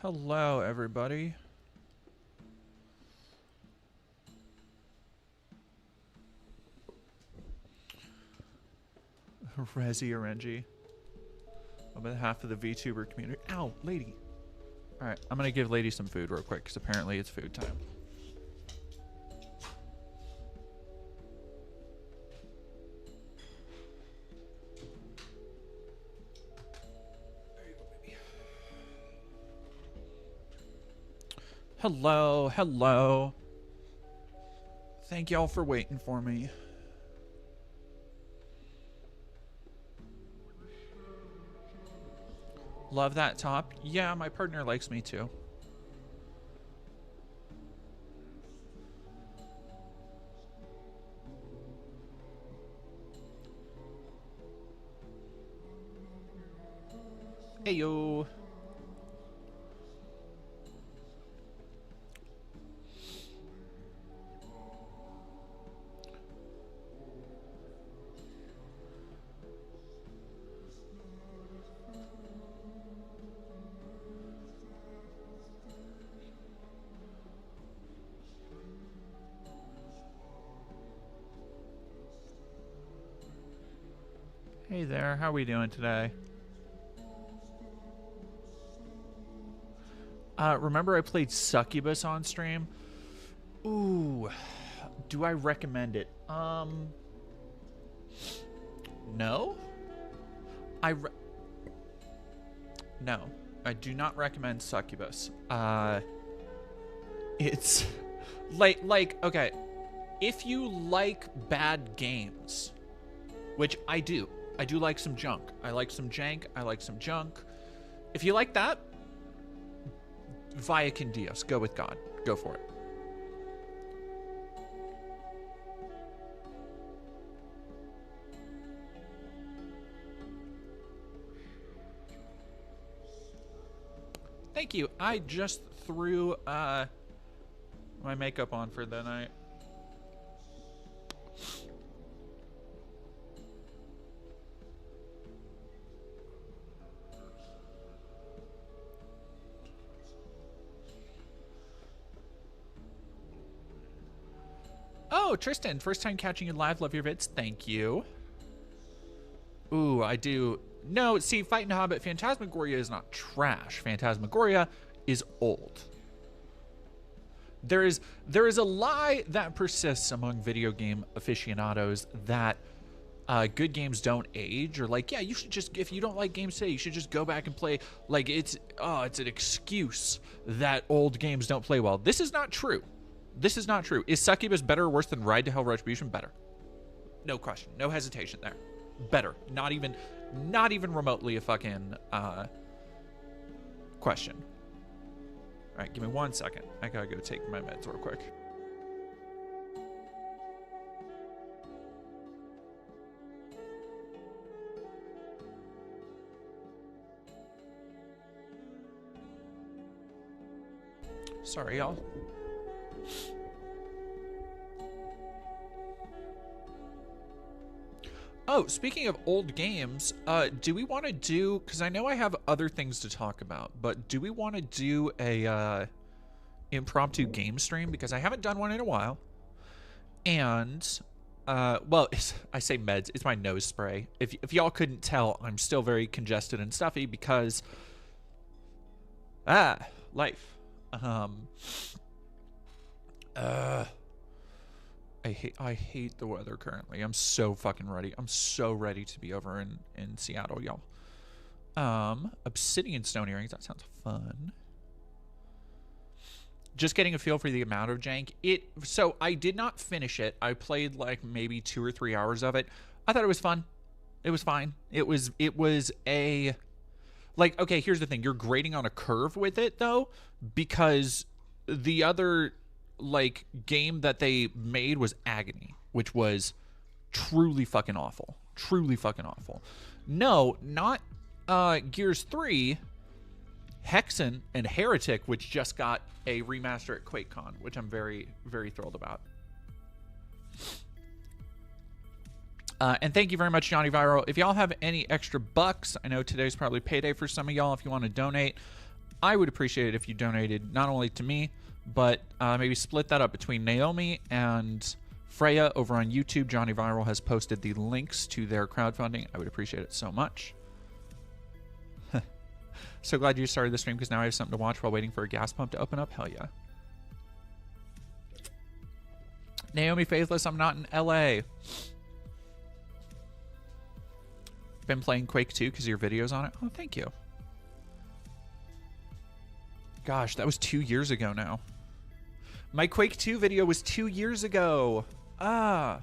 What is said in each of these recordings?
Hello, everybody. Resi RNG. I'm on behalf of the VTuber community. Ow, lady. Alright, I'm gonna give lady some food real quick, because apparently it's food time. There you go, baby. Hello, hello. Thank y'all for waiting for me. Love that top. Yeah, my partner likes me too. Hey yo. Hey there, how are we doing today? Remember I played Succubus on stream? Ooh, do I recommend it? No? No, I do not recommend Succubus. It's like, okay, if you like bad games, which I do like some junk. I like some jank. I like some junk. If you like that, via con Dios. Go with God. Go for it. Thank you. I just threw my makeup on for the night. Oh, Tristan, first time catching you live. Love your vids. Thank you. Ooh, I do. No, see, Fighting Hobbit, Phantasmagoria is not trash. Phantasmagoria is old. There is a lie that persists among video game aficionados that good games don't age, or like, yeah, you should just, if you don't like games today, you should just go back and play. Like, it's an excuse that old games don't play well. This is not true. This is not true. Is Succubus better or worse than Ride to Hell Retribution? Better. No question. No hesitation there. Better. Not even remotely a fucking question. All right, give me 1 second. I gotta go take my meds real quick. Sorry, y'all. Oh, speaking of old games, do we want to do, because I know I have other things to talk about, but do we want to do a impromptu game stream? Because I haven't done one in a while. And, well, I say meds, it's my nose spray. If y'all couldn't tell, I'm still very congested and stuffy because, life. I hate the weather currently. I'm so fucking ready. I'm so ready to be over in Seattle, y'all. Obsidian stone earrings. That sounds fun. Just getting a feel for the amount of jank. So I did not finish it. I played like maybe 2 or 3 hours of it. I thought it was fun. It was fine. It was a, like, okay, here's the thing. You're grading on a curve with it though, because the other like game that they made was Agony, which was truly fucking awful. Truly fucking awful. No, not Gears 3, Hexen and Heretic, which just got a remaster at QuakeCon, which I'm very, very thrilled about. And thank you very much, Johnny Viral. If y'all have any extra bucks, I know today's probably payday for some of y'all if you want to donate. I would appreciate it if you donated not only to me, but maybe split that up between Naomi and Freya over on YouTube. Johnny Viral has posted the links to their crowdfunding. I would appreciate it so much. So glad you started the stream because now I have something to watch while waiting for a gas pump to open up. Hell yeah. Naomi Faithless, I'm not in LA. Been playing Quake 2 because your video's on it. Oh, thank you. Gosh, that was 2 years ago now. My Quake 2 video was 2 years ago. Ah.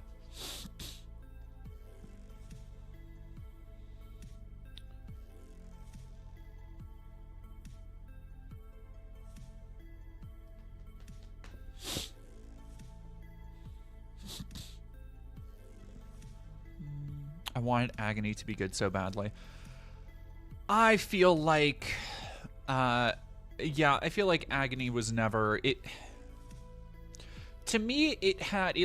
I wanted Agony to be good so badly. I feel like, yeah, I feel like Agony was never it. To me,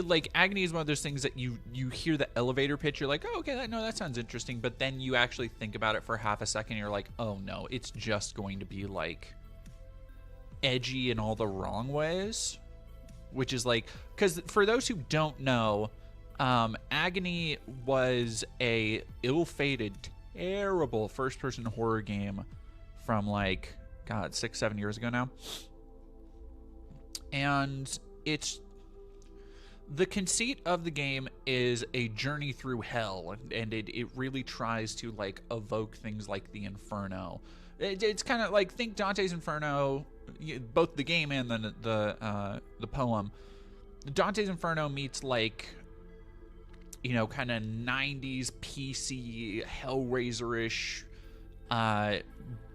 like Agony is one of those things that you hear the elevator pitch, you're like, oh, okay, that sounds interesting, but then you actually think about it for half a second, and you're like, oh no, it's just going to be like edgy in all the wrong ways, which is like, because for those who don't know. Agony was a ill-fated, terrible first-person horror game from like, God, 6-7 years ago now. And the conceit of the game is a journey through hell, and it really tries to like evoke things like the Inferno. It's kind of like, think Dante's Inferno, both the game and the poem. Dante's Inferno meets like, you know, kind of 90s PC Hellraiser-ish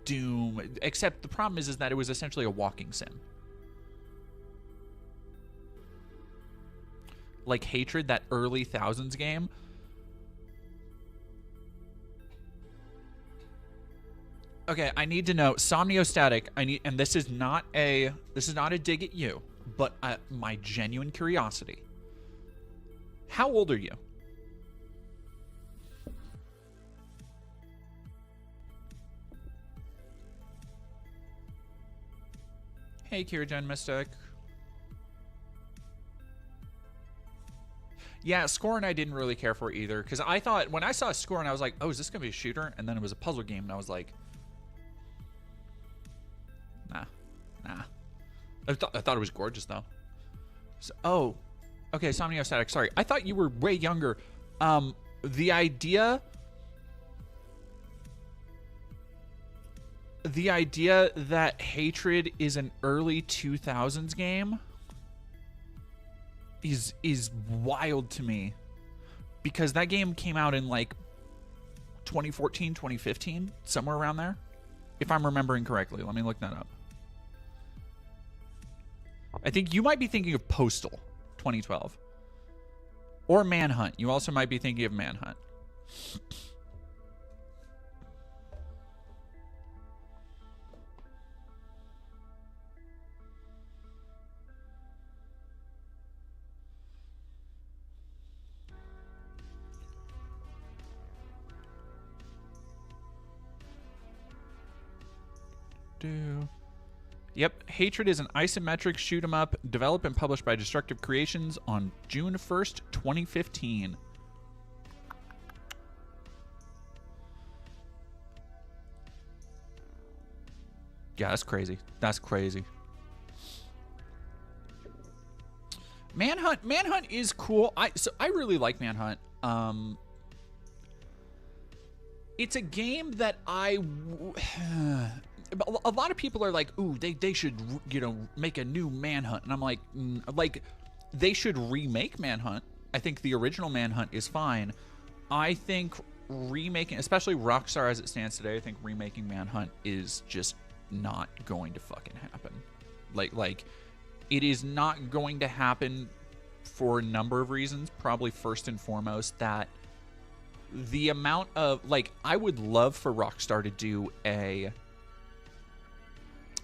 Doom, except the problem is that it was essentially a walking sim. Like Hatred, that early Thousands game. Okay, I need to know, Somniostatic, and this is not a dig at you, but my genuine curiosity. How old are you? Hey, Kiragen Mystic. Yeah, Scorn I didn't really care for either, because I thought, when I saw Scorn, I was like, oh, is this going to be a shooter? And then it was a puzzle game, and I was like, nah. I thought it was gorgeous, though. So, oh, okay, Somniostatic, sorry. I thought you were way younger. The idea that Hatred is an early 2000s game is wild to me, because that game came out in like 2014, 2015, somewhere around there, if I'm remembering correctly. Let me look that up. I think you might be thinking of Postal 2012 or Manhunt. You also might be thinking of Manhunt. Yep, Hatred is an isometric shoot 'em up developed and published by Destructive Creations on June 1st, 2015. Yeah, that's crazy. That's crazy. Manhunt is cool. I really like Manhunt. It's a game that a lot of people are like, ooh, they should, you know, make a new Manhunt. And I'm like, they should remake Manhunt. I think the original Manhunt is fine. I think remaking, especially Rockstar as it stands today, I think remaking Manhunt is just not going to fucking happen. Like it is not going to happen for a number of reasons. Probably first and foremost that the amount of, like, I would love for Rockstar to do a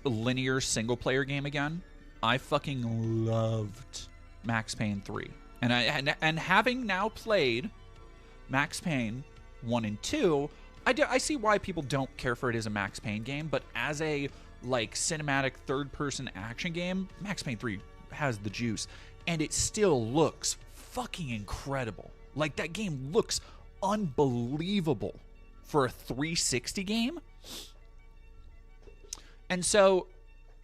linear single player game again. I fucking loved Max Payne 3. And having now played Max Payne 1 and 2, I see why people don't care for it as a Max Payne game, but as a like cinematic third-person action game, Max Payne 3 has the juice, and it still looks fucking incredible. Like, that game looks unbelievable for a 360 game. And so,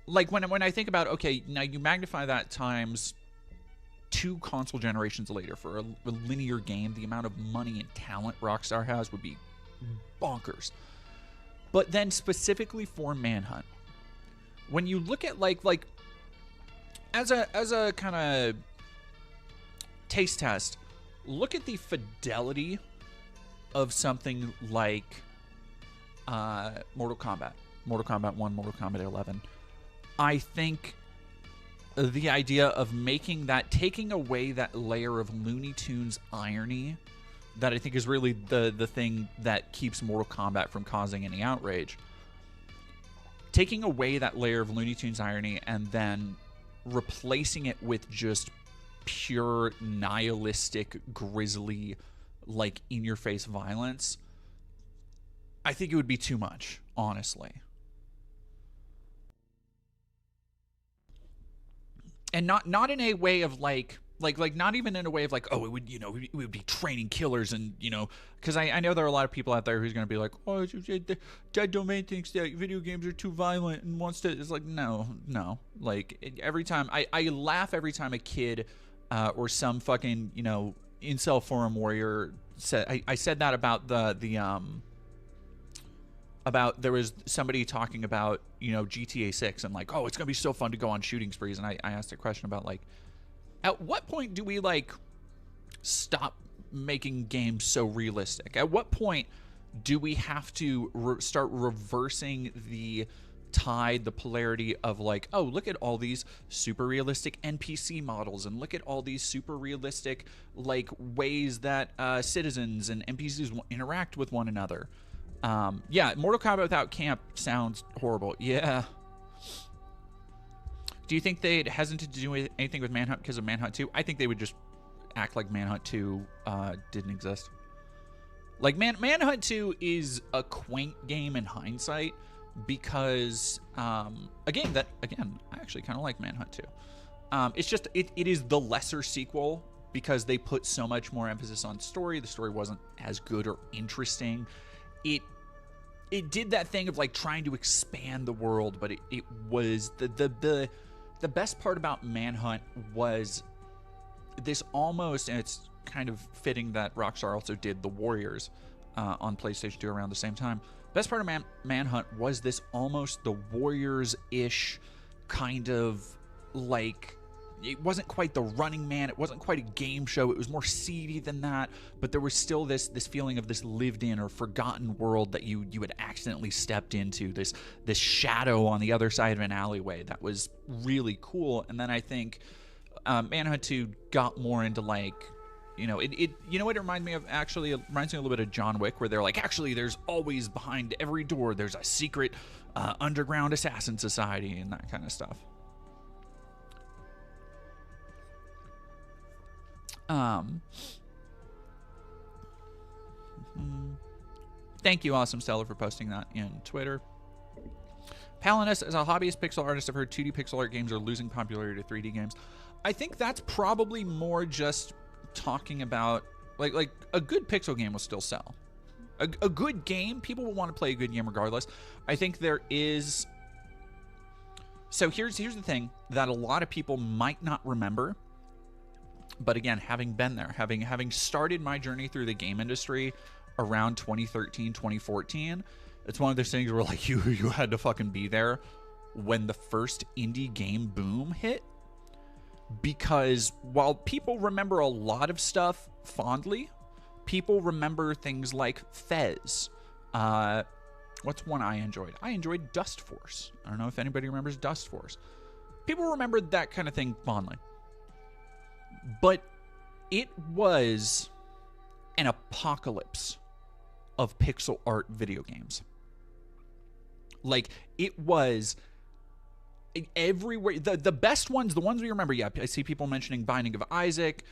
like, when I think about, okay, now you magnify that times 2 console generations later for a linear game, the amount of money and talent Rockstar has would be bonkers. But then specifically for Manhunt, when you look at like as a kind of taste test, look at the fidelity of something like Mortal Kombat 1, Mortal Kombat 11. I think the idea of making that, taking away that layer of Looney Tunes irony that I think is really the thing that keeps Mortal Kombat from causing any outrage. Taking away that layer of Looney Tunes irony and then replacing it with just pure nihilistic, grisly, like in-your-face violence, I think it would be too much, honestly. And not in a way of like not even in a way of like, oh, it would, we would be training killers and, because I know there are a lot of people out there who's going to be like, oh, Dead Domain thinks that video games are too violent and wants to, it's like, no. Like, every time, I laugh every time a kid or some fucking, incel forum warrior said, I said that about about there was somebody talking about, GTA 6 and like, oh, it's going to be so fun to go on shooting sprees. And I asked a question about like, at what point do we like stop making games so realistic? At what point do we have to start reversing the tide, the polarity of like, oh, look at all these super realistic NPC models and look at all these super realistic like ways that citizens and NPCs interact with one another. Yeah, Mortal Kombat without camp sounds horrible. Yeah. Do you think they'd hesitate to do anything with Manhunt because of Manhunt 2? I think they would just act like Manhunt 2 didn't exist. Like, Manhunt 2 is a quaint game in hindsight because a game that, again, I actually kind of like Manhunt 2. It's just, it is the lesser sequel because they put so much more emphasis on story. The story wasn't as good or interesting. It did that thing of like trying to expand the world, but it was the best part about Manhunt was this almost, and it's kind of fitting that Rockstar also did The Warriors on PlayStation 2 around the same time. Best part of Manhunt was this almost The Warriors-ish kind of like, it wasn't quite the Running Man, it wasn't quite a game show, it was more seedy than that, but there was still this feeling of this lived in or forgotten world that you had accidentally stepped into, this shadow on the other side of an alleyway that was really cool. And then I think Manhunt 2 got more into like, it you know what it reminds me of? Actually, it reminds me a little bit of John Wick, where they're like, actually there's always behind every door there's a secret underground assassin society and that kind of stuff. Thank you, Awesome Stellar, for posting that in Twitter. Palinus, as a hobbyist pixel artist, I've heard 2D pixel art games are losing popularity to 3D games. I think that's probably more just talking about like a good pixel game will still sell. A good game, people will want to play a good game regardless. I think there is. So here's the thing that a lot of people might not remember. But again, having been there, having started my journey through the game industry around 2013, 2014, it's one of those things where like you had to fucking be there when the first indie game boom hit. Because while people remember a lot of stuff fondly, people remember things like Fez. What's one I enjoyed? I enjoyed Dust Force. I don't know if anybody remembers Dust Force. People remember that kind of thing fondly. But it was an apocalypse of pixel art video games. Like, it was everywhere. The best ones, the ones we remember, yeah, I see people mentioning Binding of Isaac.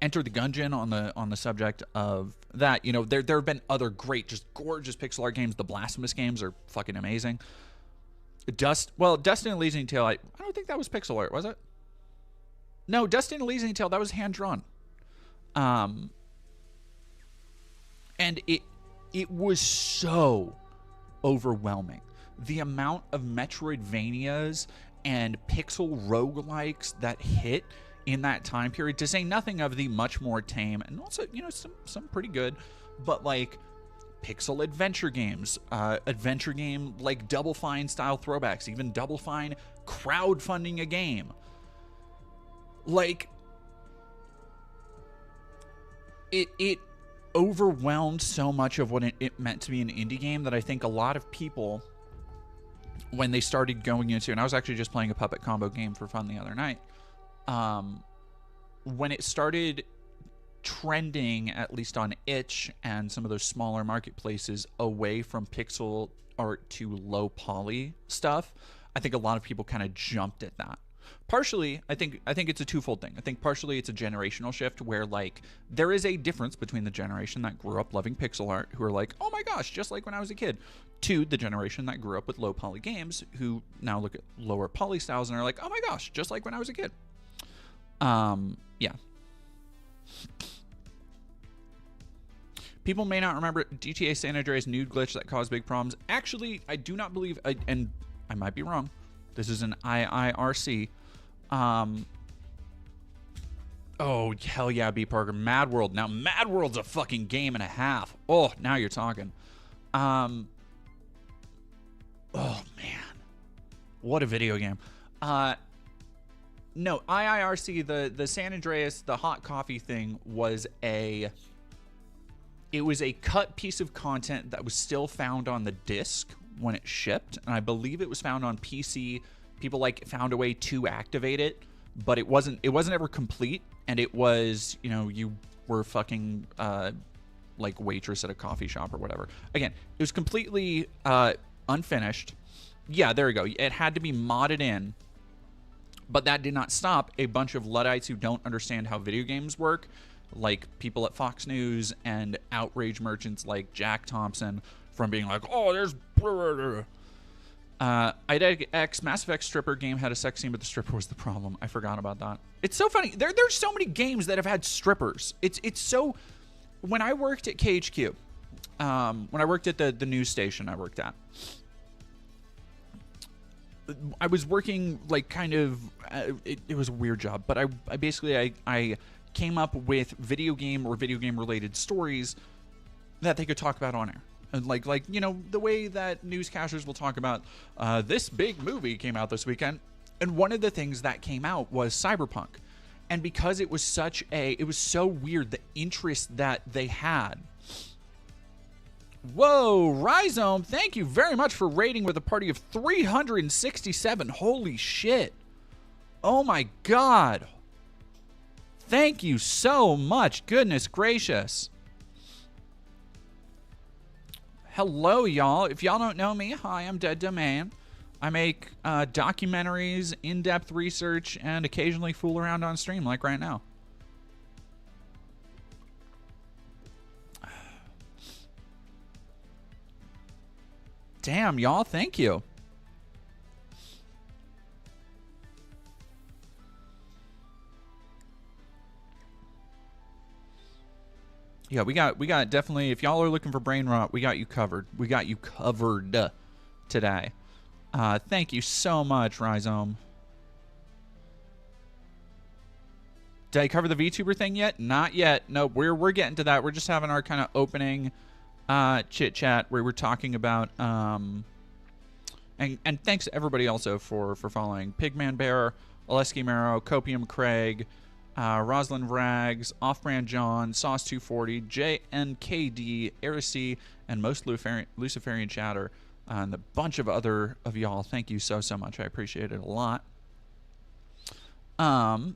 Enter the Gungeon on the subject of that. You know, there have been other great, just gorgeous pixel art games. The Blasphemous games are fucking amazing. Destiny Elysian Tale, I don't think that was pixel art, was it? No, Destiny Elysian Tale, that was hand drawn. And it was so overwhelming. The amount of Metroidvanias and pixel roguelikes that hit in that time period, to say nothing of the much more tame and also, you know, some pretty good, but like pixel adventure games, adventure game like Double Fine style throwbacks, even Double Fine crowdfunding a game. Like, it overwhelmed so much of what it meant to be an indie game that I think a lot of people, when they started going into, and I was actually just playing a puppet combo game for fun the other night, when it started trending, at least on itch and some of those smaller marketplaces, away from pixel art to low poly stuff, I think a lot of people kind of jumped at that. Partially, I think it's a twofold thing. I think partially it's a generational shift where, like, there is a difference between the generation that grew up loving pixel art, who are like, oh my gosh, just like when I was a kid, to the generation that grew up with low poly games, who now look at lower poly styles and are like, oh my gosh, just like when I was a kid. Yeah. People may not remember GTA San Andreas nude glitch that caused big problems. Actually, I do not believe, and I might be wrong, this is an IIRC. Oh, hell yeah, B. Parker. Mad World. Now, Mad World's a fucking game and a half. Oh, now you're talking. Oh, man. What a video game. No, IIRC, the San Andreas, the hot coffee thing was it was a cut piece of content that was still found on the disc when it shipped, and I believe it was found on PC. People like found a way to activate it, but it wasn't ever complete, and it was, you know, you were fucking like waitress at a coffee shop or whatever. Again, it was completely unfinished. Yeah, there we go. It had to be modded in, but that did not stop a bunch of Luddites who don't understand how video games work, like people at Fox News and outrage merchants like Jack Thompson, from being like, oh, there's... IDX Mass Effect stripper game had a sex scene, but the stripper was the problem. I forgot about that. It's so funny. There's so many games that have had strippers. It's so... When I worked at KHQ, when I worked at the news station I worked at, I was working like kind of... it was a weird job, but I basically came up with video game or video game related stories that they could talk about on air. And like you know, the way that newscasters will talk about this big movie came out this weekend, and one of the things that came out was Cyberpunk. And because it was it was so weird, the interest that they had. Whoa, Rhizome, thank you very much for raiding with a party of 367. Holy shit. Oh my god. Thank you so much. Goodness gracious. Hello, y'all. If y'all don't know me, hi, I'm Dead Domain. I make documentaries, in-depth research, and occasionally fool around on stream, like right now. Damn, y'all, thank you. Yeah, we got definitely, if y'all are looking for brain rot, we got you covered. We got you covered today. Thank you so much, Rhizome. Did I cover the VTuber thing yet? Not yet. No, we're getting to that. We're just having our kind of opening chit chat where we're talking about and thanks to everybody also for following Pigman Bear, Oleski Marrow, Copium Craig, Rosalind Rags, Off-Brand John, Sauce 240, JNKD, Erisy, and most Luciferian Chatter, and a bunch of other of y'all. Thank you so much. I appreciate it a lot. Oh,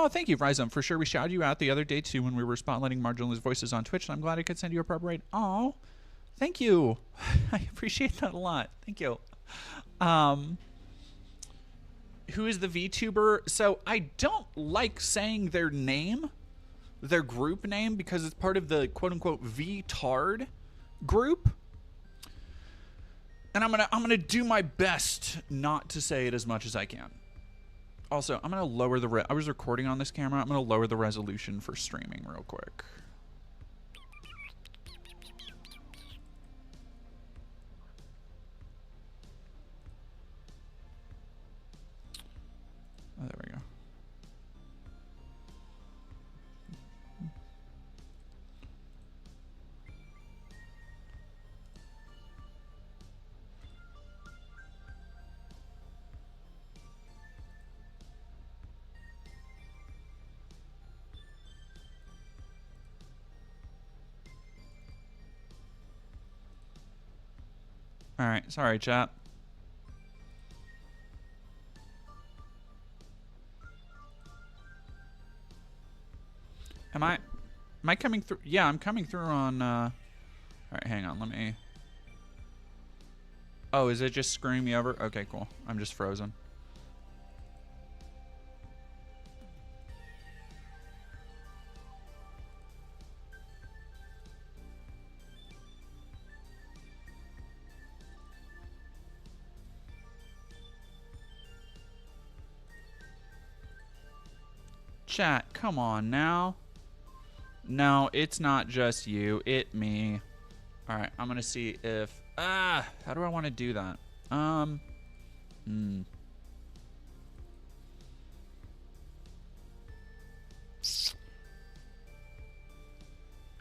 thank you, Rhizome. For sure, we shouted you out the other day, too, when we were spotlighting marginalized voices on Twitch, and I'm glad I could send you a proper raid. Oh, thank you. I appreciate that a lot. Thank you. who is the VTuber. So I don't like saying their name, their group name, because it's part of the quote-unquote VTard group. And I'm gonna do my best not to say it as much as I can. Also, I'm gonna lower the I was recording on this camera. I'm gonna lower the resolution for streaming real quick. Oh, there we go. All right, sorry, chat. Am I coming through? Yeah, I'm coming through on, all right, hang on, let me. Oh, is it just screwing me over? Okay, cool. I'm just frozen. Chat, come on now. No, it's not just you. It me. All right, I'm gonna see if how do I want to do that?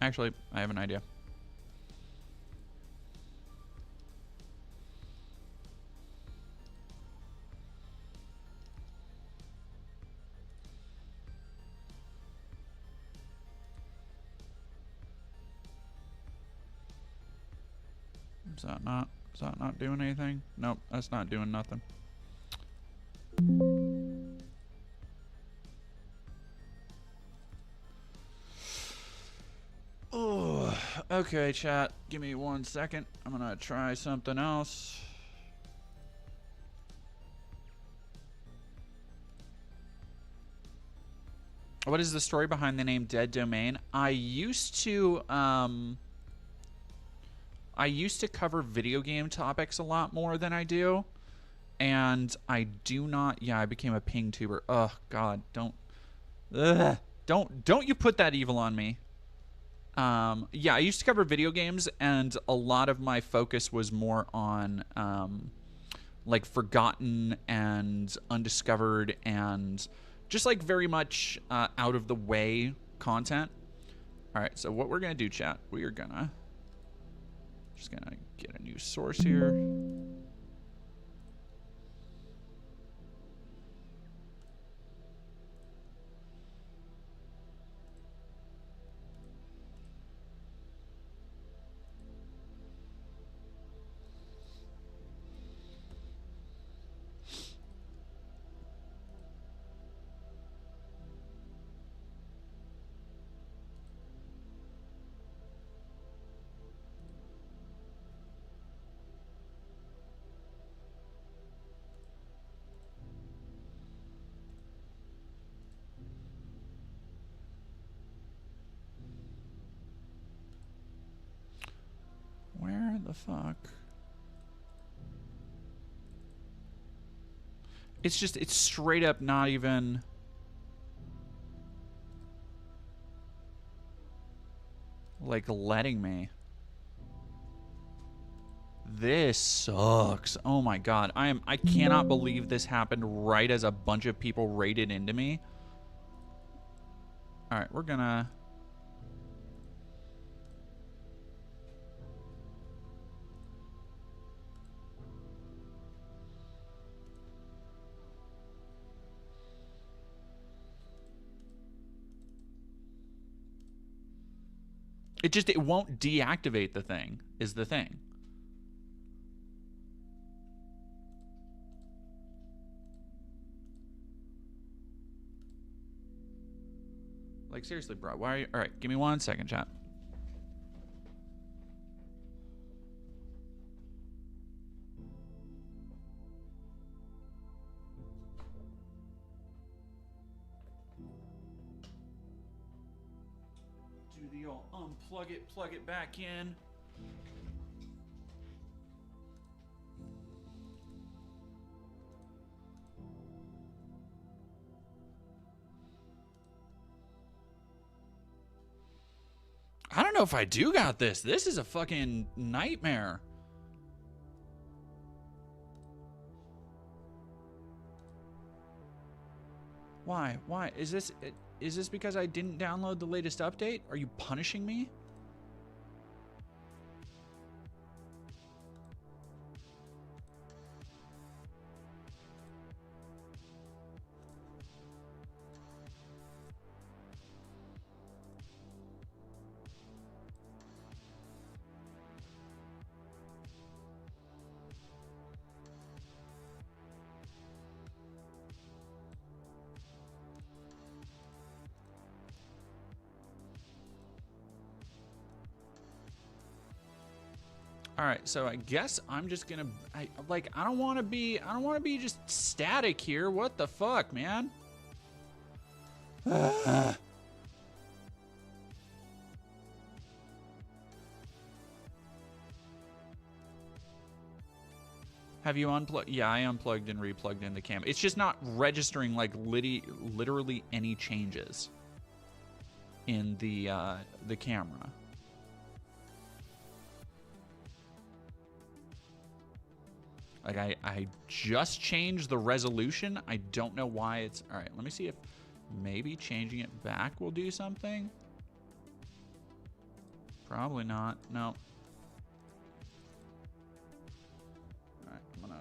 Actually, I have an idea. Is that not doing anything? Nope, that's not doing nothing. Oh, okay, chat. Give me 1 second. I'm gonna try something else. What is the story behind the name Dead Domain? I used to cover video game topics a lot more than I do. And I do not, yeah, I became a ping tuber. Oh God, don't you put that evil on me. Yeah, I used to cover video games, and a lot of my focus was more on like forgotten and undiscovered and just like very much out of the way content. All right, so what we're gonna do, chat, we are gonna just gonna get a new source here. Where the fuck? It's just, it's straight up not even... like letting me. This sucks. Oh my God. I cannot believe this happened right as a bunch of people raided into me. All right, we're gonna... It won't deactivate the thing, is the thing. Like, seriously, bro, why are you... All right, give me 1 second, chat. Do the old unplug it, plug it back in. I don't know if I do got this. This is a fucking nightmare. Why? Why? Is this because I didn't download the latest update? Are you punishing me? All right, so I guess I'm just gonna, I don't want to be just static here. What the fuck, man? Have you unplugged? Yeah, I unplugged and replugged in the cam. It's just not registering like literally any changes in the camera. Like I just changed the resolution. I don't know why it's... All right, let me see if maybe changing it back will do something. Probably not. No. All right, I'm gonna...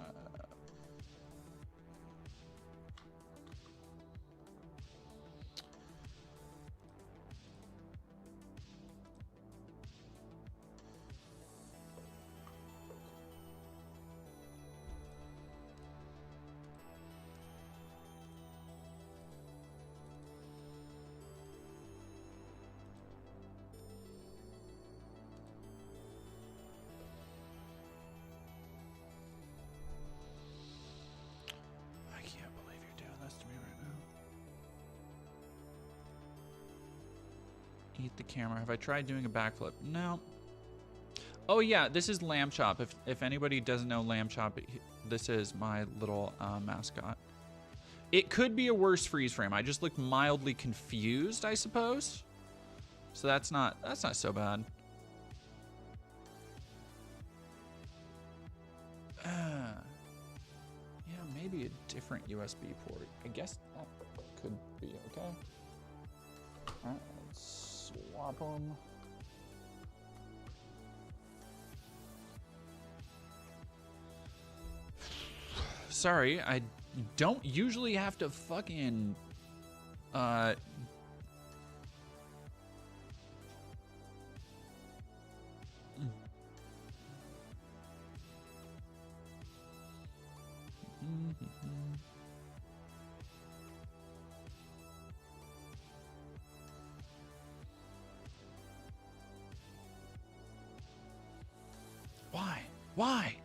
Eat the camera. Have I tried doing a backflip? No. Oh yeah, this is Lamb Chop. If anybody doesn't know Lamb Chop, this is my little mascot. It could be a worse freeze frame. I just looked mildly confused, I suppose. So that's not so bad. Yeah, maybe a different USB port. I guess that could be okay. All right, let's swap them. Sorry, I don't usually have to fucking Why?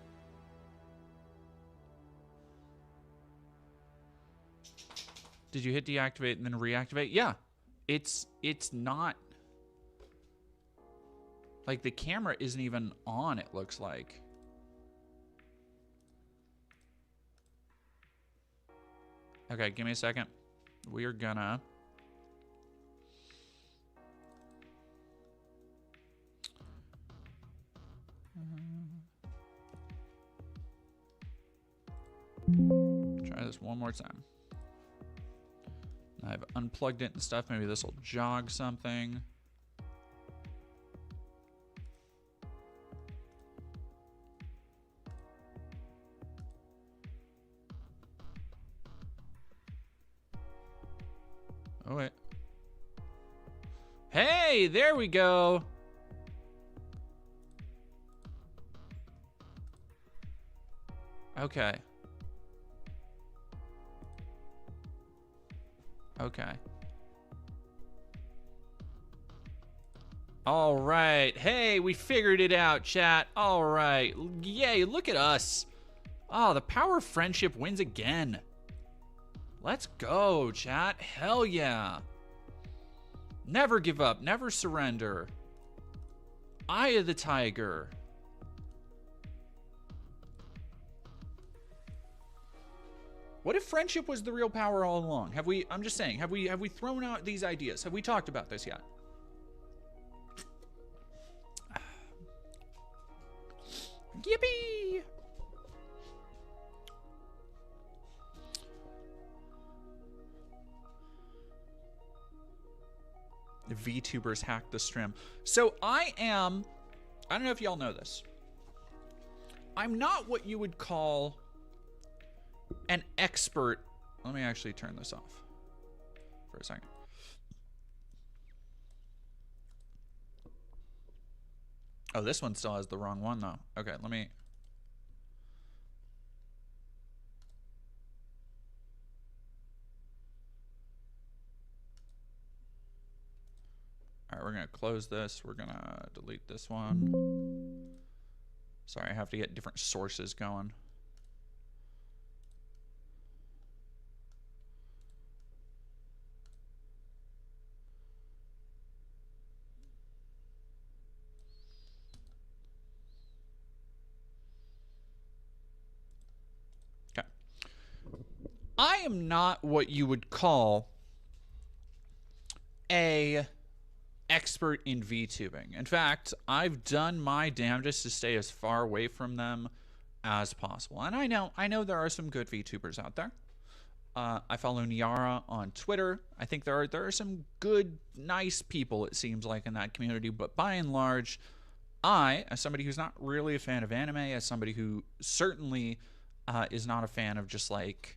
Did you hit deactivate and then reactivate? Yeah. It's not like the camera isn't even on, it looks like. Okay, give me a second. We're gonna try this one more time. I've unplugged it and stuff. Maybe this will jog something. Oh, wait. Hey, there we go. Okay. Okay. All right. Hey, we figured it out, chat. All right. Yay, look at us. Oh, the power of friendship wins again. Let's go, chat. Hell yeah. Never give up. Never surrender. Eye of the tiger. What if friendship was the real power all along? Have we, I'm just saying, have we thrown out these ideas? Have we talked about this yet? Yippee! The VTubers hacked the stream. So I don't know if y'all know this. I'm not what you would call an expert. Let me actually turn this off for a second. Oh, this one still has the wrong one though. Okay, let me. All right, we're gonna close this. We're gonna delete this one. Sorry, I have to get different sources going. Okay. I am not what you would call a expert in VTubing. In fact, I've done my damnedest to stay as far away from them as possible. And I know there are some good VTubers out there. I follow Niara on Twitter. I think there are some good, nice people, it seems like, in that community. But by and large, I, as somebody who's not really a fan of anime, as somebody who certainly is not a fan of just like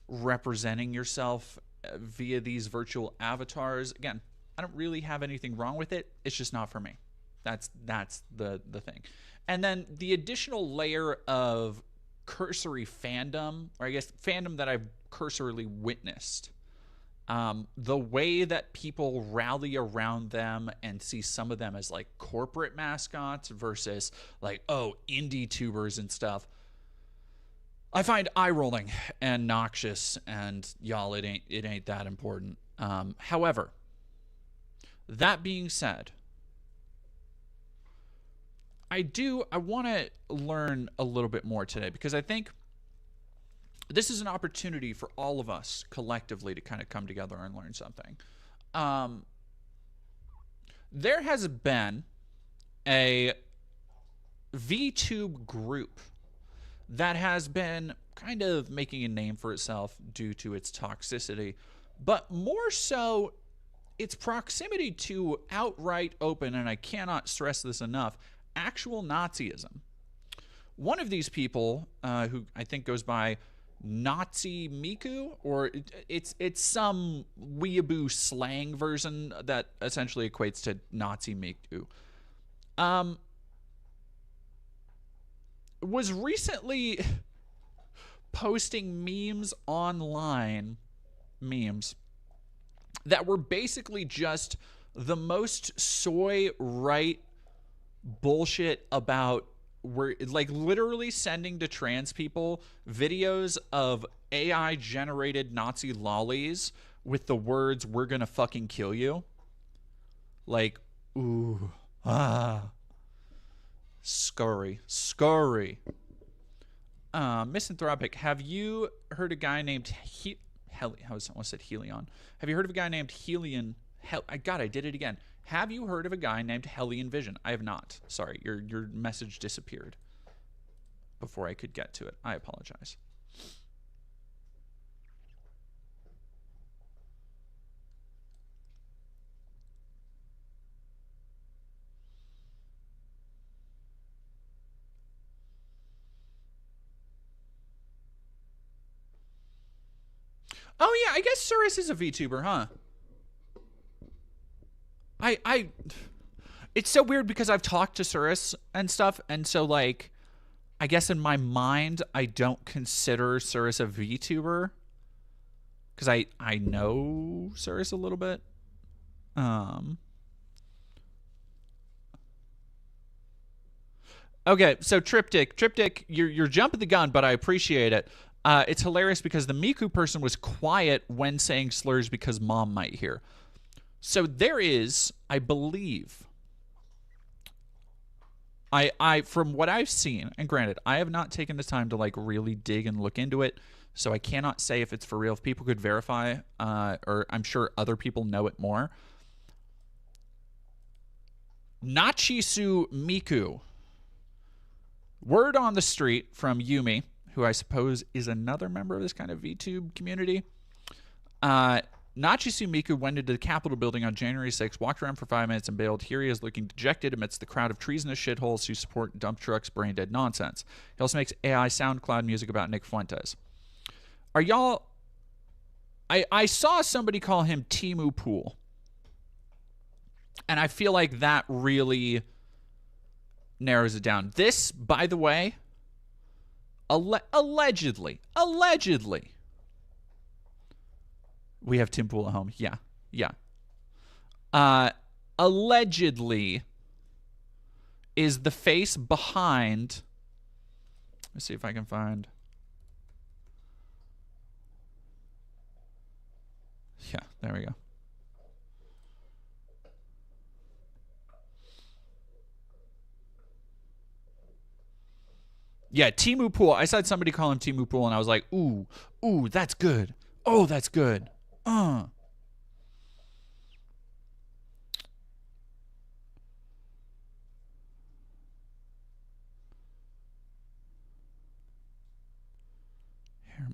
representing yourself via these virtual avatars, again, I don't really have anything wrong with it. It's just not for me. That's the thing. And then the additional layer of cursory fandom, or I guess fandom that I've cursorily witnessed, the way that people rally around them and see some of them as like corporate mascots versus like, oh, indie tubers and stuff, I find eye-rolling and noxious, and y'all, it ain't that important. However, that being said, I want to learn a little bit more today, because I think this is an opportunity for all of us collectively to kind of come together and learn something. There has been a VTube group that has been kind of making a name for itself due to its toxicity, but more so its proximity to outright open, and I cannot stress this enough, actual Nazism. One of these people, who I think goes by Nazi Miku, or it's some weeaboo slang version that essentially equates to Nazi Miku, was recently posting memes online, that were basically just the most soy right bullshit about, we're like literally sending to trans people videos of AI generated Nazi lollies with the words, "We're gonna fucking kill you." Like, ooh, scurry. Misanthropic, have you heard a guy named Helion? Have you heard of a guy named Helion? I did it again. Have you heard of a guy named Hellion Vision? I have not. Sorry, your message disappeared before I could get to it. I apologize. Oh yeah, I guess Surus is a VTuber, huh? It's so weird because I've talked to Surus and stuff, and so like, I guess in my mind I don't consider Surus a VTuber because I know Surus a little bit. Okay, so Triptych, you're jumping the gun, but I appreciate it. It's hilarious because the Miku person was quiet when saying slurs because mom might hear. So there is, I believe, I from what I've seen, and granted, I have not taken the time to like really dig and look into it, so I cannot say if it's for real. If people could verify, or I'm sure other people know it more. Nachisu Miku. Word on the street from Yumi, who I suppose is another member of this kind of VTube community. Nachisu Miku went into the Capitol building on January 6, walked around for 5 minutes, and bailed. Here he is looking dejected amidst the crowd of treasonous shitholes who support dump trucks' brain-dead nonsense. He also makes AI SoundCloud music about Nick Fuentes. Are y'all... I saw somebody call him Timu Pool. And I feel like that really narrows it down. This, by the way, allegedly, we have Tim Pool at home. Yeah. Allegedly is the face behind... Let's see if I can find... Yeah, there we go. Yeah, Timu Pool. I saw somebody call him Timu Pool, and I was like, ooh, that's good. Oh, that's good. Here,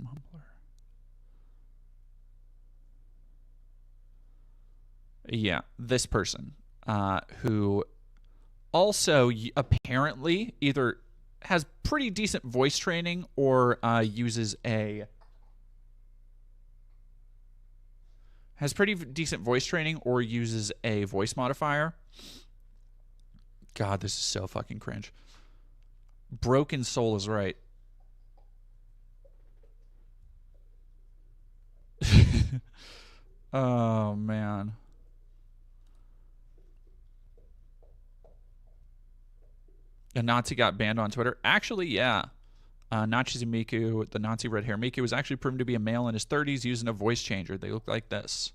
Mumbler. Yeah, this person, who also apparently either has pretty decent voice training or uses a... has pretty decent voice training or uses a voice modifier. God, this is so fucking cringe. Broken Soul is right. Oh, man. A Nazi got banned on Twitter. Actually, yeah. Nachi Miku, the Nazi red hair Miku, was actually proven to be a male in his 30s using a voice changer. They look like this.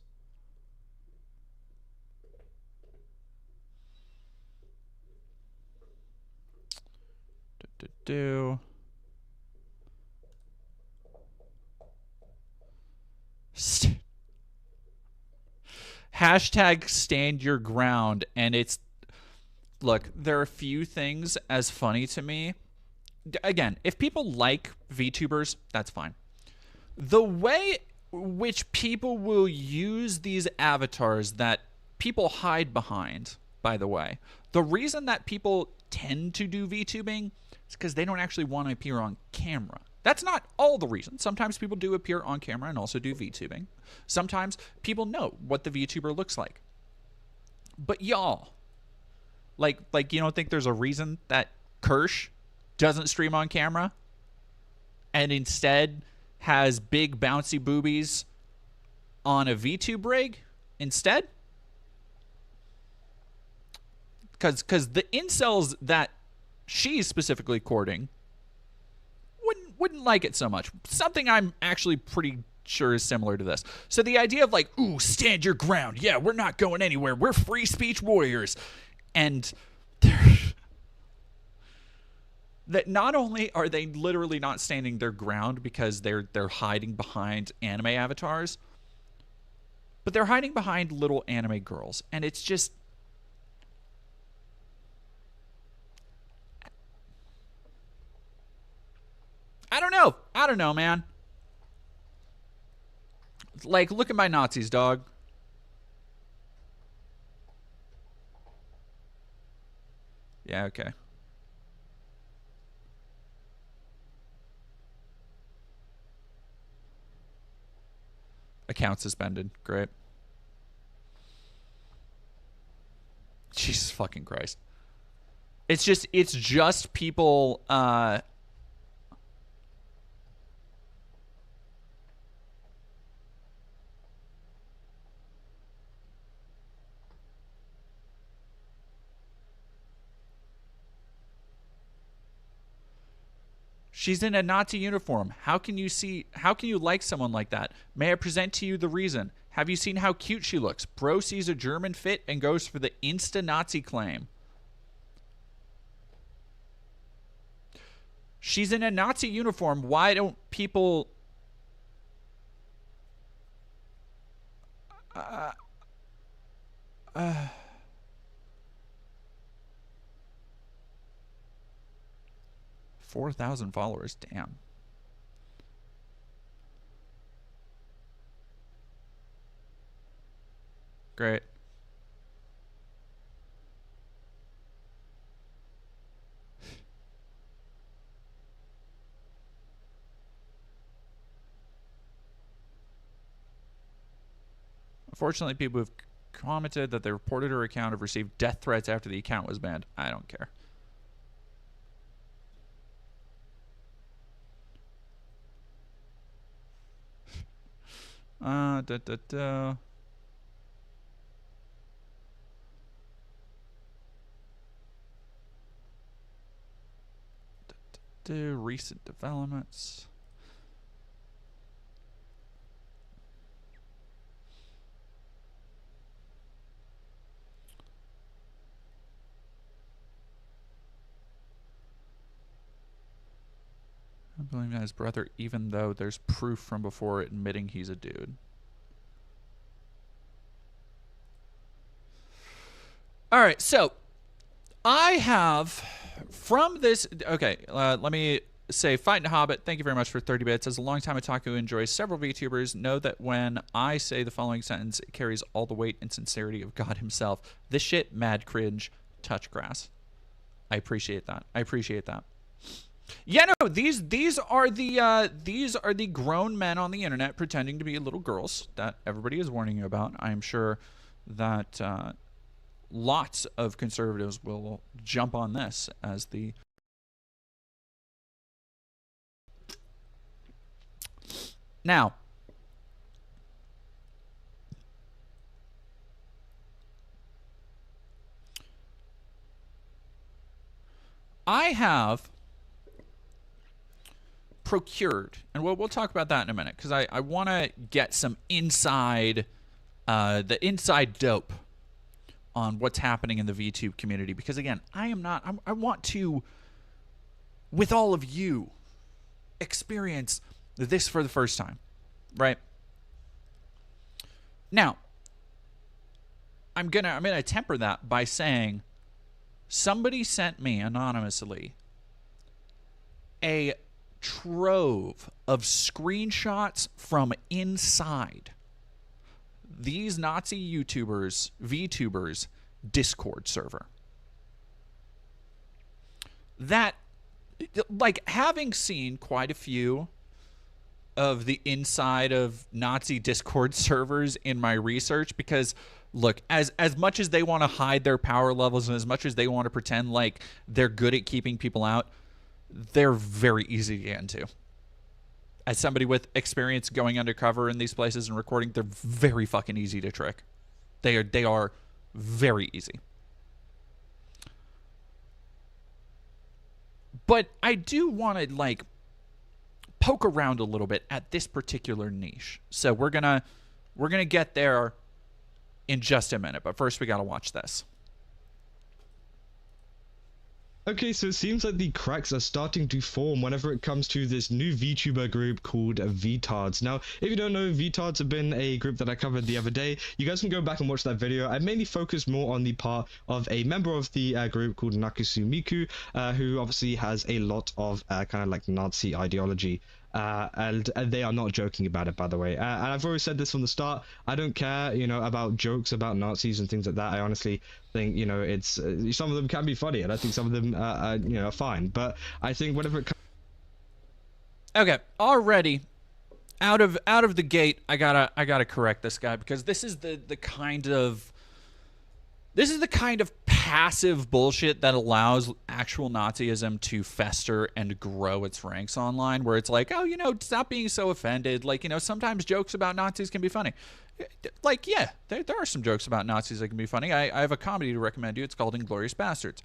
Hashtag stand your ground. And it's... Look, there are a few things as funny to me. Again, if people like VTubers, that's fine. The way which people will use these avatars that people hide behind, by the way, the reason that people tend to do VTubing is because they don't actually want to appear on camera. That's not all the reason. Sometimes people do appear on camera and also do VTubing. Sometimes people know what the VTuber looks like. But y'all, like you don't think there's a reason that Kirsch doesn't stream on camera and instead has big bouncy boobies on a VTube rig instead? Because the incels that she's specifically courting wouldn't like it so much. Something I'm actually pretty sure is similar to this. So the idea of like, ooh, stand your ground. Yeah, we're not going anywhere. We're free speech warriors. And that not only are they literally not standing their ground because they're hiding behind anime avatars, but they're hiding behind little anime girls. And it's just... I don't know, man. Like, look at my Nazis, dog. Yeah, okay. Account suspended. Great. Jesus fucking Christ. It's just people, She's in a Nazi uniform. How can you like someone like that? May I present to you the reason? Have you seen how cute she looks? Bro sees a German fit and goes for the insta-Nazi claim. She's in a Nazi uniform. Why don't people... 4,000 followers. Damn. Great. Unfortunately, people have commented that they reported her account have received death threats after the account was banned. I don't care. Recent developments. I believe that his brother, even though there's proof from before admitting he's a dude. All right, so I have from this. Okay, let me say, Fighting Hobbit, thank you very much for 30 bits. As a longtime otaku who enjoys several VTubers, know that when I say the following sentence, it carries all the weight and sincerity of God himself. This shit, mad cringe, touch grass. I appreciate that. I appreciate that. Yeah, no, these are the grown men on the internet pretending to be little girls that everybody is warning you about. I'm sure that lots of conservatives will jump on this as the now. I have procured, and we'll talk about that in a minute, because I want to get some inside, the inside dope on what's happening in the VTube community. Because again, I want to, with all of you, experience this for the first time, right? Now, I'm gonna temper that by saying somebody sent me anonymously a trove of screenshots from inside these Nazi YouTubers, VTubers, Discord server. That, like, having seen quite a few of the inside of Nazi Discord servers in my research, because look, as much as they want to hide their power levels and as much as they want to pretend like they're good at keeping people out, they're very easy to get into. As somebody with experience going undercover in these places and recording, they're very fucking easy to trick. They are very easy. But I do want to, like, poke around a little bit at this particular niche. So we're gonna get there in just a minute, but first we gotta watch this. Okay, so it seems like the cracks are starting to form whenever it comes to this new VTuber group called VTards. Now, if you don't know, VTards have been a group that I covered the other day. You guys can go back and watch that video. I mainly focused more on the part of a member of the group called Nakusu Miku, who obviously has a lot of kind of like Nazi ideology. And they are not joking about it, by the way. And I've always said this from the start. I don't care, you know, about jokes about Nazis and things like that. I honestly think, you know, it's some of them can be funny, and I think some of them, you know, are fine. But I think whenever it comes... Okay, already out of the gate, I gotta correct this guy, because this is the kind of passive bullshit that allows actual Nazism to fester and grow its ranks online, where it's like, oh, you know, stop being so offended. Like, you know, sometimes jokes about Nazis can be funny. Like, yeah, there are some jokes about Nazis that can be funny. I have a comedy to recommend you. It's called Inglourious Bastards.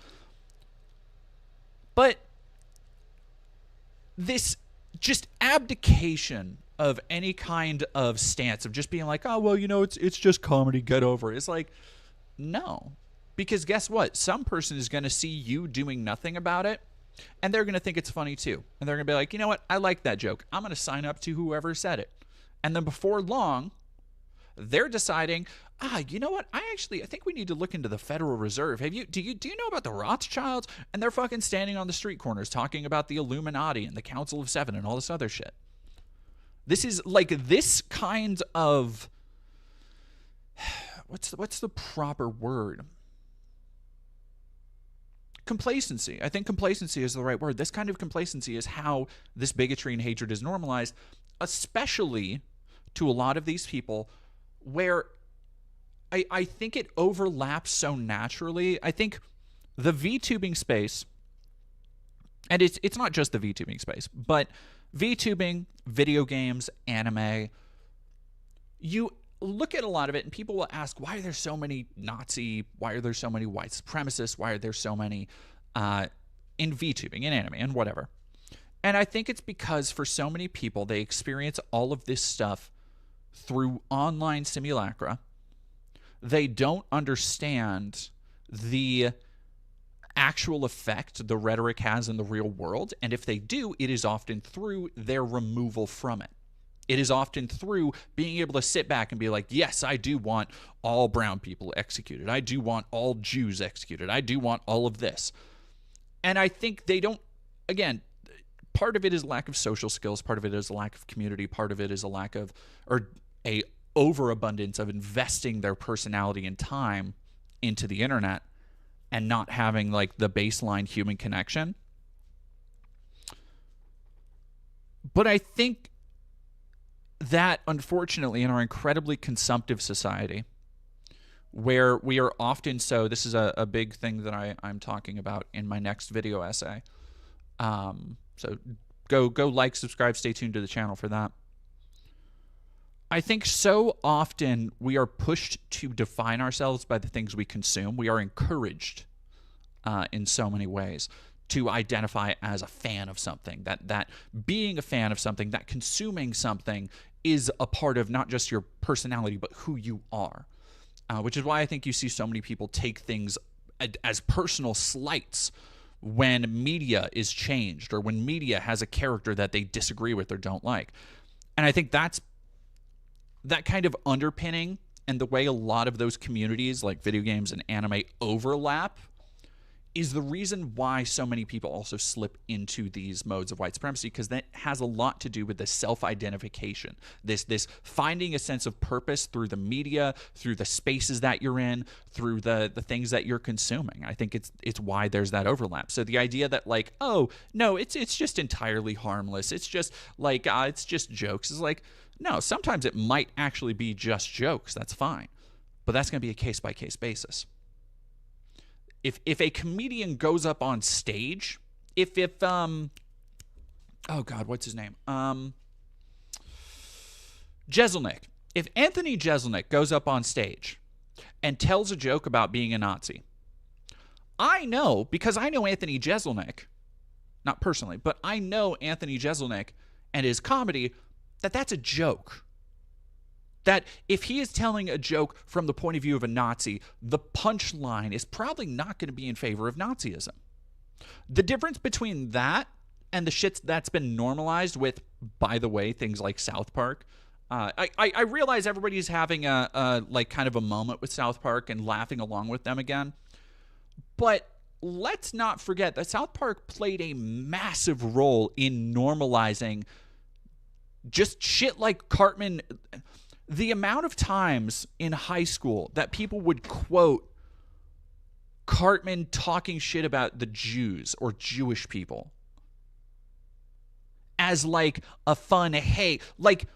But this just abdication of any kind of stance of just being like, oh, well, you know, it's just comedy, get over it. It's like, no. Because guess what? Some person is going to see you doing nothing about it, and they're going to think it's funny too. And they're going to be like, you know what? I like that joke. I'm going to sign up to whoever said it. And then before long, they're deciding, you know what? I think we need to look into the Federal Reserve. Do you know about the Rothschilds? And they're fucking standing on the street corners talking about the Illuminati and the Council of Seven and all this other shit. This is like this kind of what's the proper word? Complacency. I think complacency is the right word. This kind of complacency is how this bigotry and hatred is normalized, especially to a lot of these people, where I think it overlaps so naturally. I think the VTubing space, and it's not just the VTubing space, but VTubing, video games, anime, you look at a lot of it and people will ask, why are there so many why are there so many white supremacists, why are there so many in VTubing, in anime, and whatever. And I think it's because for so many people, they experience all of this stuff through online simulacra. They don't understand the actual effect the rhetoric has in the real world, and if they do, it is often through their removal from it. It is often through being able to sit back and be like, yes, I do want all brown people executed. I do want all Jews executed. I do want all of this. And I think they don't, again, part of it is lack of social skills. Part of it is a lack of community. Part of it is a lack of, or a overabundance of investing their personality and time into the internet and not having like the baseline human connection. But I think that, unfortunately, in our incredibly consumptive society, where we are often so, this is a big thing that I'm talking about in my next video essay. So go like, subscribe, stay tuned to the channel for that. I think so often we are pushed to define ourselves by the things we consume. We are encouraged in so many ways to identify as a fan of something, that being a fan of something, that consuming something is a part of not just your personality, but who you are, which is why I think you see so many people take things as personal slights when media is changed or when media has a character that they disagree with or don't like. And I think that's that kind of underpinning and the way a lot of those communities like video games and anime overlap is the reason why so many people also slip into these modes of white supremacy, because that has a lot to do with the self-identification, this finding a sense of purpose through the media, through the spaces that you're in, through the things that you're consuming. I think it's why there's that overlap. So the idea that like, oh no, it's just entirely harmless, it's just like it's just jokes, is like, no, sometimes it might actually be just jokes. That's fine, but that's going to be a case-by-case basis. If a comedian goes up on stage, if oh God, what's his name? Jeselnik. If Anthony Jeselnik goes up on stage and tells a joke about being a Nazi, I know, because I know Anthony Jeselnik, not personally, but I know Anthony Jeselnik and his comedy, that's a joke. That if he is telling a joke from the point of view of a Nazi, the punchline is probably not going to be in favor of Nazism. The difference between that and the shit that's been normalized with, by the way, things like South Park. I realize everybody's having a like kind of a moment with South Park and laughing along with them again. But let's not forget that South Park played a massive role in normalizing just shit like Cartman. The amount of times in high school that people would quote Cartman talking shit about the Jews or Jewish people as like a fun, hey, like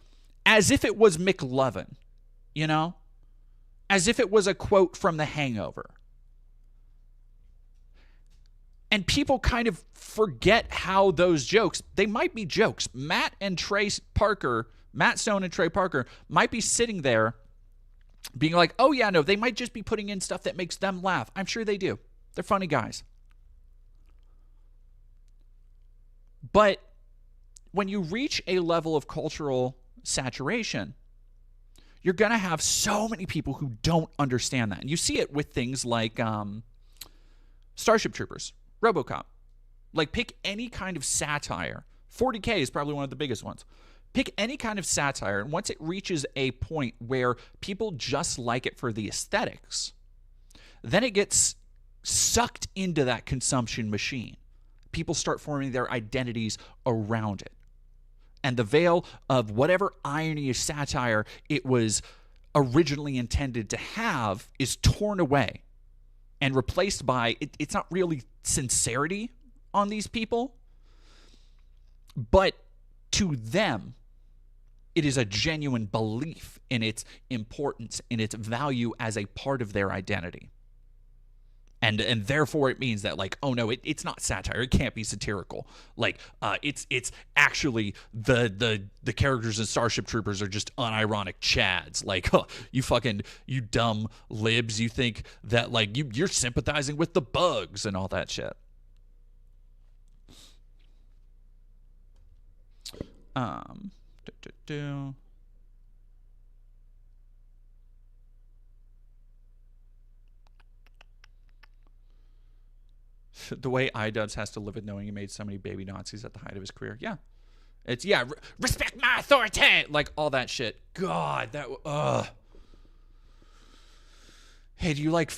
as if it was McLovin, you know? As if it was a quote from The Hangover. And people kind of forget how those jokes, they might be jokes. Matt Stone and Trey Parker might be sitting there being like, oh yeah, no, they might just be putting in stuff that makes them laugh. I'm sure they do. They're funny guys. But when you reach a level of cultural saturation, you're going to have so many people who don't understand that. And you see it with things like Starship Troopers, RoboCop. Like, pick any kind of satire. 40K is probably one of the biggest ones. Pick any kind of satire, and once it reaches a point where people just like it for the aesthetics, then it gets sucked into that consumption machine. People start forming their identities around it. And the veil of whatever irony or satire it was originally intended to have is torn away and replaced by, it's not really sincerity on these people, but to them, it is a genuine belief in its importance, in its value as a part of their identity. And therefore it means that, like, oh no, it's not satire. It can't be satirical. Like, it's actually the characters in Starship Troopers are just unironic chads. Like, huh, you dumb libs. You think that, like, you're sympathizing with the bugs and all that shit. The way iDubbbz has to live with knowing he made so many baby Nazis at the height of his career. Yeah. It's, yeah, respect my authority! Like, all that shit. God, that, Hey, do you like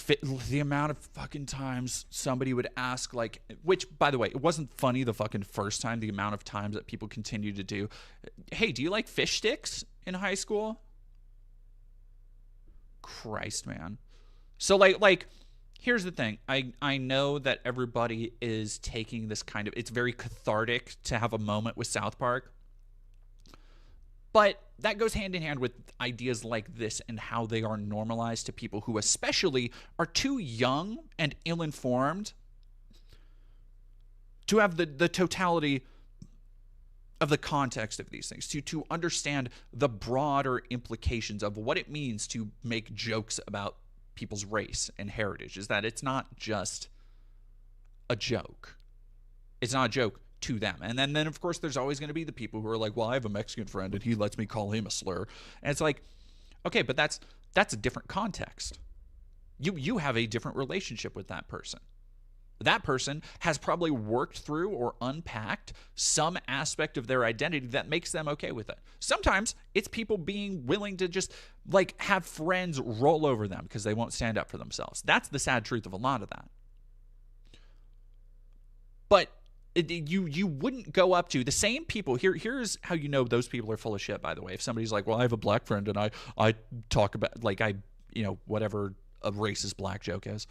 the amount of fucking times somebody would ask, like, which, by the way, it wasn't funny the fucking first time, the amount of times that people continue to do. Hey, do you like fish sticks in high school? Christ, man. So, like, here's the thing. I know that everybody is taking this kind of, it's very cathartic to have a moment with South Park. But that goes hand in hand with ideas like this and how they are normalized to people who especially are too young and ill-informed to have the totality of the context of these things, to understand the broader implications of what it means to make jokes about people's race and heritage, is that it's not just a joke. It's not a joke to them. And then of course, there's always going to be the people who are like, well, I have a Mexican friend and he lets me call him a slur. And it's like, okay, but that's a different context. You have a different relationship with that person. That person has probably worked through or unpacked some aspect of their identity that makes them okay with it. Sometimes it's people being willing to just, like, have friends roll over them because they won't stand up for themselves. That's the sad truth of a lot of that. But you wouldn't go up to the same people. Here's how you know those people are full of shit, by the way. If somebody's like, well, I have a black friend and I talk about, like, whatever a racist black joke is.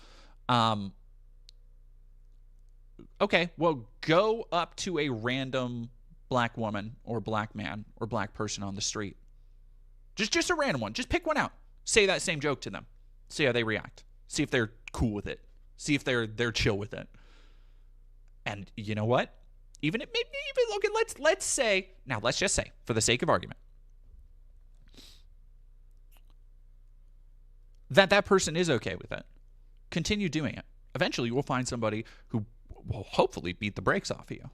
Okay, well, go up to a random black woman or black man or black person on the street. Just a random one. Just pick one out. Say that same joke to them. See how they react. See if they're cool with it. See if they're chill with it. And you know what? Even look at, let's say, now let's just say, for the sake of argument, that person is okay with it. Continue doing it. Eventually, you will find somebody who will hopefully beat the brakes off of you.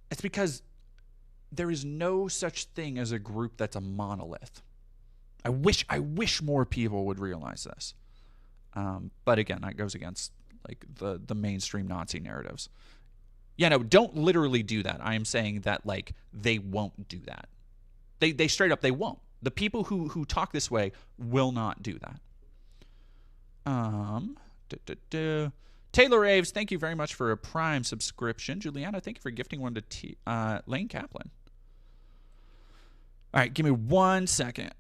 It's because there is no such thing as a group that's a monolith. I wish more people would realize this. But again, that goes against, like, the mainstream Nazi narratives. Yeah, no, don't literally do that. I am saying that, like, they won't do that. They straight up, they won't. The people who talk this way will not do that. Taylor Aves, thank you very much for a Prime subscription. Juliana, thank you for gifting one to Lane Kaplan. All right, give me 1 second.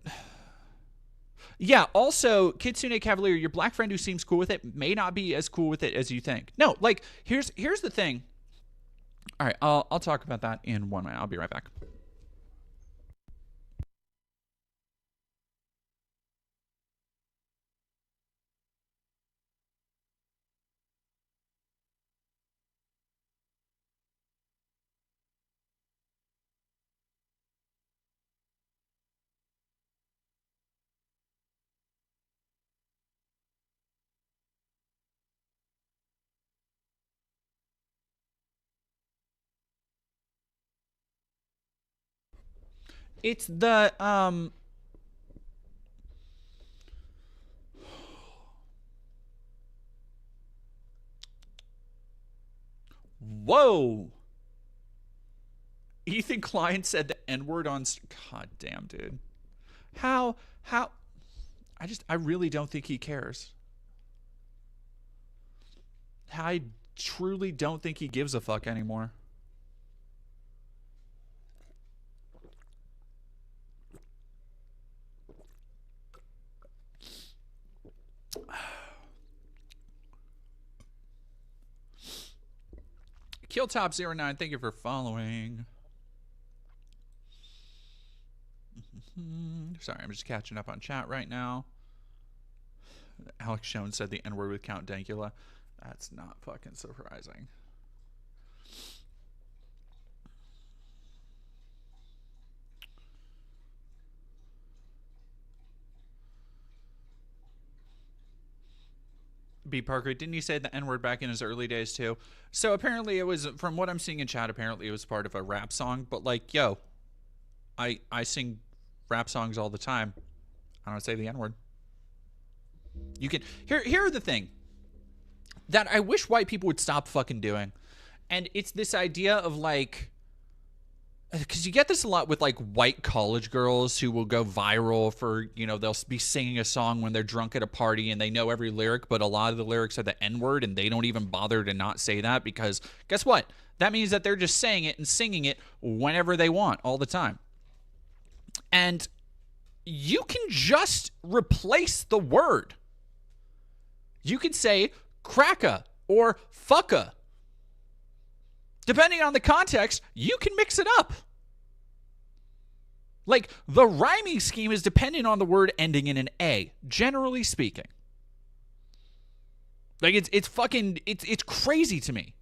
Yeah, also, Kitsune Cavalier, your black friend who seems cool with it may not be as cool with it as you think. No, like, here's the thing. All right, I'll talk about that in 1 minute. I'll be right back. It's the whoa. Ethan Klein said the N-word on God damn, dude. How I really don't think he cares. I truly don't think he gives a fuck anymore. Killtop09, thank you for following. Sorry, I'm just catching up on chat right now. Alex Schoen said the N-word with Count Dankula. That's not fucking surprising. B. Parker, didn't you say the N-word back in his early days too? So apparently it was, from what I'm seeing in chat, apparently it was part of a rap song. But like, yo, I sing rap songs all the time. I don't say the N-word. You can here are the thing that I wish white people would stop fucking doing. And it's this idea of like, because you get this a lot with like white college girls who will go viral for, you know, they'll be singing a song when they're drunk at a party and they know every lyric, but a lot of the lyrics are the N-word and they don't even bother to not say that because guess what? That means that they're just saying it and singing it whenever they want all the time. And you can just replace the word. You could say cracka or fucka. Depending on the context, you can mix it up. Like, the rhyming scheme is dependent on the word ending in an A, generally speaking. Like, it's fucking, it's crazy to me.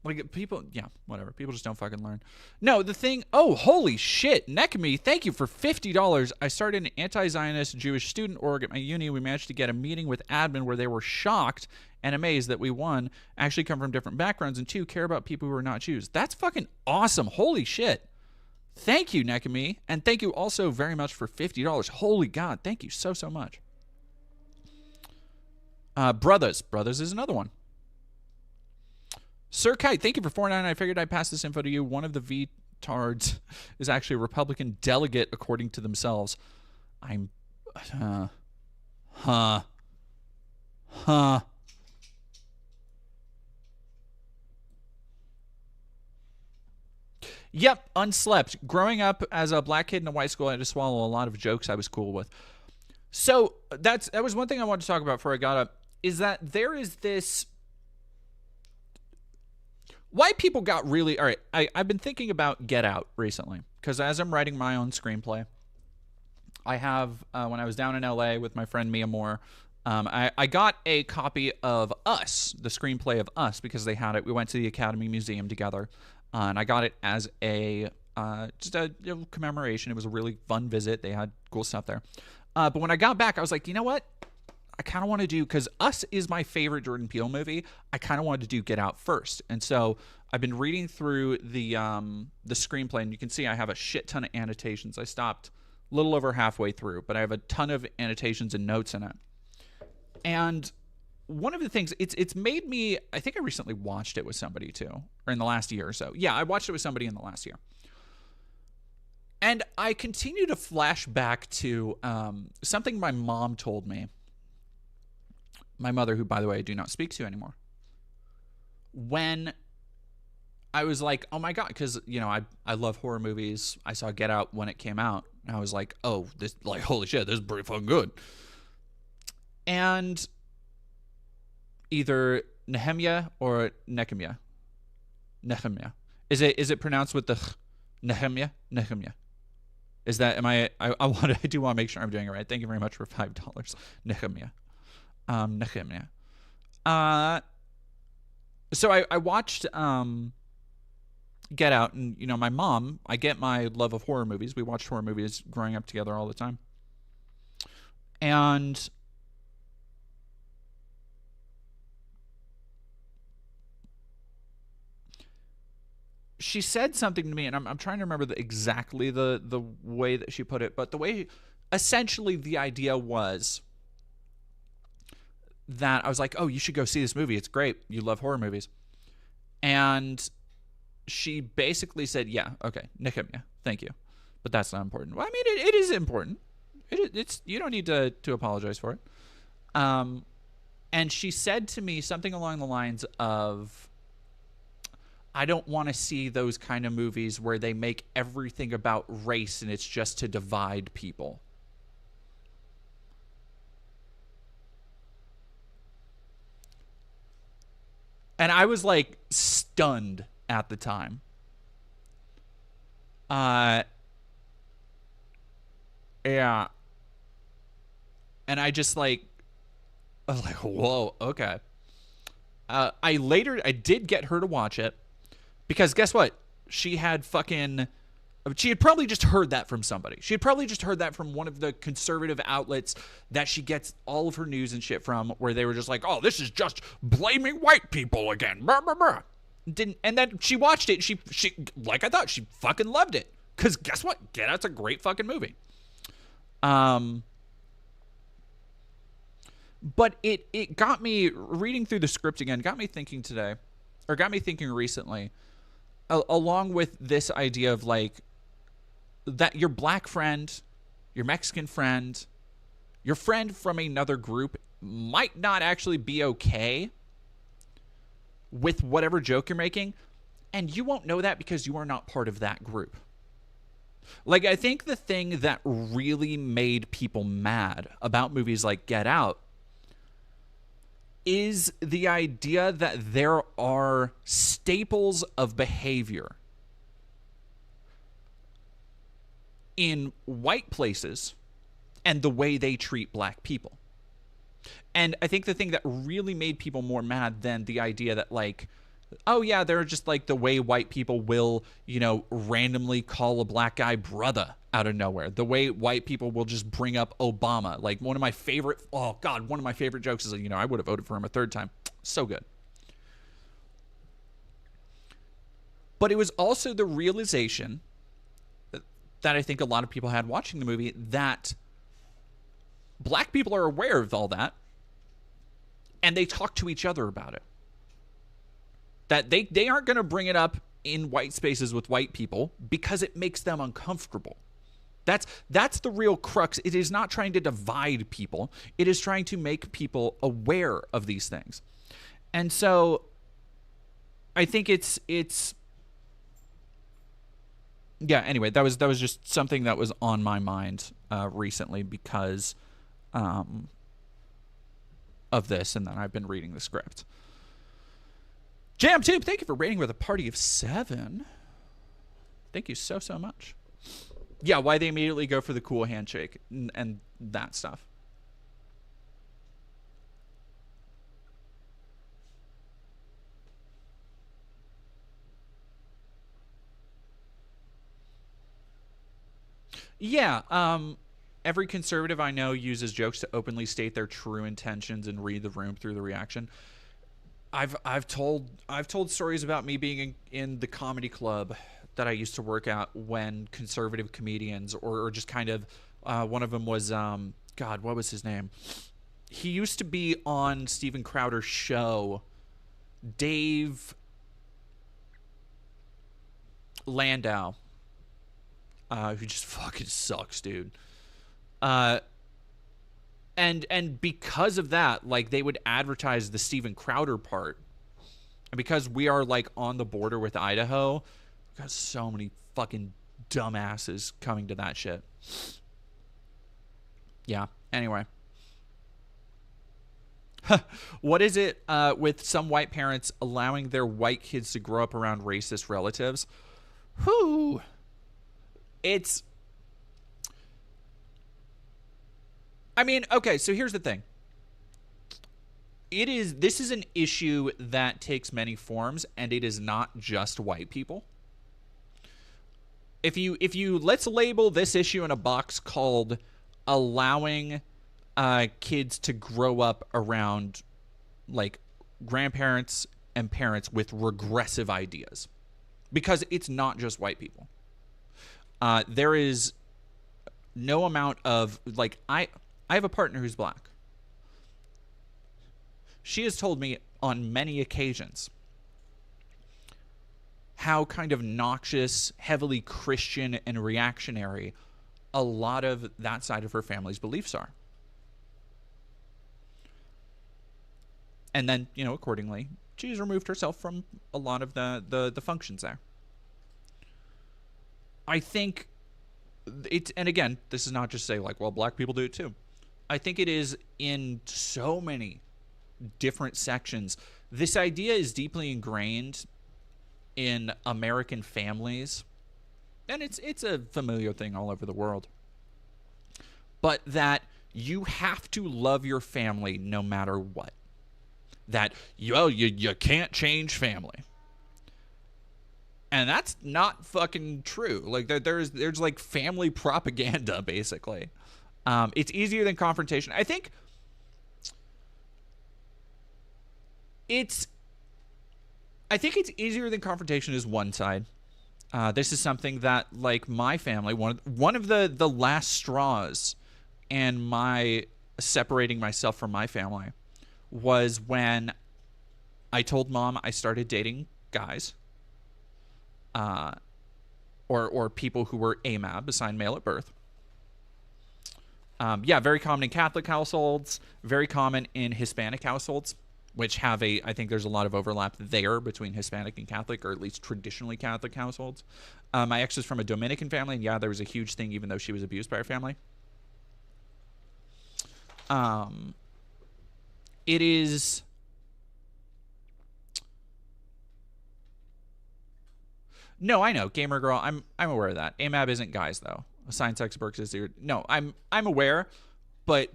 Like, people, yeah, whatever. People just don't fucking learn. No, the thing, oh, holy shit. Nekami, thank you for $50. I started an anti-Zionist Jewish student org at my uni. We managed to get a meeting with admin where they were shocked and amazed that we, one, actually come from different backgrounds, and two, care about people who are not Jews. That's fucking awesome. Holy shit. Thank you, Nekami. And thank you also very much for $50. Holy God, thank you so, so much. Brothers. Brothers is another one. Sir Kite, thank you for $4.99. I figured I'd pass this info to you. One of the VTards is actually a Republican delegate, according to themselves. I'm... Yep, unslept. Growing up as a black kid in a white school, I had to swallow a lot of jokes I was cool with. So that was one thing I wanted to talk about before I got up, is that there is this... White people got really... All right, I've been thinking about Get Out recently, because as I'm writing my own screenplay, I have, when I was down in LA with my friend Mia Moore, I got a copy of Us, the screenplay of Us, because they had it. We went to the Academy Museum together, and I got it as a just a commemoration. It was a really fun visit. They had cool stuff there. But when I got back, I was like, you know what? I kind of want to do, because Us is my favorite Jordan Peele movie. I kind of wanted to do Get Out first. And so I've been reading through the screenplay, and you can see I have a shit ton of annotations. I stopped a little over halfway through, but I have a ton of annotations and notes in it. And one of the things, it's made me, I think I recently watched it with somebody too, or in the last year or so. Yeah, I watched it with somebody in the last year. And I continue to flash back to something my mom told me. My mother, who, by the way, I do not speak to anymore. When I was like, oh my God, because, you know, I love horror movies. I saw Get Out when it came out. And I was like, oh, this, like, holy shit, this is pretty fucking good. And either Nehemiah or Nehemiah. Is it pronounced with the Nehemiah? Is that, I do want to make sure I'm doing it right. Thank you very much for $5. Nehemiah. So I watched Get Out, and you know, my mom, I get my love of horror movies. We watched horror movies growing up together all the time. And she said something to me, and I'm trying to remember exactly the way that she put it, but the way, essentially, the idea was that I was like, oh, you should go see this movie. It's great. You love horror movies. And she basically said, yeah, okay, Nickam, thank you. But that's not important. Well, I mean, it is important. It's you don't need to apologize for it. And she said to me something along the lines of, I don't want to see those kind of movies where they make everything about race and it's just to divide people. And I was like stunned at the time. Yeah. And I just I was like, whoa, okay. I did get her to watch it because guess what? She had probably just heard that from somebody. She had probably just heard that from one of the conservative outlets that she gets all of her news and shit from, where they were just like, oh, this is just blaming white people again. Blah, blah, blah. And then she watched it. She like I thought, she fucking loved it. Because guess what? Get Out's a great fucking movie. But it got me reading through the script again, got me thinking today, or got me thinking recently, along with this idea of like that your black friend, your Mexican friend, your friend from another group might not actually be okay with whatever joke you're making, and you won't know that because you are not part of that group. Like, I think the thing that really made people mad about movies like Get Out is the idea that there are staples of behavior in white places and the way they treat black people. And I think the thing that really made people more mad than the idea that, like, oh yeah, they're just like the way white people will, randomly call a black guy brother out of nowhere. The way white people will just bring up Obama. Like one of my favorite jokes is, I would have voted for him a third time. So good. But it was also the realization that I think a lot of people had watching the movie that black people are aware of all that and they talk to each other about it. That they aren't going to bring it up in white spaces with white people because it makes them uncomfortable. That's the real crux. It is not trying to divide people. It is trying to make people aware of these things. And so I think it's yeah, anyway, that was just something that was on my mind recently because of this, and then I've been reading the script. JamTube, thank you for rating with a party of 7. Thank you so much. Yeah, why they immediately go for the cool handshake and that stuff. Yeah, every conservative I know uses jokes to openly state their true intentions and read the room through the reaction. I've told stories about me being in the comedy club that I used to work at when conservative comedians or just kind of one of them was God, what was his name? He used to be on Steven Crowder's show, Dave Landau, who just fucking sucks, dude. And because of that, like, they would advertise the Steven Crowder part. And because we are, like, on the border with Idaho, we've got so many fucking dumbasses coming to that shit. Yeah, anyway. What is it with some white parents allowing their white kids to grow up around racist relatives? It's... I mean, okay, so here's the thing. This is an issue that takes many forms, and it is not just white people. If you let's label this issue in a box called allowing kids to grow up around, like, grandparents and parents with regressive ideas. because it's not just white people. There is no amount of, like, I have a partner who's black. She has told me on many occasions how kind of noxious, heavily Christian and reactionary a lot of that side of her family's beliefs are. And then, you know, accordingly, she's removed herself from a lot of the functions there. I think it's, and again, this is not just say like, well, black people do it too. I think it is in so many different sections. This idea is deeply ingrained in American families, and it's a familiar thing all over the world. But that you have to love your family no matter what. That you can't change family. And that's not fucking true. Like there's like family propaganda basically. It's easier than confrontation. I think it's easier than confrontation is one side. This is something that, like, my family, one of the last straws and my separating myself from my family was when I told Mom I started dating guys, or people who were AMAB, assigned male at birth. Yeah, very common in Catholic households, very common in Hispanic households, which have I think there's a lot of overlap there between Hispanic and Catholic, or at least traditionally Catholic households. My ex is from a Dominican family, and yeah, there was a huge thing even though she was abused by her family. It is... No, I know, gamer girl. I'm aware of that. AMAB isn't guys though. Assigned sex works is zero. No, I'm aware, but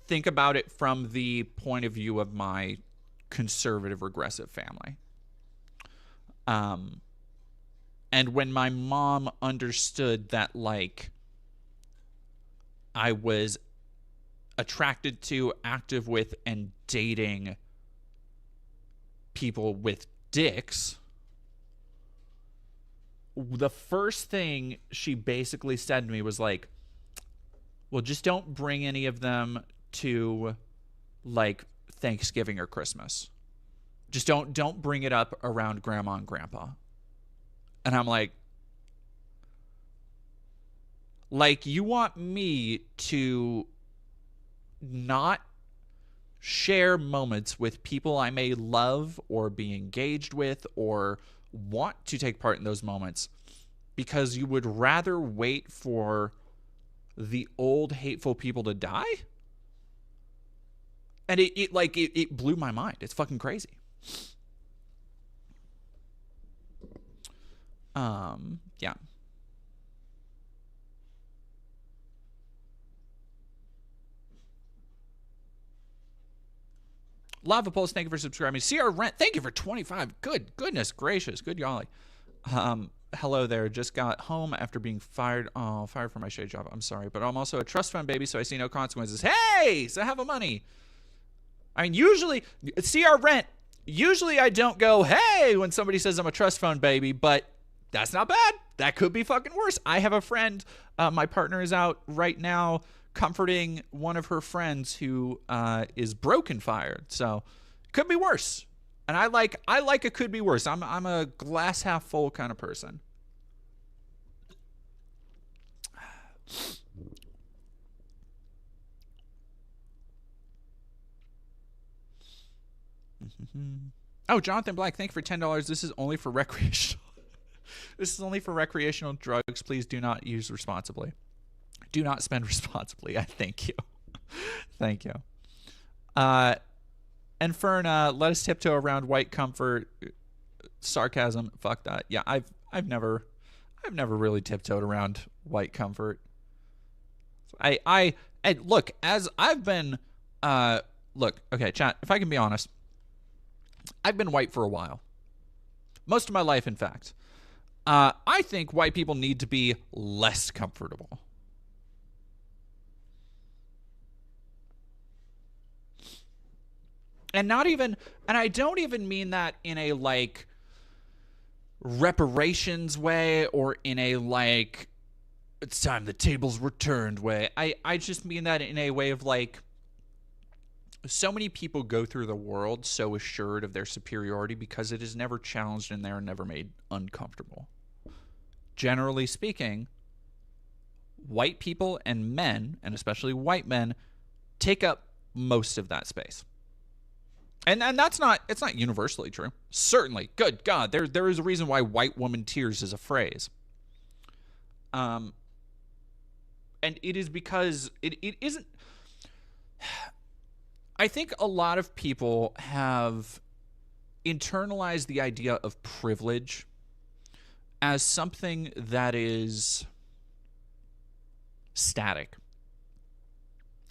think about it from the point of view of my conservative regressive family. And when my mom understood that, like, I was attracted to, active with, and dating people with dicks, the first thing she basically said to me was like, well, just don't bring any of them to, like, Thanksgiving or Christmas. Just don't bring it up around grandma and grandpa. And I'm like, you want me to not share moments with people I may love or be engaged with or want to take part in those moments because you would rather wait for the old hateful people to die? And it blew my mind. It's fucking crazy. Yeah. Lava Pulse, thank you for subscribing. CR Rent, thank you for 25. Goodness gracious. Good y'all. Hello there. Just got home after being fired. Oh, fired from my shade job. I'm sorry, but I'm also a trust fund baby, so I see no consequences. Hey, so have a money. I mean, usually, CR Rent, usually I don't go, hey, when somebody says I'm a trust fund baby, but that's not bad. That could be fucking worse. I have a friend, my partner is out right now comforting one of her friends who is broken fired. So could be worse. And I like a could be worse. I'm a glass half full kind of person. Oh, Jonathan Black, thank you for $10. This is only for recreational. This is only for recreational drugs. Please do not use responsibly. Do not spend responsibly. I thank you. Thank you. And Fern, let us tiptoe around white comfort, sarcasm. Fuck that. Yeah, I've never really tiptoed around white comfort. I look, as I've been look, okay, chat, if I can be honest, I've been white for a while. Most of my life, in fact. I think white people need to be less comfortable. And I don't even mean that in a, like, reparations way or in a like it's time the tables were turned way. I just mean that in a way of like, so many people go through the world so assured of their superiority because it is never challenged and they're never made uncomfortable. Generally speaking, white people and men, and especially white men, take up most of that space. And that's not, it's not universally true. Certainly, good God, there is a reason why white woman tears is a phrase. And it is because it isn't. I think a lot of people have internalized the idea of privilege as something that is static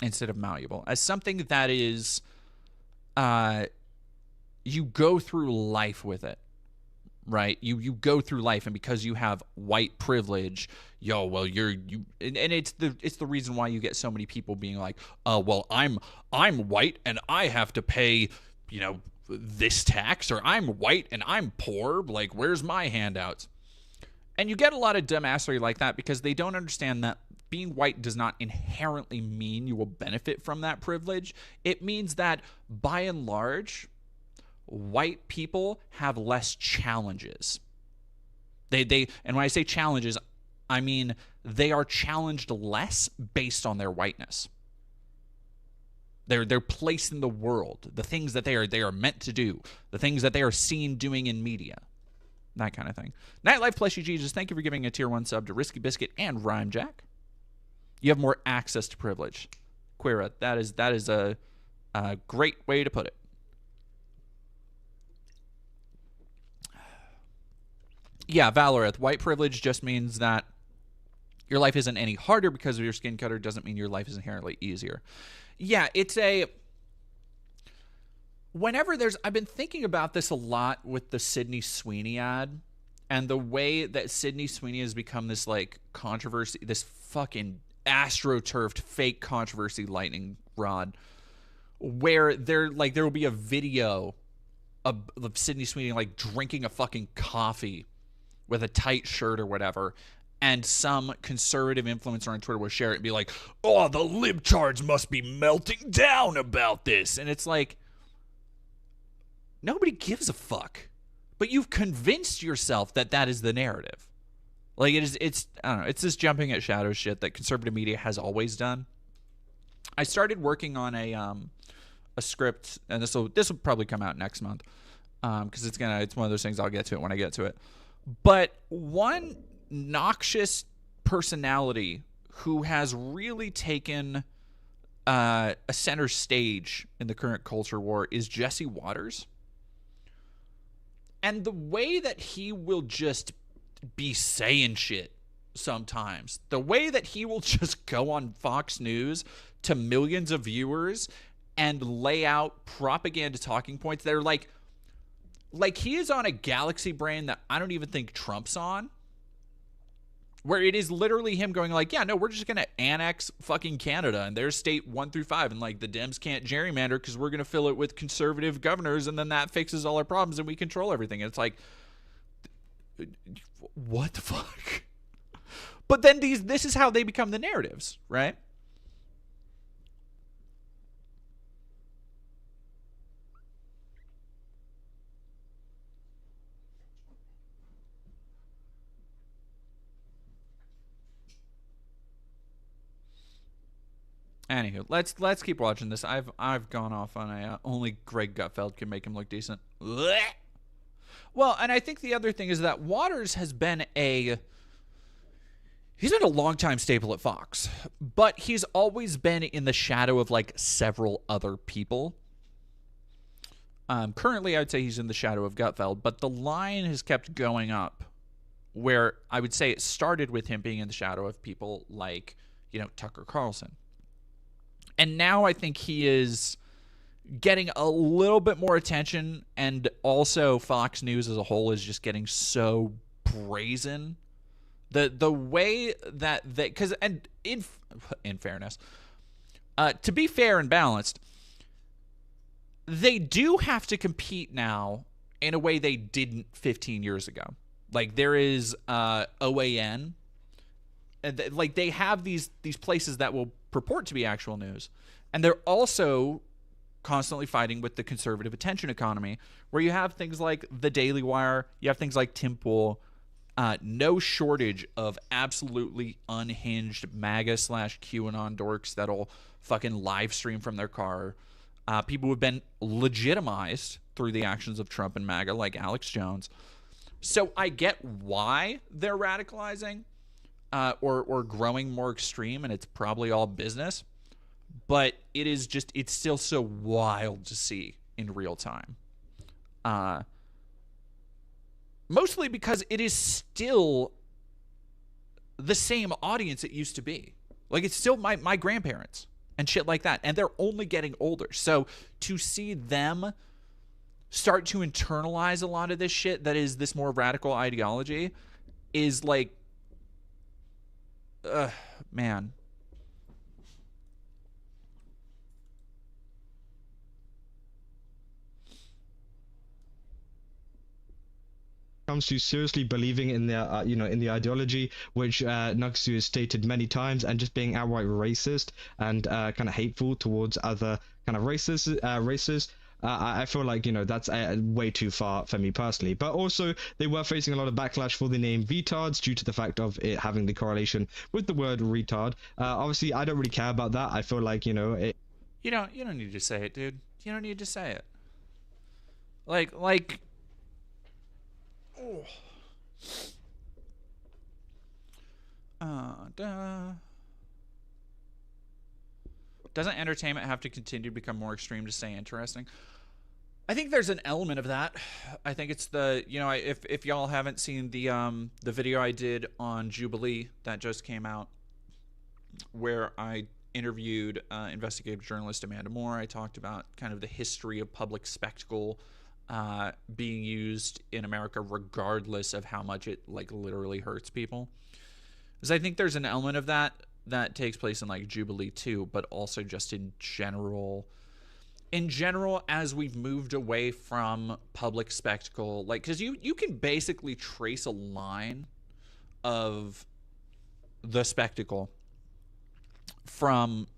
instead of malleable, as something that is, you go through life with it. Right, you go through life, and because you have white privilege, and it's the reason why you get so many people being like, well, I'm white and I have to pay, this tax, or I'm white and I'm poor, like where's my handouts? And you get a lot of dumbassery like that because they don't understand that being white does not inherently mean you will benefit from that privilege. It means that by and large, white people have less challenges. And when I say challenges, I mean they are challenged less based on their whiteness. Their place in the world, the things that they are meant to do, the things that they are seen doing in media, that kind of thing. Nightlife Fleshy Jesus, thank you for giving a tier 1 sub to Risky Biscuit and Rhyme Jack. You have more access to privilege. Queera, that is a great way to put it. Yeah, Valoreth, white privilege just means that your life isn't any harder because of your skin color. Doesn't mean your life is inherently easier. Yeah, I've been thinking about this a lot with the Sydney Sweeney ad and the way that Sydney Sweeney has become this like controversy, this fucking astroturfed fake controversy lightning rod, where there will be a video of Sydney Sweeney like drinking a fucking coffee with a tight shirt or whatever, and some conservative influencer on Twitter will share it and be like, oh, the libtards must be melting down about this. And it's like, nobody gives a fuck. But you've convinced yourself that that is the narrative. Like, it's I don't know, it's this jumping at shadow shit that conservative media has always done. I started working on a script, and this will probably come out next month, because it's one of those things I'll get to it when I get to it. But one noxious personality who has really taken a center stage in the current culture war is Jesse Waters. And the way that he will just be saying shit sometimes, the way that he will just go on Fox News to millions of viewers and lay out propaganda talking points that are like he is on a galaxy brain that I don't even think Trump's on, where it is literally him going like, yeah, no, we're just going to annex fucking Canada and there's state 1 through 5. And like the Dems can't gerrymander because we're going to fill it with conservative governors. And then that fixes all our problems and we control everything. And it's like, what the fuck? But then this is how they become the narratives, right? Anywho, let's keep watching this. I've gone off on a only Greg Gutfeld can make him look decent. Blech. Well, and I think the other thing is that Waters has been he's been a longtime staple at Fox, but he's always been in the shadow of like several other people. Currently, I would say he's in the shadow of Gutfeld, but the line has kept going up, where I would say it started with him being in the shadow of people like, Tucker Carlson. And now I think he is getting a little bit more attention, and also Fox News as a whole is just getting so brazen. The way that because in fairness, to be fair and balanced, they do have to compete now in a way they didn't 15 years ago. Like there is OAN, and like they have these places that will purport to be actual news, and they're also constantly fighting with the conservative attention economy, where you have things like the Daily Wire, you have things like Tim Pool, no shortage of absolutely unhinged MAGA / QAnon dorks that'll fucking live stream from their car. People who have been legitimized through the actions of Trump and MAGA, like Alex Jones. So I get why they're radicalizing or growing more extreme, and it's probably all business. But it's still so wild to see in real time. Mostly because it is still the same audience it used to be. Like, it's still my grandparents and shit like that. And they're only getting older. So to see them start to internalize a lot of this shit that is this more radical ideology is like, man. Comes to seriously believing in their in the ideology, which Nugsu has stated many times, and just being outright racist and kind of hateful towards other kind of races. I feel like that's way too far for me personally. But also they were facing a lot of backlash for the name VTards due to the fact of it having the correlation with the word retard. Obviously I don't really care about that. I feel like it. You don't need to say it, dude. You don't need to say it. Like. Doesn't entertainment have to continue to become more extreme to stay interesting? I think there's an element of that. I think it's the if y'all haven't seen the video I did on Jubilee that just came out, where I interviewed investigative journalist Amanda Moore. I talked about kind of the history of public spectacle being used in America, regardless of how much it like literally hurts people. Because I think there's an element of that takes place in like Jubilee too, but also just in general. In general, as we've moved away from public spectacle, like, because you can basically trace a line of the spectacle from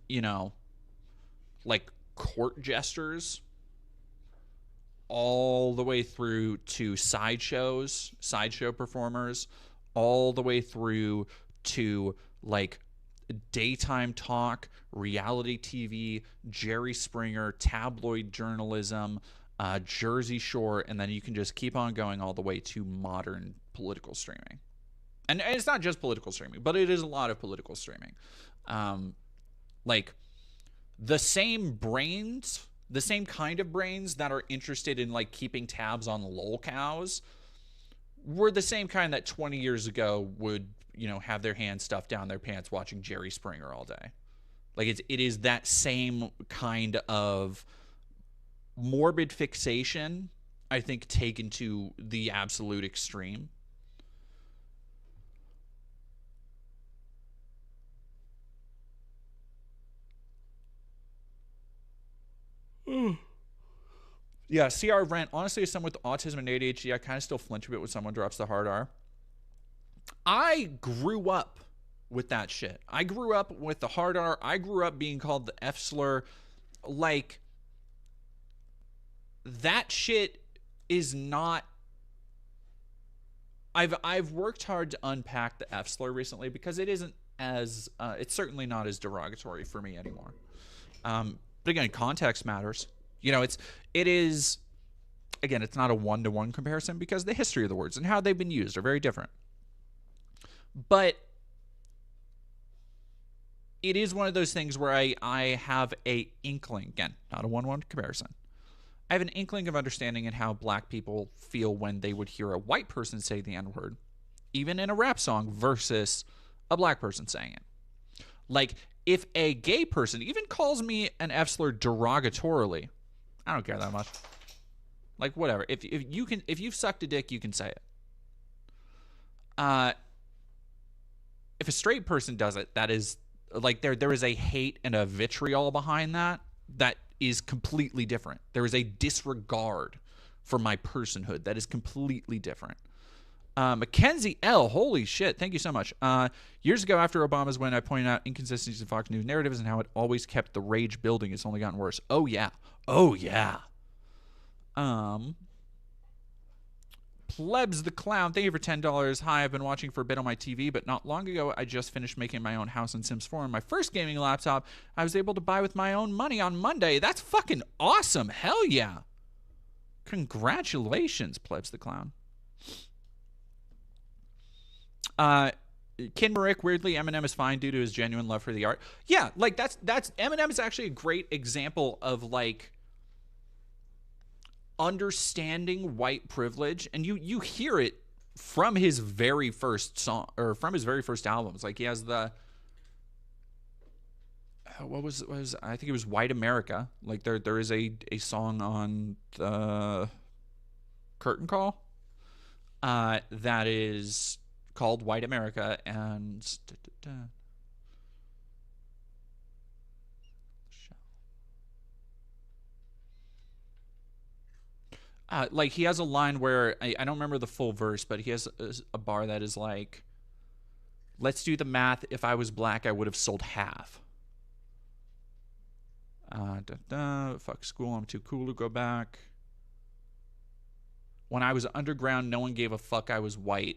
like court jesters all the way through to sideshow performers, all the way through to like daytime talk, reality TV, Jerry Springer, tabloid journalism, Jersey Shore, and then you can just keep on going all the way to modern political streaming. And it's not just political streaming, but it is a lot of political streaming. Like the same kind of brains that are interested in like keeping tabs on lol cows were the same kind that 20 years ago would, have their hands stuffed down their pants watching Jerry Springer all day. Like it is that same kind of morbid fixation, I think, taken to the absolute extreme. Yeah, CR Rent. Honestly, as someone with autism and ADHD, I kind of still flinch a bit when someone drops the hard R. I grew up with that shit. I grew up with the hard R. I grew up being called the F slur. Like, that shit is not... I've worked hard to unpack the F slur recently because it isn't as... it's certainly not as derogatory for me anymore. But again, context matters. It is, again, it's not a one-to-one comparison because the history of the words and how they've been used are very different. But it is one of those things where I have a inkling, again, not a one-to-one comparison. I have an inkling of understanding in how black people feel when they would hear a white person say the N-word, even in a rap song, versus a black person saying it. Like, if a gay person even calls me an F slur derogatorily, I don't care that much. Like, whatever. If you've sucked a dick, you can say it. If a straight person does it, that is like there is a hate and a vitriol behind that is completely different. There is a disregard for my personhood that is completely different. Mackenzie L. Holy shit. Thank you so much. Years ago after Obama's win, I pointed out inconsistencies in Fox News narratives and how it always kept the rage building. It's only gotten worse. Oh, yeah. Oh, yeah. Plebs the Clown, thank you for $10. Hi, I've been watching for a bit on my TV, but not long ago, I just finished making my own house in Sims 4. And my first gaming laptop, I was able to buy with my own money on Monday. That's fucking awesome. Hell yeah. Congratulations, Plebs the Clown. Kid Marick, weirdly, Eminem is fine due to his genuine love for the art. Yeah, like that's Eminem is actually a great example of like understanding white privilege, and you hear it from his very first song or from his very first albums. Like he has the what was I think it was White America. Like there is a song on the Curtain Call that is called White America, and like he has a line where I don't remember the full verse, but he has a bar that is like, let's do the math, if I was black I would have sold half. Fuck school, I'm too cool to go back. When I was underground, no one gave a fuck I was white.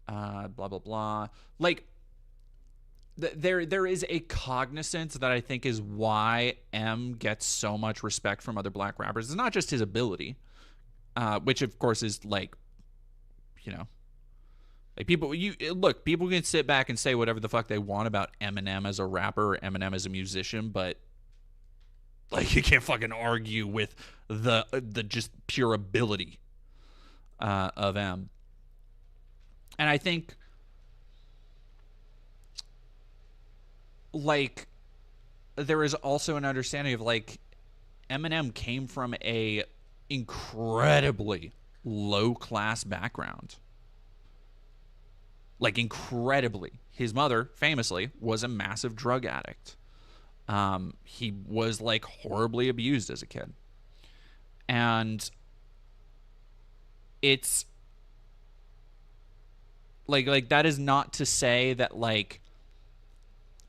Blah blah blah. Like there is a cognizance that I think is why M gets so much respect from other black rappers. It's not just his ability, which of course is like, you know, like people can sit back and say whatever the fuck they want about Eminem as a rapper or Eminem as a musician, but like you can't fucking argue with the just pure ability of M. And I think like there is also an understanding of like Eminem came from a incredibly low class background. Like incredibly. His mother famously was a massive drug addict. He was like horribly abused as a kid. And it's like that is not to say that like,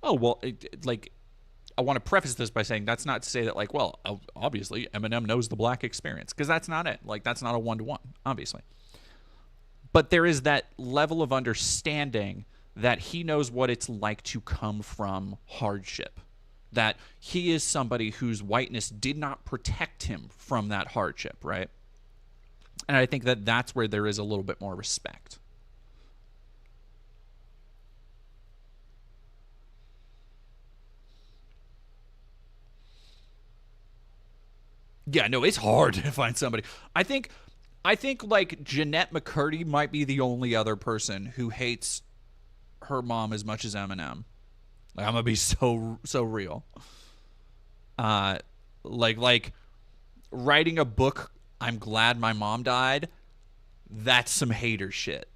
oh well, like I want to preface this by saying that's not to say that like, well, obviously Eminem knows the black experience, because that's not it. Like that's not a one-to-one, obviously. But there is that level of understanding that he knows what it's like to come from hardship. That he is somebody whose whiteness did not protect him from that hardship, right? And I think that that's where there is a little bit more respect. Yeah, no, it's hard to find somebody. I think like Jeanette McCurdy might be the only other person who hates her mom as much as Eminem. Like I'm gonna be so real. Like writing a book, I'm glad my mom died. That's some hater shit.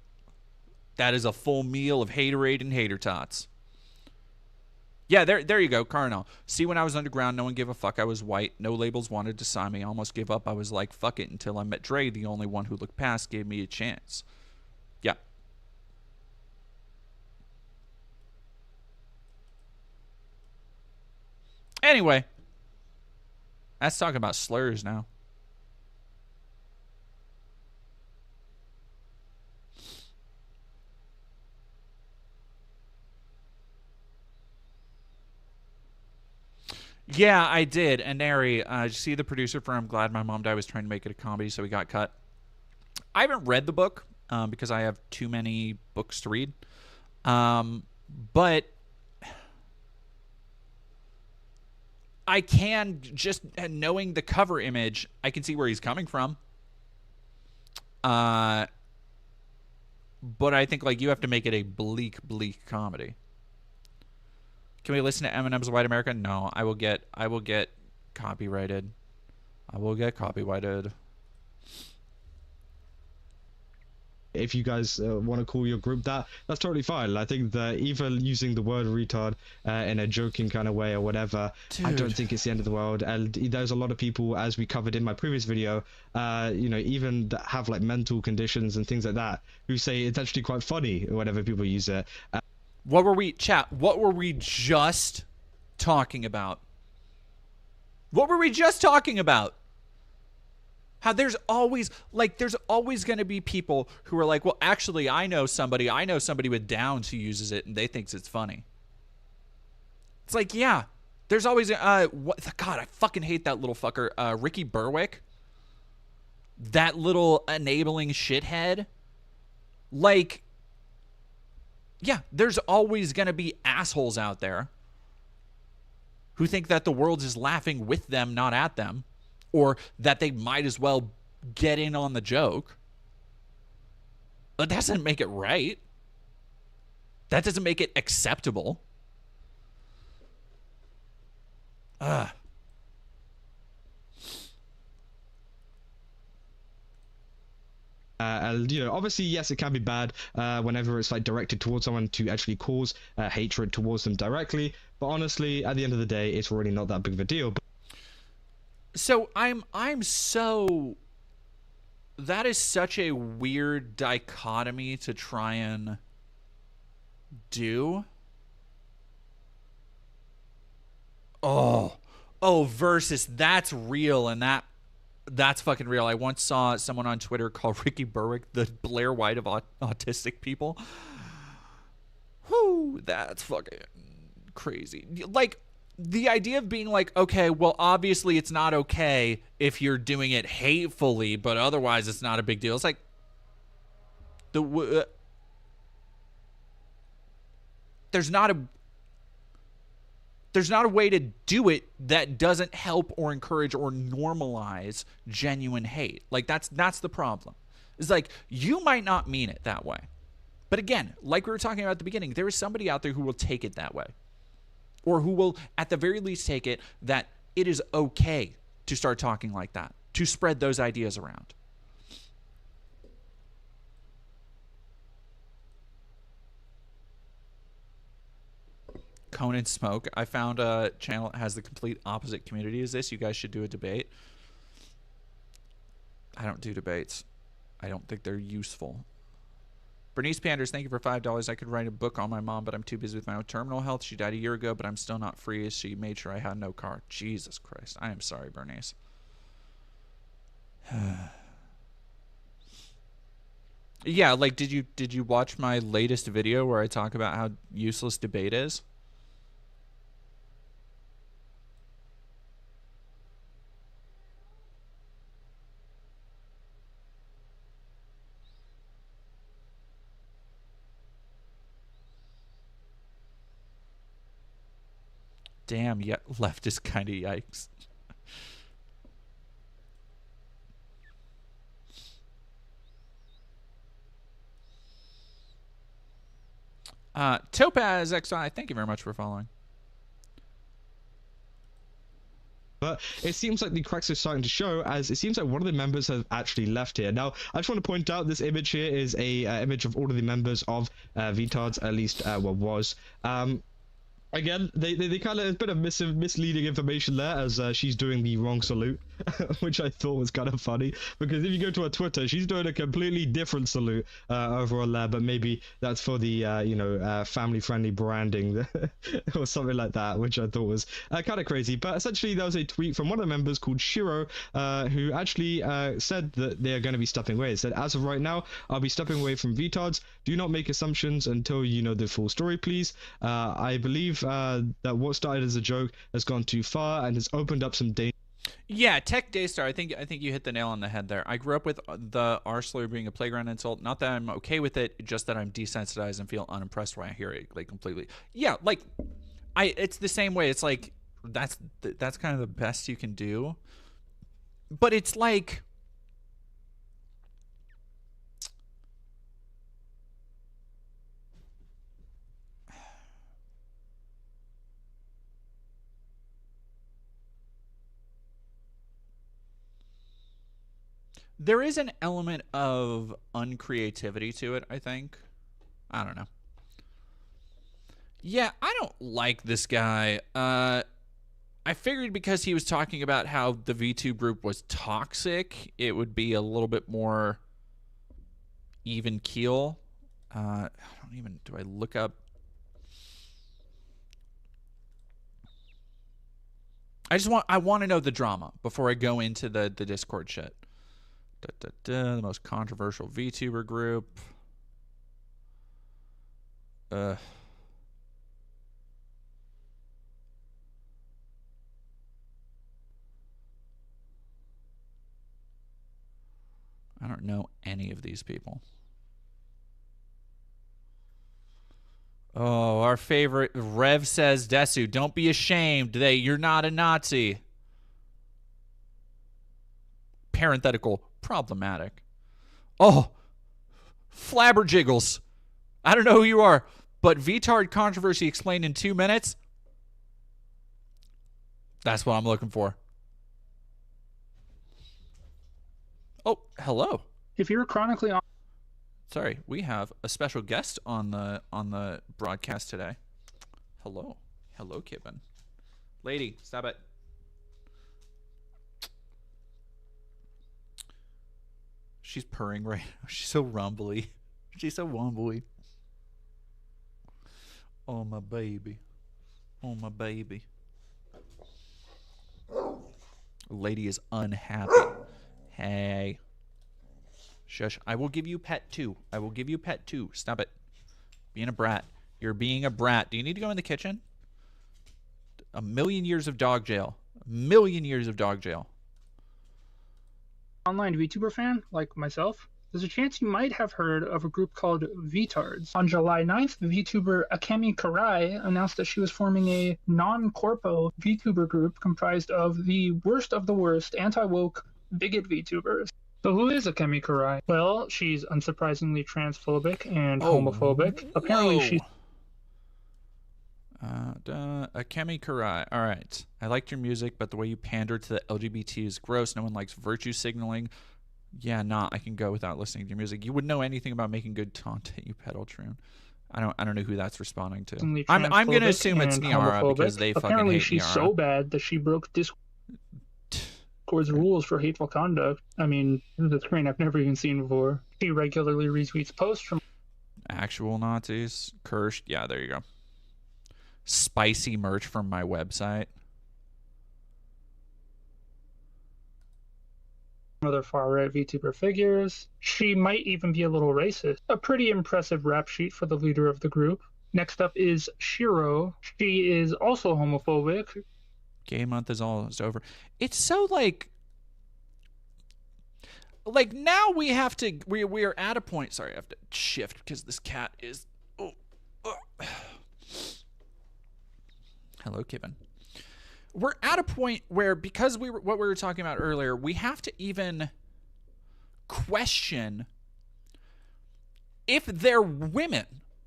That is a full meal of haterade and hater tots. Yeah, there you go, Carnell. See, when I was underground, no one gave a fuck I was white. No labels wanted to sign me. I almost gave up. I was like, fuck it, until I met Dre. The only one who looked past gave me a chance. Yeah. Anyway, let's talk about slurs now. Yeah, I did. And Nary, see the producer for I'm Glad My Mom Died was trying to make it a comedy, so he got cut. I haven't read the book because I have too many books to read. But I can, just knowing the cover image, I can see where he's coming from. But I think like you have to make it a bleak comedy. Can we listen to Eminem's White America? No, I will get copyrighted. I will get copyrighted. if you guys want to call your group that, that's totally fine. I think that even using the word retard in a joking kind of way or whatever, I don't think it's the end of the world. And there's a lot of people, as we covered in my previous video, you know, even that have like mental conditions and things like that, who say it's actually quite funny whenever people use it. What were we, chat? What were we just talking about? What were we just talking about? How there's always going to be people who are like, well, actually, I know somebody with Downs who uses it and they thinks it's funny. It's like, yeah, there's always, God, I fucking hate that little fucker, Ricky Berwick. That little enabling shithead. Like, yeah, there's always going to be assholes out there who think that the world is laughing with them, not at them. Or that they might as well get in on the joke. But that doesn't make it right. That doesn't make it acceptable. And you know, obviously, yes, it can be bad whenever it's like directed towards someone to actually cause hatred towards them directly. But honestly, at the end of the day, it's really not that big of a deal. So I'm so, that is such a weird dichotomy to try and do. Oh, versus that's real, and that's fucking real. I once saw someone on Twitter call Ricky Berwick the Blair White of autistic people. Whoo, that's fucking crazy. Like, the idea of being like, okay, well, obviously it's not okay if you're doing it hatefully, but otherwise it's not a big deal. It's like, there's not a way to do it that doesn't help or encourage or normalize genuine hate. Like, that's the problem. It's like, you might not mean it that way. But again, like we were talking about at the beginning, there is somebody out there who will take it that way. Or who will, at the very least, take it that it is okay to start talking like that, to spread those ideas around. Conan Smoke. I found a channel that has the complete opposite community as this. You guys should do a debate. I don't do debates. I don't think they're useful. Bernice Panders, thank you for $5. I could write a book on my mom, but I'm too busy with my own terminal health. She died a year ago, but I'm still not free. She made sure I had no car. Jesus Christ. I am sorry, Bernice. Yeah, like, did you watch my latest video where I talk about how useless debate is? Damn, yeah, left is kind of yikes. Topaz XI, thank you very much for following. But it seems like the cracks are starting to show, as it seems like one of the members have actually left here. Now, I just want to point out this image here is a image of all of the members of VTards, at least what was. Again, they kind of, a bit of misleading information there, as she's doing the wrong salute, which I thought was kind of funny, because if you go to her Twitter, she's doing a completely different salute over on there, but maybe that's for the, you know, family-friendly branding or something like that, which I thought was kind of crazy. But essentially, there was a tweet from one of the members called Shiro, who actually said that they're going to be stepping away. It said, as of right now, I'll be stepping away from VTards. Do not make assumptions until you know the full story, please. I believe that what started as a joke has gone too far and has opened up some danger. Yeah, Tech Daystar, I think you hit the nail on the head there. I grew up with the R-slur being a playground insult. Not that I'm okay with it, just that I'm desensitized and feel unimpressed when I hear it, like, completely. Yeah, like, it's the same way. It's like, that's kind of the best you can do. But it's like, There is an element of uncreativity to it, I think. I don't know. Yeah, I don't like this guy. I figured because he was talking about how the VTube group was toxic, it would be a little bit more even keel. I don't even, do I look up? I want to know the drama before I go into the Discord shit. The most controversial VTuber group. I don't know any of these people. Oh, our favorite Rev says, Desu, don't be ashamed. You're not a Nazi. Parenthetical, problematic. Oh, Flabberjiggles. I don't know who you are, but VTard controversy explained in 2 minutes. That's what I'm looking for. Oh, hello. If you're chronically on, sorry, we have a special guest on the broadcast today. Hello, Kibben. Lady, stop it. She's purring right now. She's so rumbly. She's so wombly. Oh my baby. Oh my baby. Lady is unhappy. Hey. Shush. I will give you pet too. I will give you pet too. Stop it. Being a brat. You're being a brat. Do you need to go in the kitchen? 1,000,000 years of dog jail. 1,000,000 years of dog jail. online VTuber fan like myself, there's a chance you might have heard of a group called VTards. On July 9th, VTuber Akemi Karai announced that she was forming a non-corpo VTuber group comprised of the worst anti-woke bigot VTubers. So who is Akemi Karai? Well, she's unsurprisingly transphobic and homophobic. Apparently she's Akemi Karai. All right. I liked your music, but the way you pander to the LGBT is gross. No one likes virtue signaling. Yeah, I can go without listening to your music. You wouldn't know anything about making good content, you pedal troon. I don't know who that's responding to. I'm going to assume it's Niara because they apparently fucking hate she's Niara. So bad that she broke Discord's rules for hateful conduct. I mean, the screen I've never even seen before. She regularly retweets posts from actual Nazis. Cursed. Yeah, there you go. Spicy merch from my website. other far-right VTuber figures. She might even be a little racist. A pretty impressive rap sheet for the leader of the group. Next up is Shiro. She is also homophobic. Gay month is almost over. It's so like now we have to we are at a point. Sorry, I have to shift because this cat is Hello, Kevin. We're at a point where, because what we were talking about earlier, we have to even question if they're women.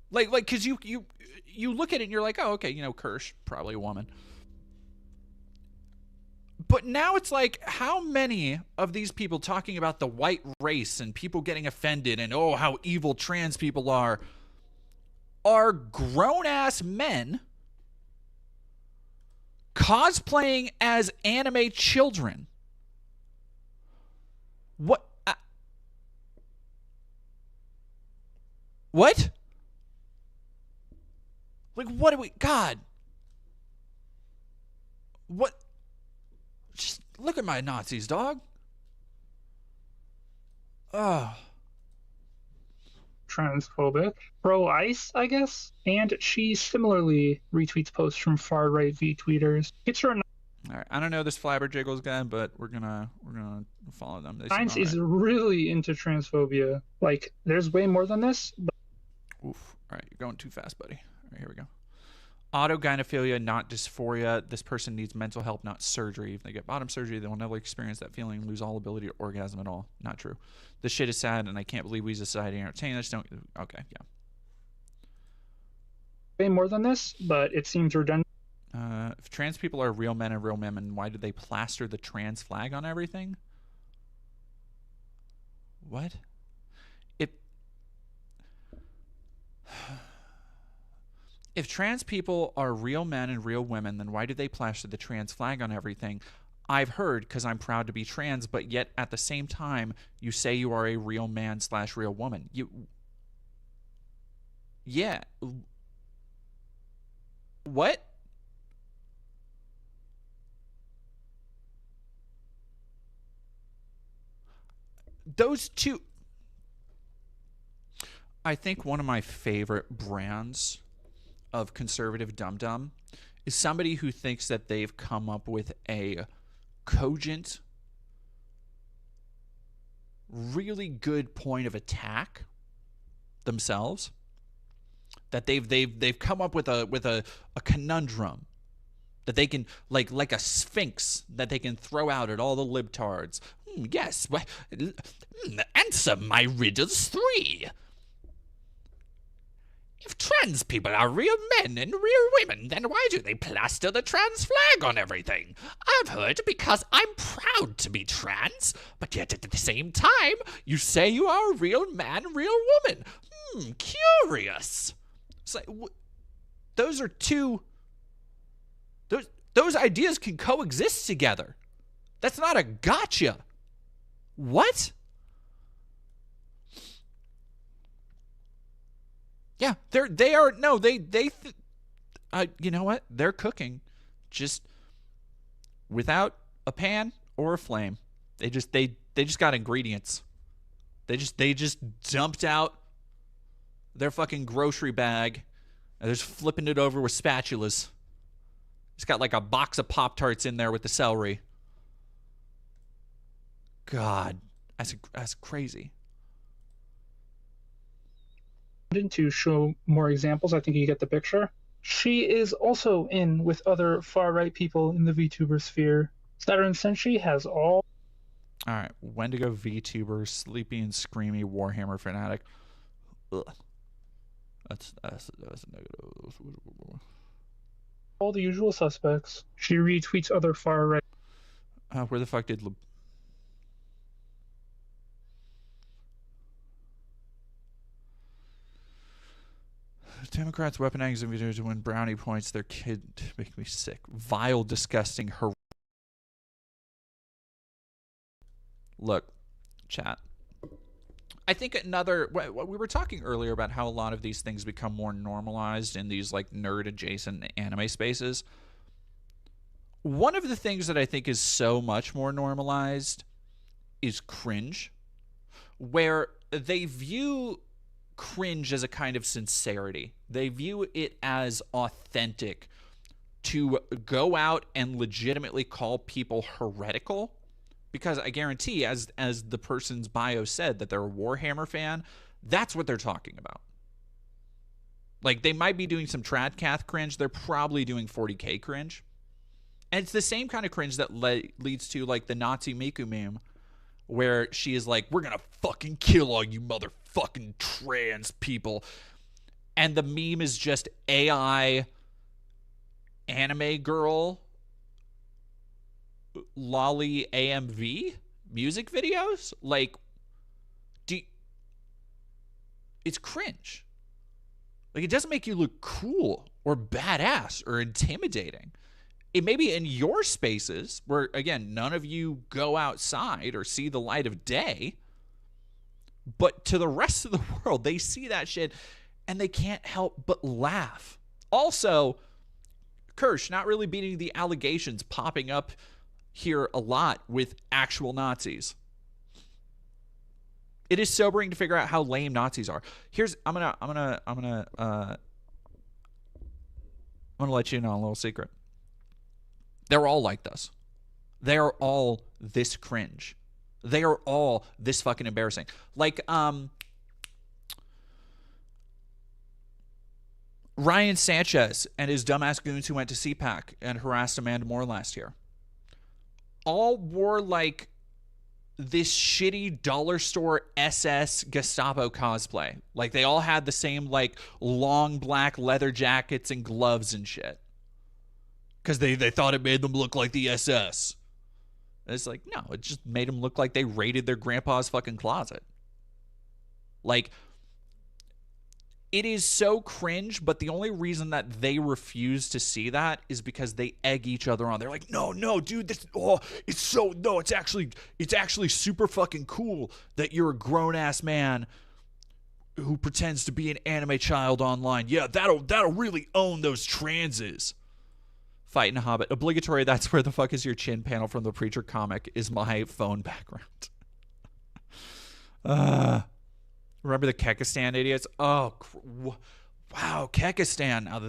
Like, because you look at it and you're like, oh, okay, Kirsch, probably a woman. But now it's like, how many of these people talking about the white race and people getting offended and, oh, how evil trans people are grown-ass men cosplaying as anime children? What? What? Like, what do we... God. What? Just look at my Nazis, dog. Oh. Transphobic, pro-ICE, I guess, and she similarly retweets posts from far-right V-tweeters. It's her. All right, I don't know this Flabberjiggles guy, but we're gonna follow them. Science is really into transphobia. Like, there's way more than this. But... Oof! All right, you're going too fast, buddy. All right, here we go. Autogynephilia, not dysphoria. This person needs mental help, not surgery. If they get bottom surgery, they will never experience that feeling and lose all ability to orgasm at all. Not true. This shit is sad, and I can't believe we as a society entertain this. Don't. Okay, yeah. Way more than this, but it seems redundant. If trans people are real men and real women, why do they plaster the trans flag on everything? what? It. If trans people are real men and real women, then why do they plaster the trans flag on everything? I've heard because I'm proud to be trans, but yet at the same time, you say you are a real man / real woman. Yeah. What? Those two. I think one of my favorite brands of conservative dum-dum is somebody who thinks that they've come up with a cogent, really good point of attack themselves. That they've come up with a conundrum that they can like a sphinx that they can throw out at all the libtards. Yes, answer my riddles 3. If trans people are real men and real women, then why do they plaster the trans flag on everything? I've heard because I'm proud to be trans, but yet at the same time, you say you are a real man, real woman. Curious. It's like, those are two. Those ideas can coexist together. That's not a gotcha. What? Yeah, you know what? They're cooking just without a pan or a flame. They just got ingredients. They just dumped out their fucking grocery bag and they're just flipping it over with spatulas. It's got like a box of Pop-Tarts in there with the celery. God, that's crazy. To show more examples, I think you get the picture. She is also in with other far-right people in the VTuber sphere. Saturn Sentry has all... Alright, Wendigo VTuber, Sleepy and Screamy Warhammer Fanatic. Ugh. That's a negative. All the usual suspects. She retweets other far-right... Where the fuck did... Democrats weaponizing videos to win brownie points. Their kid make me sick. Vile, disgusting, Look, chat. I think we were talking earlier about how a lot of these things become more normalized in these like nerd adjacent anime spaces. One of the things that I think is so much more normalized is cringe, where they view cringe as a kind of sincerity. They view it as authentic to go out and legitimately call people heretical, because I guarantee, as the person's bio said, that they're a Warhammer fan, that's what they're talking about. Like, they might be doing some Tradcath cringe, they're probably doing 40k cringe. And it's the same kind of cringe that leads to like the Nazi Miku meme, where she is like, we're gonna fucking kill all you motherfucking trans people. And the meme is just AI anime girl lolly AMV music videos. Like, it's cringe. Like, it doesn't make you look cool or badass or intimidating. It may be in your spaces where, again, none of you go outside or see the light of day, but to the rest of the world, they see that shit and they can't help but laugh. Also, Kirsch not really beating the allegations popping up here a lot with actual Nazis. It is sobering to figure out how lame Nazis are. I'm gonna let you know a little secret. They're all like this. They are all this cringe. They are all this fucking embarrassing. Like, Ryan Sanchez and his dumbass goons who went to CPAC and harassed Amanda Moore last year all wore like this shitty dollar store SS Gestapo cosplay. Like, they all had the same like long black leather jackets and gloves and shit, because they thought it made them look like the SS. And it's like, no, it just made them look like they raided their grandpa's fucking closet. Like, it is so cringe, but the only reason that they refuse to see that is because they egg each other on. They're like, no, dude, it's actually super fucking cool that you're a grown-ass man who pretends to be an anime child online. Yeah, that'll really own those transes. Fighting a Hobbit. Obligatory, that's where the fuck is your chin panel from the Preacher comic is my phone background. Remember the Kekistan idiots? Oh, wow, Kekistan. Now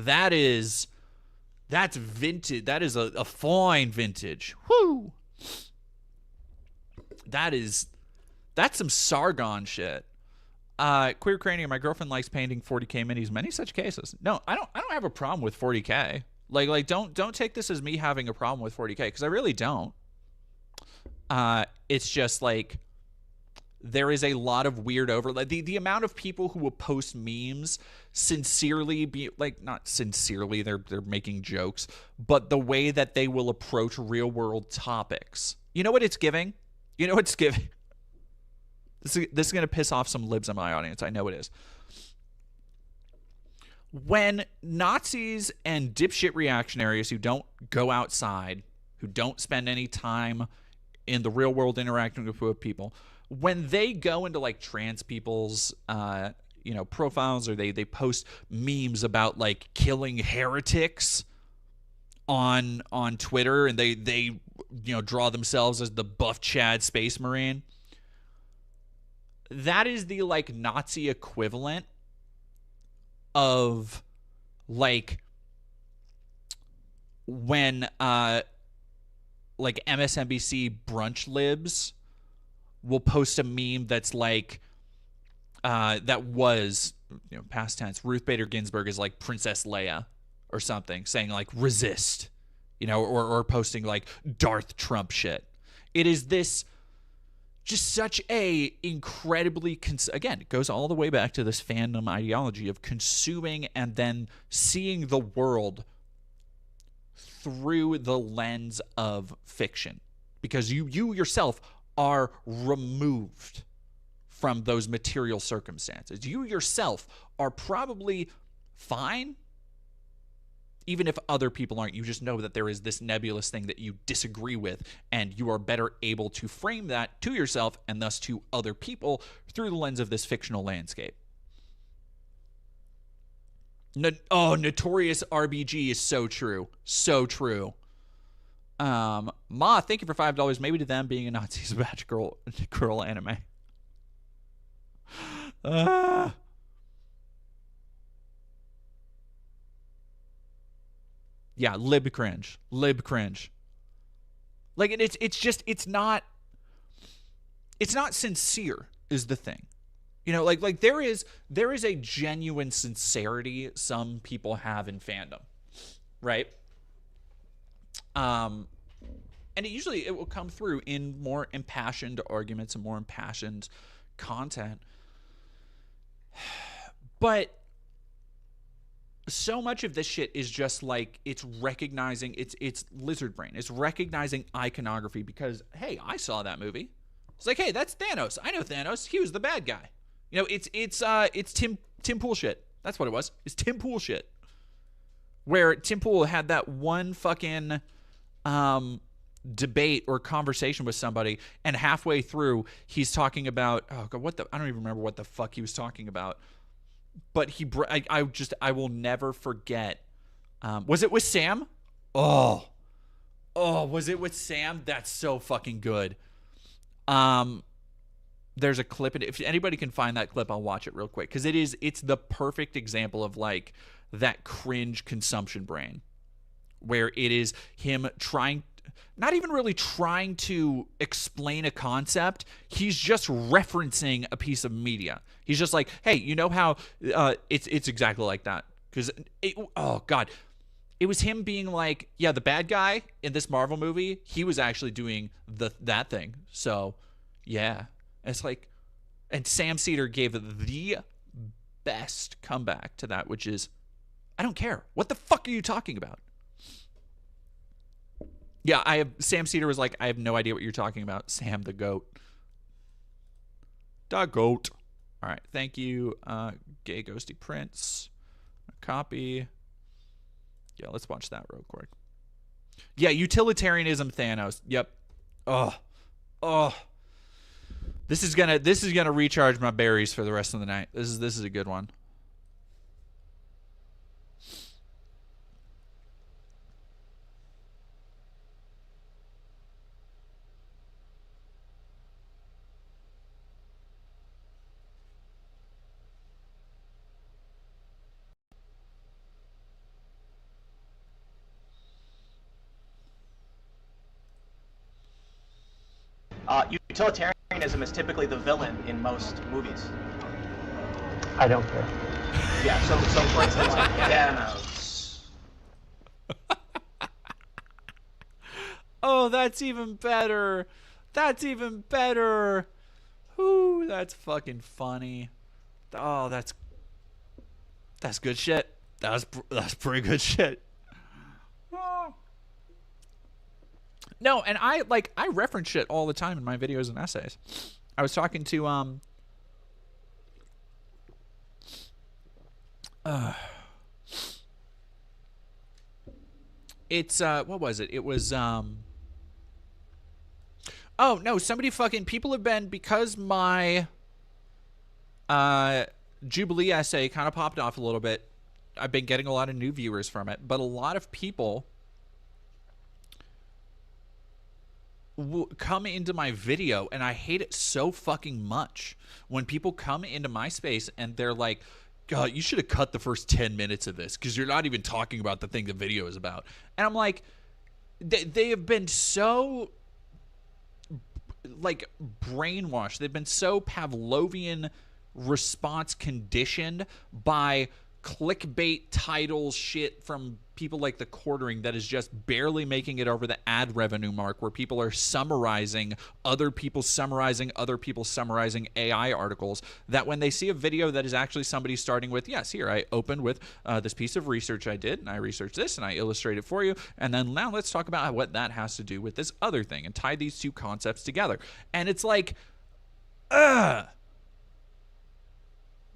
that's vintage. That is a fine vintage. Woo! That's some Sargon shit. Queer Cranium, my girlfriend likes painting 40K minis. Many such cases. No, I don't have a problem with 40K. Like don't take this as me having a problem with 40K, because I really don't. It's just like there is a lot of weird overlap. The amount of people who will post memes sincerely, be like, not sincerely, they're making jokes, but the way that they will approach real world topics. You know what it's giving? You know what it's giving? This is going to piss off some libs in my audience. I know it is. When Nazis and dipshit reactionaries who don't go outside, who don't spend any time in the real world interacting with people, when they go into like trans people's profiles, or they post memes about like killing heretics on Twitter, and they draw themselves as the buff Chad Space Marine, that is the like Nazi equivalent of like when like MSNBC brunch libs will post a meme that's like that was, past tense, Ruth Bader Ginsburg is like Princess Leia or something, saying like resist, or posting like Darth Trump shit. It is this just such a incredibly again, it goes all the way back to this fandom ideology of consuming and then seeing the world through the lens of fiction, because you yourself are removed from those material circumstances. You yourself are probably fine, even if other people aren't. You just know that there is this nebulous thing that you disagree with, and you are better able to frame that to yourself and thus to other people through the lens of this fictional landscape. Notorious RBG is so true. So true. Ma, thank you for $5. Maybe to them being a Nazi is a batch girl anime. Yeah, lib cringe. Like it's not sincere is the thing. Like there is a genuine sincerity some people have in fandom, right? And it will come through in more impassioned arguments and more impassioned content. But so much of this shit is just like, it's recognizing, it's lizard brain. It's recognizing iconography because, hey, I saw that movie. It's like, hey, that's Thanos. I know Thanos. He was the bad guy. It's Tim Pool shit. That's what it was. It's Tim Pool shit. Where Tim Pool had that one fucking debate or conversation with somebody, and halfway through he's talking about, oh god, I don't even remember what the fuck he was talking about. But I will never forget. Was it with Sam? Oh, was it with Sam? That's so fucking good. There's a clip, and if anybody can find that clip, I'll watch it real quick, because it's the perfect example of like that cringe consumption brain, where it is him not even really trying to explain a concept. He's just referencing a piece of media. He's just like, hey, you know how it's exactly like that. Because, oh, God. It was him being like, yeah, the bad guy in this Marvel movie, he was actually doing that thing. So, yeah. And it's like, and Sam Cedar gave the best comeback to that, which is, I don't care. What the fuck are you talking about? Yeah, Sam Cedar was like, I have no idea what you're talking about. Sam the goat. The goat. All right, thank you, Gay Ghosty Prince. Copy. Yeah, let's watch that real quick. Yeah, utilitarianism Thanos. Yep. Oh. This is gonna recharge my berries for the rest of the night. This is a good one. Utilitarianism is typically the villain in most movies. I don't care. Yeah, so for instance, like Thanos. Oh, that's even better. That's even better. Whoo, that's fucking funny. Oh, that's good shit. That's pretty good shit. Oh. No, and I reference shit all the time in my videos and essays. I was talking to it's what was it? It was oh no, somebody fucking people have been, because my Jubilee essay kind of popped off a little bit. I've been getting a lot of new viewers from it, but a lot of people come into my video, and I hate it so fucking much when people come into my space and they're like, God, you should have cut the first 10 minutes of this because you're not even talking about the thing the video is about. And I'm like, they have been so like brainwashed. They've been so Pavlovian response conditioned by clickbait titles shit from people like The Quartering that is just barely making it over the ad revenue mark, where people are summarizing other people summarizing other people summarizing AI articles, that when they see a video that is actually somebody starting with, yes, here I opened with this piece of research I did, and I researched this and I illustrated for you, and then now let's talk about what that has to do with this other thing and tie these two concepts together. And it's like,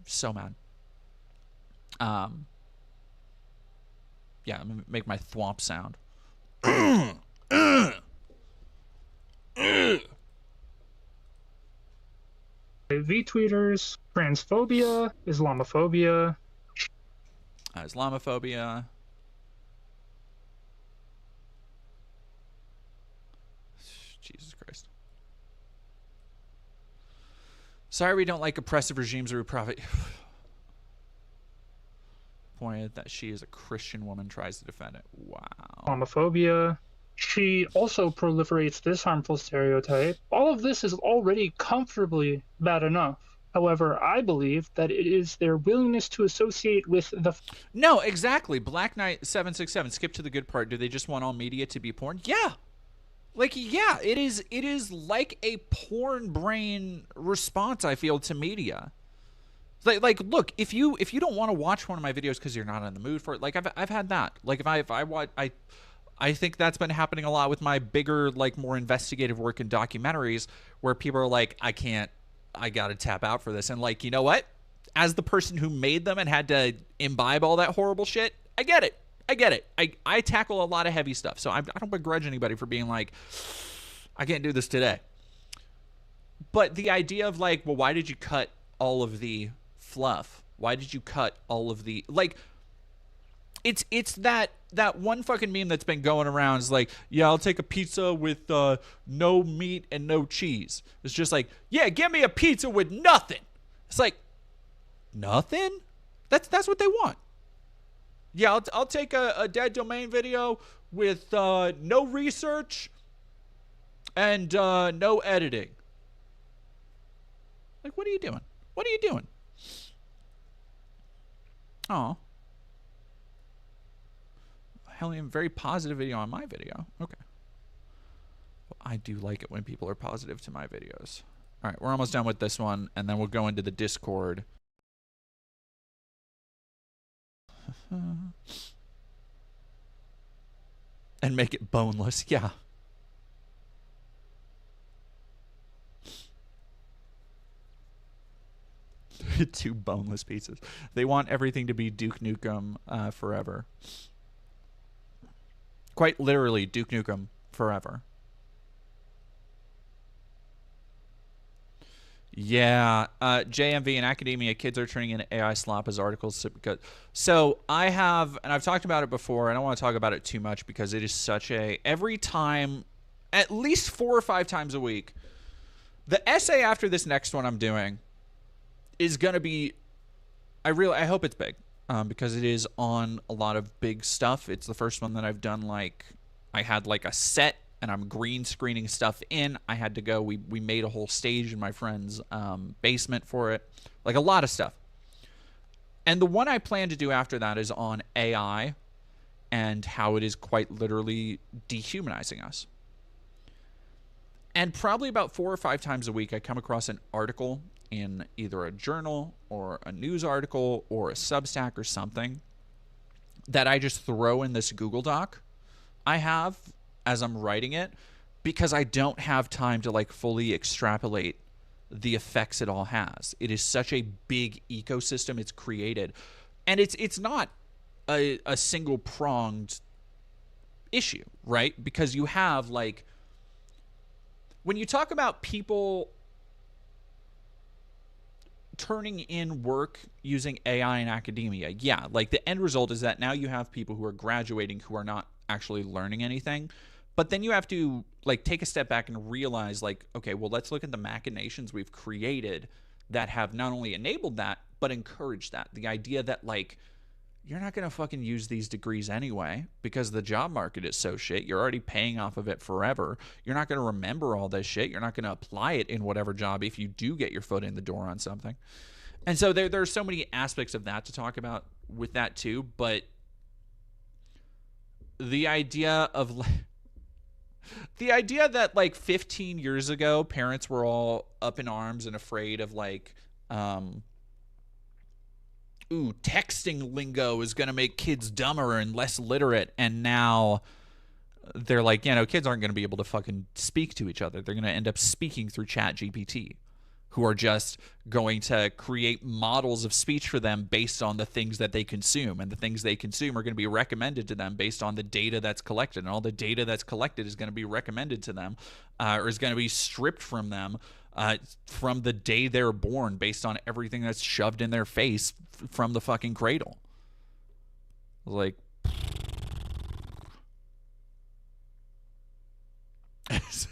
so mad. Yeah, I'm gonna make my thwomp sound. V-tweeters, transphobia, Islamophobia. Islamophobia. Jesus Christ. Sorry we don't like oppressive regimes or profit. Pointed that she is a Christian woman tries to defend it. Wow. Islamophobia. She also proliferates this harmful stereotype. All of this is already comfortably bad enough. However, I believe that it is their willingness to associate with the... No, exactly. Black Knight 767. Skip to the good part. Do they just want all media to be porn? Yeah. Like, yeah, it is like a porn brain response, I feel, to media. Like, look, if you don't want to watch one of my videos because you're not in the mood for it, like I've had that. Like, if I watch, I think that's been happening a lot with my bigger, like, more investigative work in documentaries, where people are like, I gotta tap out for this, and like, you know what? As the person who made them and had to imbibe all that horrible shit, I get it. I tackle a lot of heavy stuff, so I don't begrudge anybody for being like, I can't do this today. But the idea of like, well, why did you cut all of the fluff? Why did you cut all of the, like, it's that one fucking meme that's been going around. Is like, yeah, I'll take a pizza with no meat and no cheese. It's just like, yeah, give me a pizza with nothing. It's like, nothing? That's what they want. Yeah, I'll take a dead domain video with no research and no editing. Like, what are you doing? What are you doing? Oh. Hellium, very positive video on my video. Okay. Well, I do like it when people are positive to my videos. All right, we're almost done with this one, and then we'll go into the Discord. And make it boneless. Yeah. Two boneless pizzas. They want everything to be Duke Nukem forever. Quite literally, Duke Nukem forever. Yeah, JMV in academia, kids are turning into AI slop as articles. So I have, and I've talked about it before. I don't want to talk about it too much because it is such a, every time, at least 4 or 5 times a week, the essay after this next one I'm doing is going to be, I hope it's big, because it is on a lot of big stuff. It's the first one that I've done, like, I had like a set and I'm green screening stuff in. I had to go, we made a whole stage in my friend's basement for it. Like a lot of stuff. And the one I plan to do after that is on AI and how it is quite literally dehumanizing us. And probably about 4 or 5 times a week, I come across an article in either a journal or a news article or a Substack or something that I just throw in this Google Doc I have as I'm writing it, because I don't have time to like fully extrapolate the effects it all has. It is such a big ecosystem it's created, and it's not a single pronged issue, right? Because you have, like, when you talk about people turning in work using AI in academia, yeah, like the end result is that now you have people who are graduating who are not actually learning anything. But then you have to like take a step back and realize, like, okay, well, let's look at the machinations we've created that have not only enabled that, but encouraged that. The idea that, like, you're not going to fucking use these degrees anyway because the job market is so shit. You're already paying off of it forever. You're not going to remember all this shit. You're not going to apply it in whatever job if you do get your foot in the door on something. And so there are so many aspects of that to talk about with that too. But the idea of the idea that like 15 years ago, parents were all up in arms and afraid of like, texting lingo is going to make kids dumber and less literate. And now they're like, kids aren't going to be able to fucking speak to each other. They're going to end up speaking through ChatGPT, who are just going to create models of speech for them based on the things that they consume. And the things they consume are going to be recommended to them based on the data that's collected. And all the data that's collected is going to be recommended to them, or is going to be stripped from them from the day they're born based on everything that's shoved in their face from the fucking cradle. Like,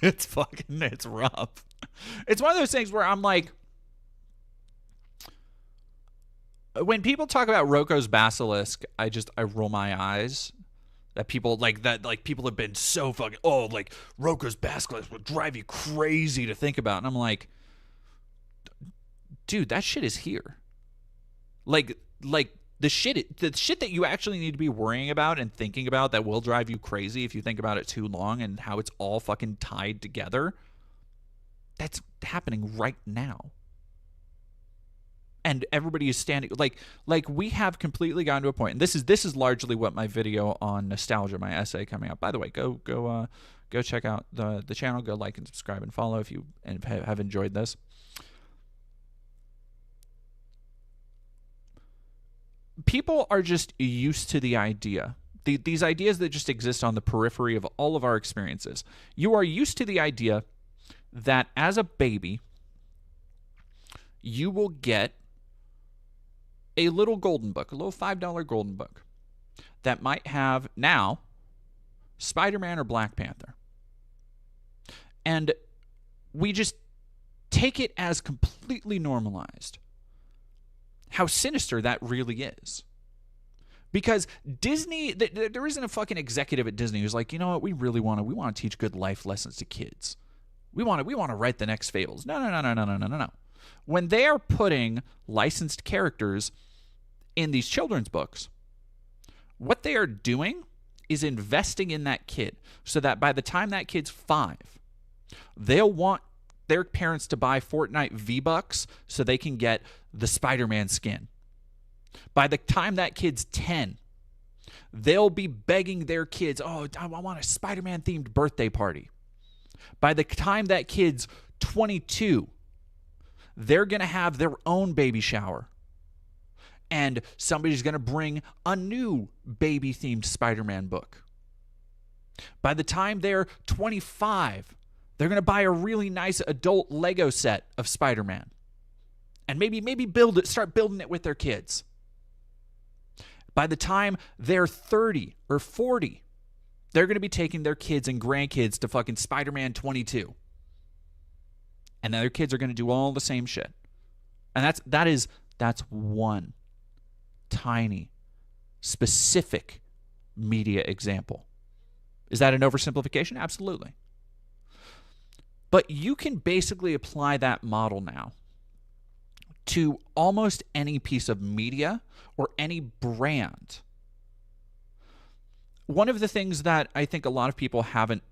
it's rough. It's one of those things where I'm like, when people talk about Rocco's Basilisk, I roll my eyes. That people people have been so fucking, like Rocco's Basilisk would drive you crazy to think about. And I'm like, dude, that shit is here. Like the shit that you actually need to be worrying about and thinking about that will drive you crazy if you think about it too long and how it's all fucking tied together. That's happening right now. And everybody is standing like we have completely gotten to a point. And this is largely what my video on nostalgia, my essay coming up. By the way, go check out the channel. Go like and subscribe and follow if you have enjoyed this. People are just used to the idea. These ideas that just exist on the periphery of all of our experiences. You are used to the idea that as a baby, you will get a little golden book, a little $5 golden book that might have now Spider-Man or Black Panther. And we just take it as completely normalized. How sinister that really is. Because Disney, there isn't a fucking executive at Disney who's like, you know what, we want to teach good life lessons to kids. We want to write the next Fables. No. When they are putting licensed characters in these children's books, what they are doing is investing in that kid so that by the time that kid's 5, they'll want their parents to buy Fortnite V-Bucks so they can get the Spider-Man skin. By the time that kid's 10, they'll be begging their kids, I want a Spider-Man themed birthday party. By the time that kid's 22, they're going to have their own baby shower. And somebody's going to bring a new baby-themed Spider-Man book. By the time they're 25, they're going to buy a really nice adult Lego set of Spider-Man. And maybe start building it with their kids. By the time they're 30 or 40, they're going to be taking their kids and grandkids to fucking Spider-Man 22. And then their kids are going to do all the same shit. And that's one tiny, specific media example. Is that an oversimplification? Absolutely. But you can basically apply that model now to almost any piece of media or any brand. One of the things that I think a lot of people haven't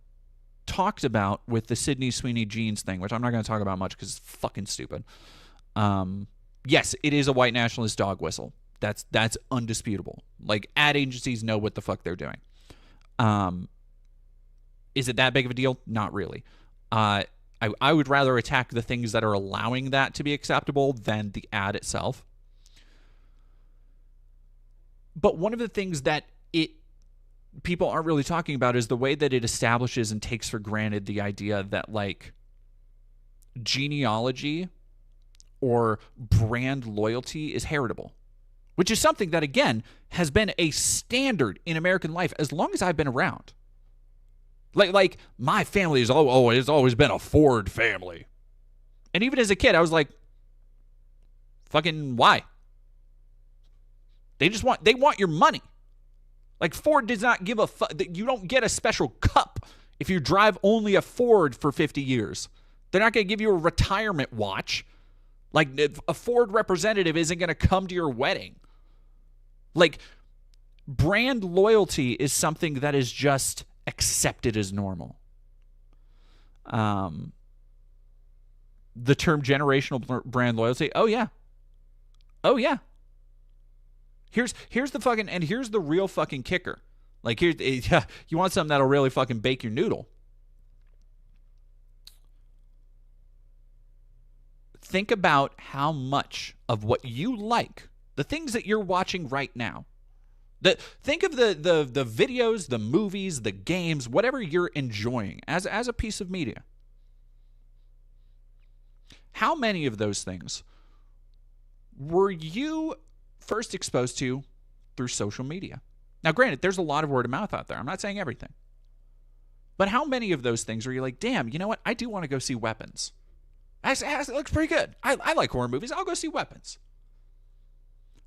talked about with the Sydney Sweeney Jeans thing, which I'm not going to talk about much because it's fucking stupid. Yes, it is a white nationalist dog whistle. That's undisputable. Like, ad agencies know what the fuck they're doing. Is it that big of a deal? Not really. I would rather attack the things that are allowing that to be acceptable than the ad itself. But one of the things that people aren't really talking about is the way that it establishes and takes for granted the idea that, like, genealogy or brand loyalty is heritable, which is something that, again, has been a standard in American life as long as I've been around. Like my family has always been a Ford family. And even as a kid, I was like, fucking why? They want your money. Like, Ford does not give a fuck. You don't get a special cup if you drive only a Ford for 50 years. They're not going to give you a retirement watch. Like, a Ford representative isn't going to come to your wedding. Like, brand loyalty is something that is just accepted as normal. The term generational brand loyalty. Oh yeah. Here's the real fucking kicker. Like, you want something that'll really fucking bake your noodle. Think about how much of what you like, the things that you're watching right now, think of the videos, the movies, the games, whatever you're enjoying as a piece of media. How many of those things were you first exposed to through social media? Now, granted, there's a lot of word of mouth out there. I'm not saying everything. But how many of those things are you like, damn, you know what? I do want to go see Weapons. It looks pretty good. I like horror movies. I'll go see Weapons.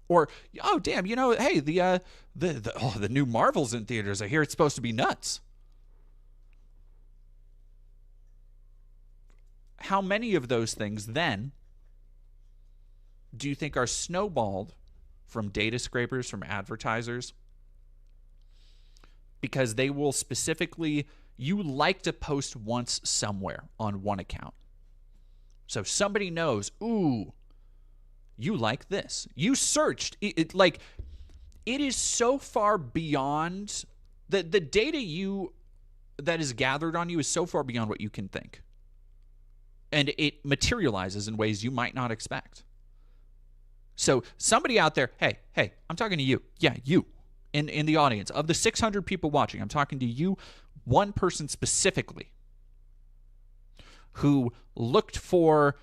Or, oh, damn, you know, hey, the new Marvel's in theaters. I hear it's supposed to be nuts. How many of those things, then, do you think are snowballed from data scrapers, from advertisers? Because they will specifically, you like to post once somewhere on one account. So somebody knows, ooh, you like this. You searched. It is so far beyond, the data that is gathered on you is so far beyond what you can think. And it materializes in ways you might not expect. So somebody out there, hey, I'm talking to you. Yeah, you in the audience. Of the 600 people watching, I'm talking to you, one person specifically, who looked for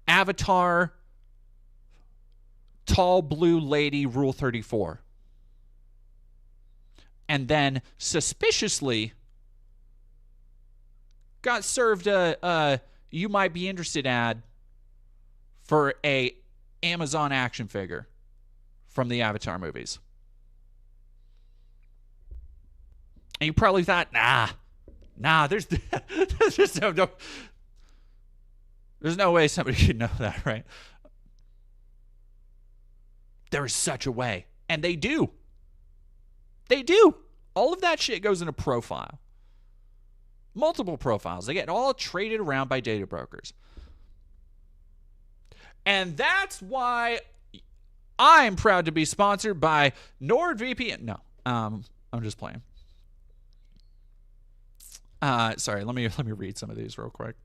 Avatar, tall blue lady, Rule 34. And then suspiciously got served a you might be interested ad for a Amazon action figure from the Avatar movies. And you probably thought, nah, there's just there's no way somebody could know that, right? There is such a way. And they do. They do. All of that shit goes in a profile. Multiple profiles. They get all traded around by data brokers. And that's why I'm proud to be sponsored by NordVPN. No, I'm just playing. Sorry, let me read some of these real quick.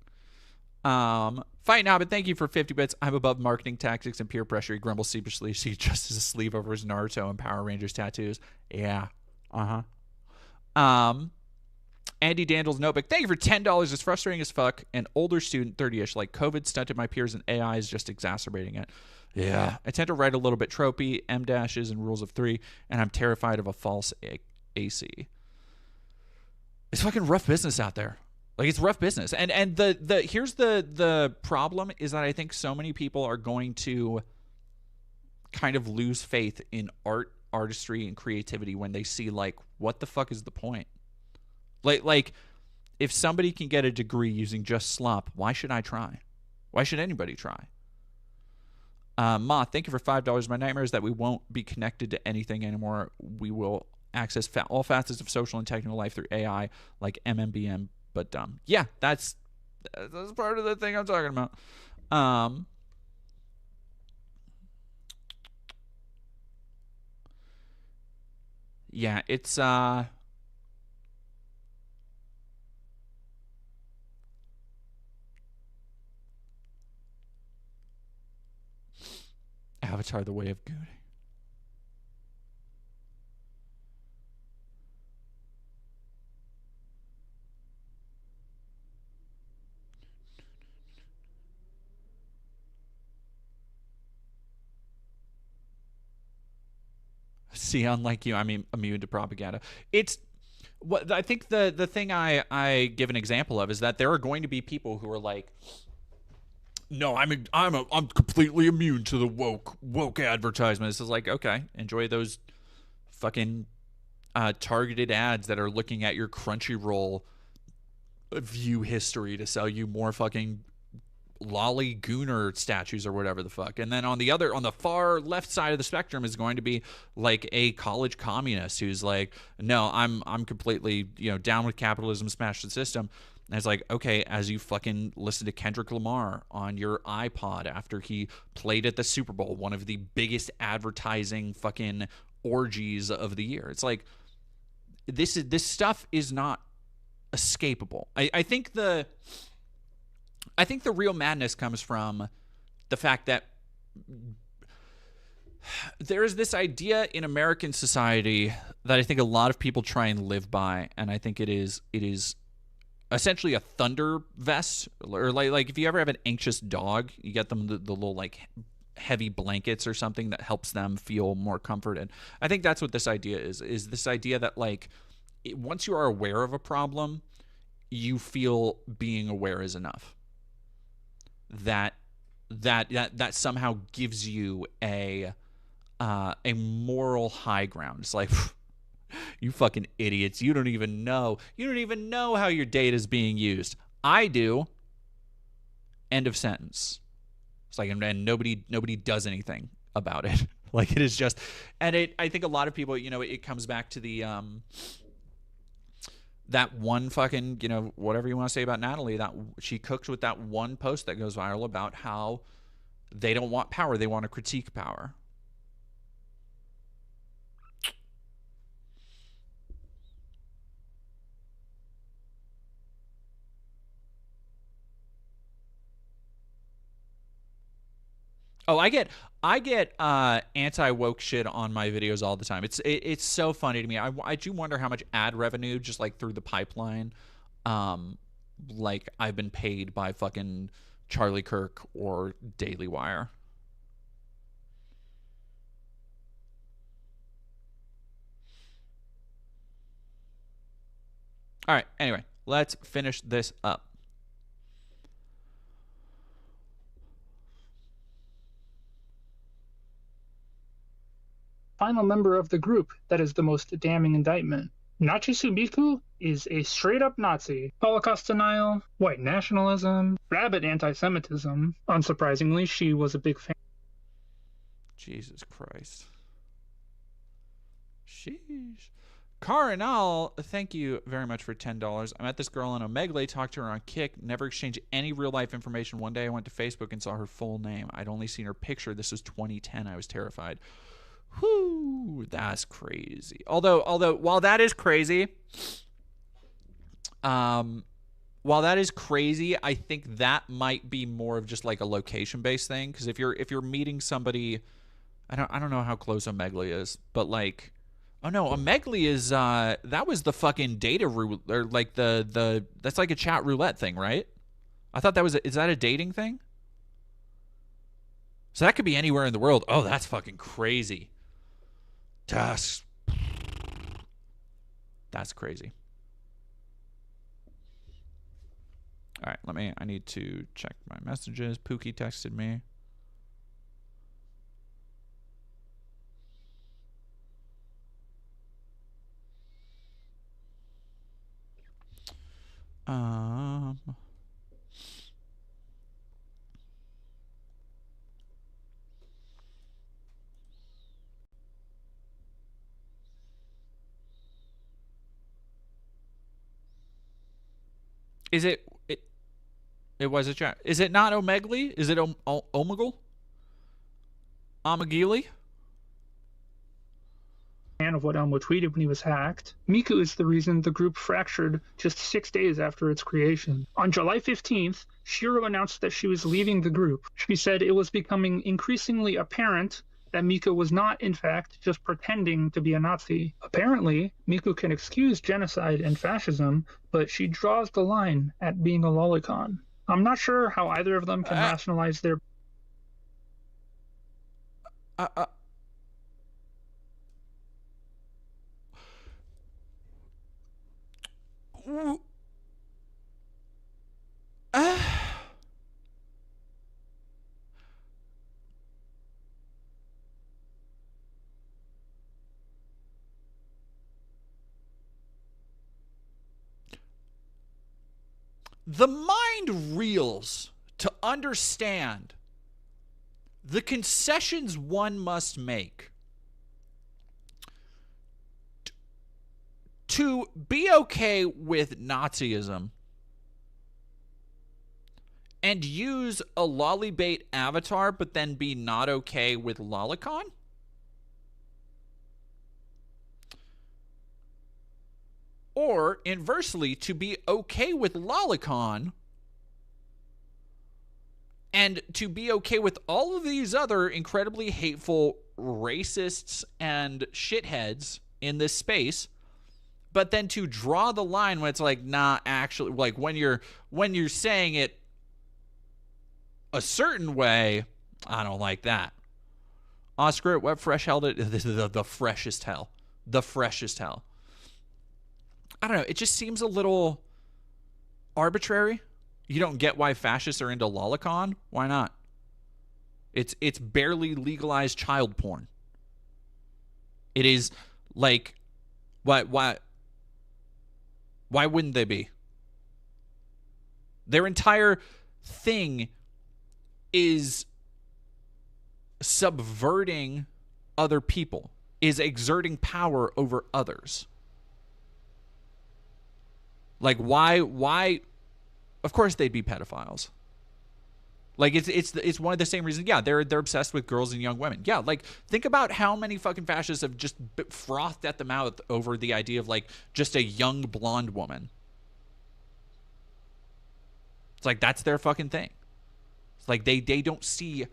Fight now, but thank you for 50 bits. I'm above marketing tactics and peer pressure. He grumbles sheepishly. She adjusts his sleeve over his Naruto and Power Rangers tattoos. Yeah. Andy Dandle's notebook. Thank you for $10. It's frustrating as fuck. An older student, 30-ish, like COVID stunted my peers and AI is just exacerbating it. Yeah. I tend to write a little bit tropey, M dashes and rules of 3, and I'm terrified of a false AC. It's fucking rough business out there. Like, it's rough business. And here's the problem is that I think so many people are going to kind of lose faith in artistry and creativity when they see, like, what the fuck is the point? Like if somebody can get a degree using just slop, why should I try? Why should anybody try? Ma, thank you for $5. My nightmare is that we won't be connected to anything anymore. We will access all facets of social and technical life through AI, like MMBM, but dumb. Yeah, that's part of the thing I'm talking about. Yeah, it's Avatar: The Way of Goonie. See, unlike you, I'm immune to propaganda. It's what I think the thing I give an example of is that there are going to be people who are like, no, I'm completely immune to the woke advertisements. It's like, okay, enjoy those fucking targeted ads that are looking at your Crunchyroll view history to sell you more fucking lolly gooner statues or whatever the fuck. And then on the far left side of the spectrum is going to be like a college communist who's like, no, I'm completely, down with capitalism, smash the system. And it's like, okay, as you fucking listen to Kendrick Lamar on your iPod after he played at the Super Bowl, one of the biggest advertising fucking orgies of the year. It's like, this stuff is not escapable. I think the real madness comes from the fact that there is this idea in American society that I think a lot of people try and live by, and I think it is essentially a thunder vest, or like if you ever have an anxious dog, you get them the little like heavy blankets or something that helps them feel more comforted. I think that's what this idea is this idea that like once you are aware of a problem, you feel being aware is enough. That somehow gives you a moral high ground. It's like, you fucking idiots. You don't even know how your data is being used. I do. End of sentence. It's like, and nobody does anything about it. Like, it is just, and I think a lot of people, it comes back to the, that one fucking, whatever you want to say about Natalie, that she cooked with that one post that goes viral about how they don't want power. They want to critique power. Oh, I get anti-woke shit on my videos all the time. It's so funny to me. I do wonder how much ad revenue just like through the pipeline, like I've been paid by fucking Charlie Kirk or Daily Wire. All right. Anyway, let's finish this up. Final member of the group that is the most damning indictment. Nachisubiku is a straight-up Nazi. Holocaust denial, white nationalism, rabid anti-Semitism. Unsurprisingly, she was a big fan. Jesus Christ. Sheesh. Carinal, thank you very much for $10. I met this girl on Omegle, talked to her on Kick, never exchanged any real-life information. One day I went to Facebook and saw her full name. I'd only seen her picture. This was 2010. I was terrified. Whoo, that's crazy. Although while that is crazy, while that is crazy, I think that might be more of just like a location-based thing. Because if you're meeting somebody, I don't know how close Omegle is, but like, oh no, Omegle is that was the fucking data roulette, or like the that's like a chat roulette thing, right? I thought that was is that a dating thing? So that could be anywhere in the world. Oh, that's fucking crazy. That's crazy. All right, I need to check my messages. Pookie texted me. Is it was a chat. Is it not Omegle? Is it Omegle? Omegili? Of what Elmo tweeted when he was hacked. Miku is the reason the group fractured just 6 days after its creation. On July 15th, Shiro announced that she was leaving the group. She said it was becoming increasingly apparent that Miku was not, in fact, just pretending to be a Nazi. Apparently, Miku can excuse genocide and fascism, but she draws the line at being a lolicon. I'm not sure how either of them can rationalize their... The mind reels to understand the concessions one must make to be okay with Nazism and use a lollybait avatar but then be not okay with lolicon? Or, inversely, to be okay with lolicon and to be okay with all of these other incredibly hateful racists and shitheads in this space, but then to draw the line when it's like, nah, actually, like when you're saying it a certain way, I don't like that. Oscar, what fresh held it? The freshest hell. The freshest hell. I don't know. It just seems a little arbitrary. You don't get why fascists are into lolicon? Why not? It's barely legalized child porn. It is like, why wouldn't they be? Their entire thing is subverting other people, is exerting power over others. Like, why? Of course they'd be pedophiles. Like, it's one of the same reasons. Yeah, they're obsessed with girls and young women. Yeah, like, think about how many fucking fascists have just frothed at the mouth over the idea of, like, just a young blonde woman. It's like, that's their fucking thing. It's like, they don't see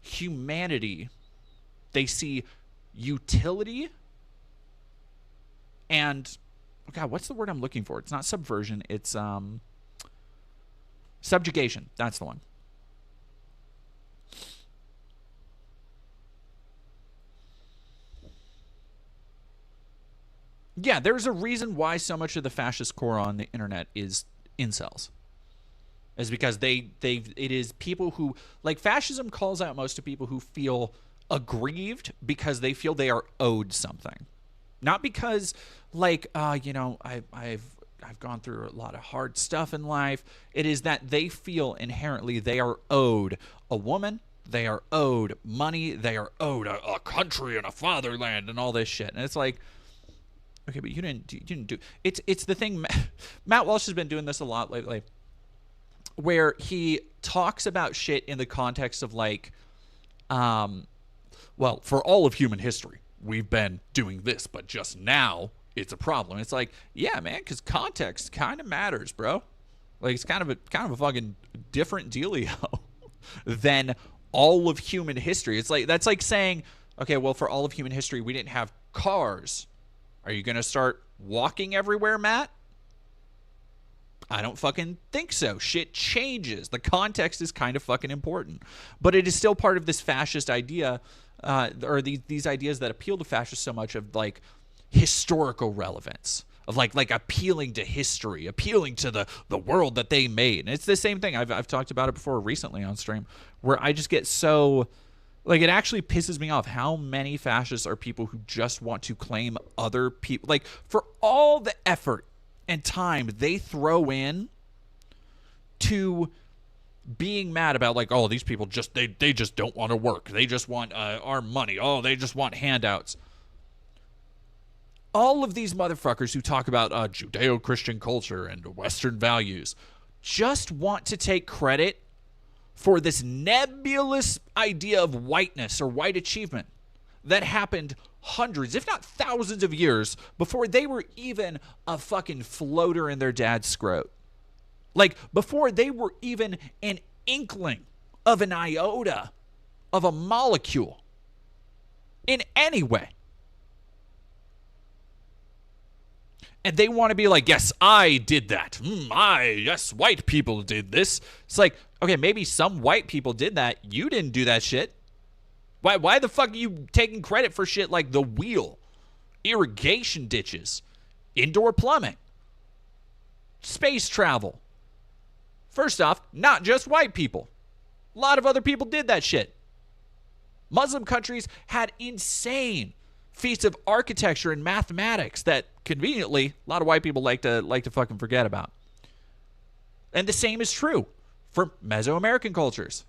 humanity. They see utility and... God, what's the word I'm looking for? It's not subversion. It's subjugation. That's the one. Yeah, there's a reason why so much of the fascist core on the internet is incels. Is because it is people who, like, fascism calls out most of people who feel aggrieved because they feel they are owed something. Not because, like, you know, I've gone through a lot of hard stuff in life. It is that they feel inherently they are owed a woman, they are owed money, they are owed a country and a fatherland and all this shit. And it's like, okay, but you didn't do. It's the thing. Matt Walsh has been doing this a lot lately, where he talks about shit in the context of, like, well, for all of human history, we've been doing this, but just now it's a problem. It's like, yeah, man, because context kind of matters, bro. Like, it's kind of a fucking different dealio than all of human history. It's like, that's like saying, okay, well, for all of human history, we didn't have cars. Are you going to start walking everywhere, Matt? I don't fucking think so. Shit changes. The context is kind of fucking important. But it is still part of this fascist idea, or these ideas that appeal to fascists so much, of like historical relevance, of like appealing to history, appealing to the world that they made. And it's the same thing. I've talked about it before recently on stream, where I just get so, like, it actually pisses me off how many fascists are people who just want to claim other people, like, for all the effort and time they throw in to being mad about, like, oh, these people just they just don't want to work, they just want our money, oh, they just want handouts. All of these motherfuckers who talk about Judeo-Christian culture and Western values just want to take credit for this nebulous idea of whiteness or white achievement that happened hundreds, if not thousands of years before they were even a fucking floater in their dad's scrot. Like, before they were even an inkling of an iota of a molecule in any way. And they want to be like, yes, I did that. Yes, white people did this. It's like, okay, maybe some white people did that. You didn't do that shit. Why the fuck are you taking credit for shit like the wheel, irrigation ditches, indoor plumbing, space travel? First off, not just white people. A lot of other people did that shit. Muslim countries had insane feats of architecture and mathematics that conveniently a lot of white people like to fucking forget about. And the same is true for Mesoamerican cultures,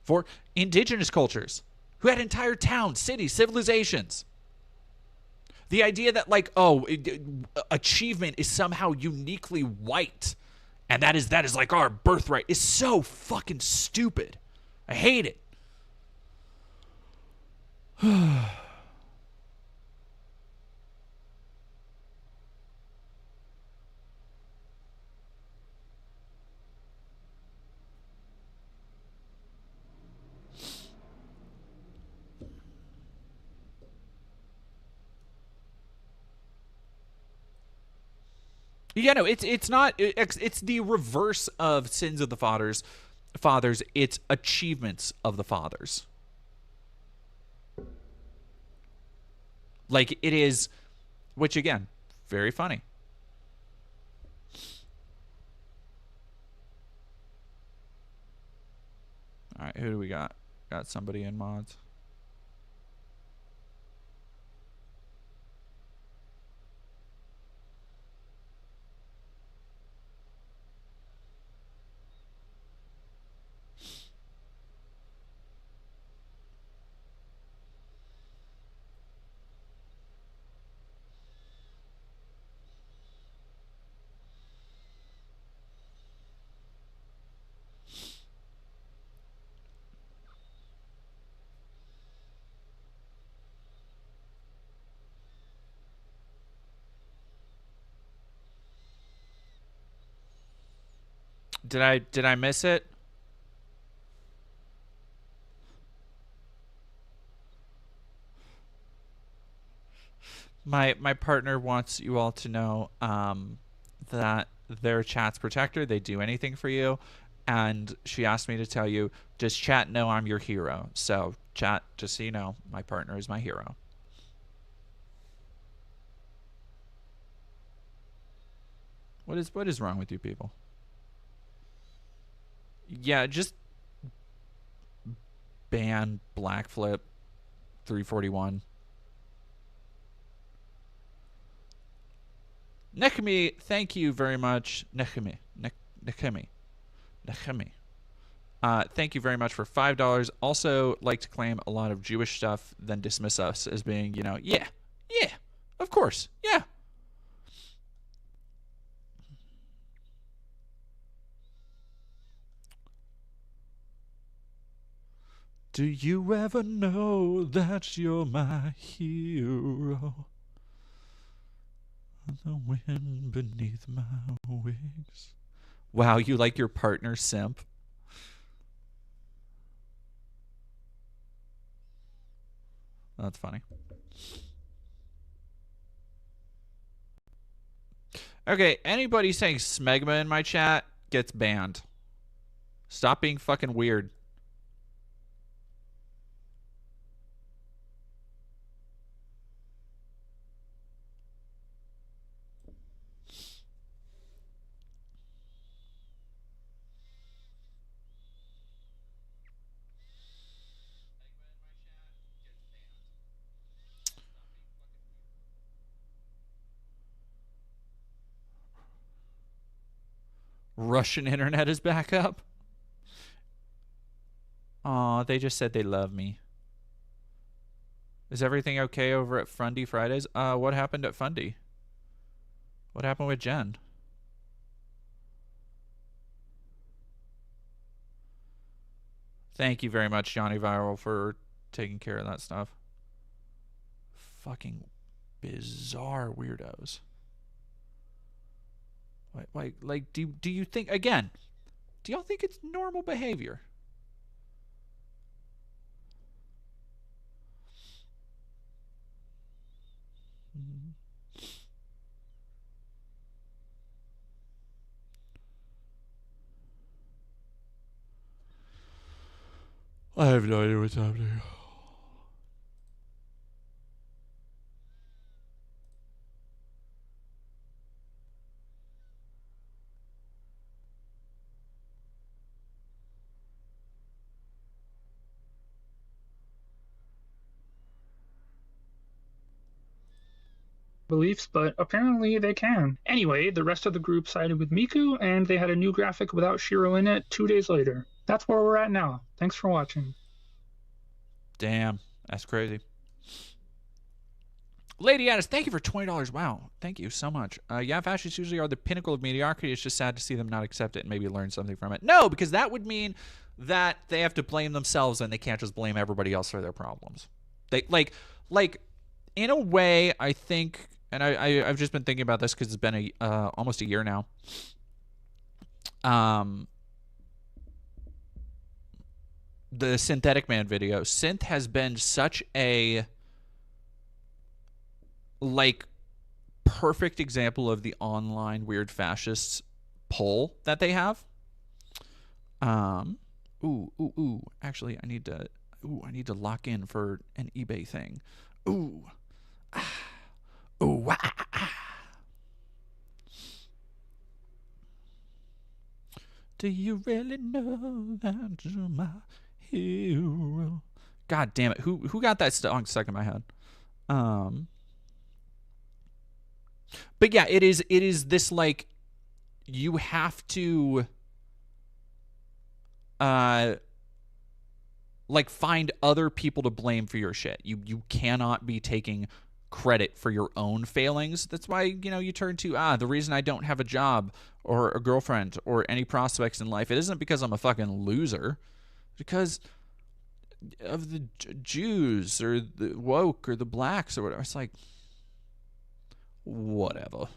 for indigenous cultures who had entire towns, cities, civilizations. The idea that, like, achievement is somehow uniquely white, and that is like our birthright, is so fucking stupid. I hate it. Yeah, no, it's not. It's the reverse of sins of the fathers. It's achievements of the fathers. Like, it is, which again, very funny. All right, who do we got? Got somebody in mods. Did I miss it? My partner wants you all to know that their chat's protector. They do anything for you, and she asked me to tell you, does chat know I'm your hero? So chat, just so you know, my partner is my hero. What is wrong with you people? Yeah, just ban Blackflip 341. Nekemi, thank you very much. Nekemi. Thank you very much for $5. Also like to claim a lot of Jewish stuff, then dismiss us as being, yeah, of course, yeah. Do you ever know that you're my hero? The wind beneath my wings. Wow, you like your partner simp? That's funny. Okay, anybody saying smegma in my chat gets banned. Stop being fucking weird. Russian internet is back up. Aw, they just said they love me. Is everything okay over at Fundy Fridays? What happened at Fundy? What happened with Jen? Thank you very much, Johnny Viral, for taking care of that stuff. Fucking bizarre weirdos. Like, do you think, again, do y'all think it's normal behavior? I have no idea what's happening. Beliefs, but apparently they can. Anyway, the rest of the group sided with Miku, and they had a new graphic without Shiro in it 2 days later. That's where we're at now. Thanks for watching. Damn, that's crazy. Lady Addis, thank you for $20. Wow, thank you so much. Yeah, fascists usually are the pinnacle of mediocrity. It's just sad to see them not accept it and maybe learn something from it. No, because that would mean that they have to blame themselves and they can't just blame everybody else for their problems. They like in a way, I think, and I've just been thinking about this because it's been almost a year now. The Synthetic Man video. Synth has been such a perfect example of the online weird fascists poll that they have. Actually, I need to lock in for an eBay thing. Do you really know that you're my hero? God damn it. Who got that song stuck in my head? But yeah, it is this like you have to like find other people to blame for your shit. You cannot be taking credit for your own failings. That's why, you turn to the reason I don't have a job or a girlfriend or any prospects in life, it isn't because I'm a fucking loser. It's because of the Jews or the woke or the blacks or whatever. It's like whatever.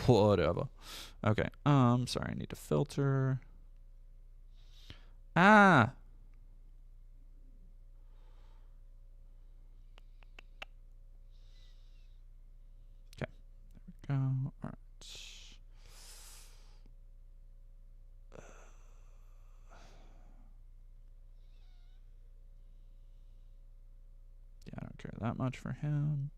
Okay. Sorry, I need to filter. Okay, there we go. All right. Yeah, I don't care that much for him.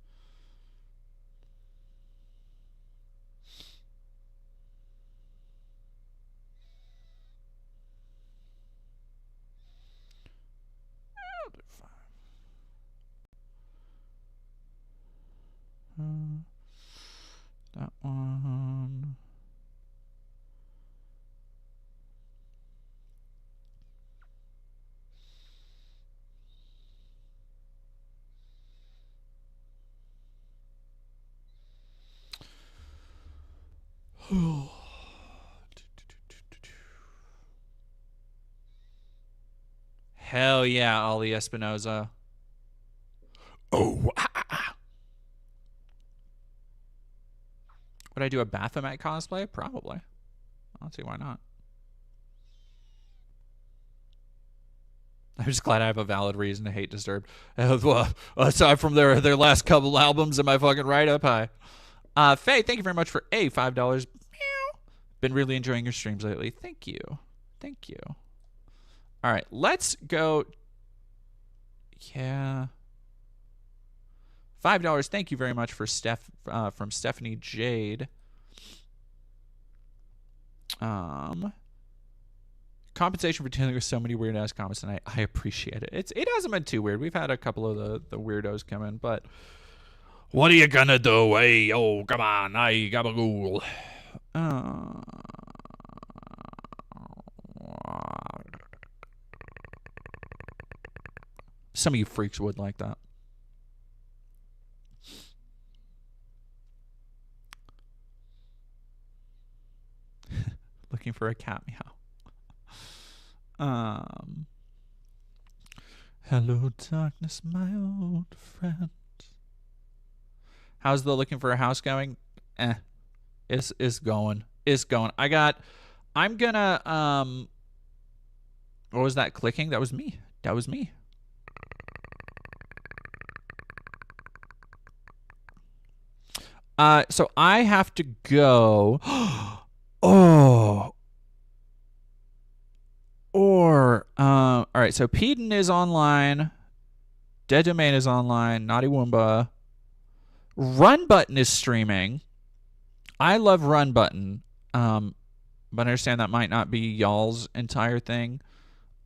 That one. Hell yeah, Ollie Espinoza. Would I do a Baphomet cosplay? Probably. I don't see why not. I'm just glad I have a valid reason to hate Disturbed. Aside from their last couple albums, am I fucking right up high? Faye, thank you very much for $5. Been really enjoying your streams lately. Thank you. Thank you. All right, let's go. Yeah. $5. Thank you very much for from Stephanie Jade. Compensation for dealing with so many weird ass comments tonight. I appreciate it. It hasn't been too weird. We've had a couple of the weirdos come in, but what are you gonna do? Hey, oh, come on, I gabagool. Some of you freaks would like that. Looking for a cat meow. Hello, darkness, my old friend. How's the looking for a house going? It's going. It's going. I'm gonna, what was that clicking? That was me. That was me. So I have to go. Oh. All right, so Peden is online. Dead Domain is online. Naughty Woomba. Run Button is streaming. I love Run Button. But I understand that might not be y'all's entire thing.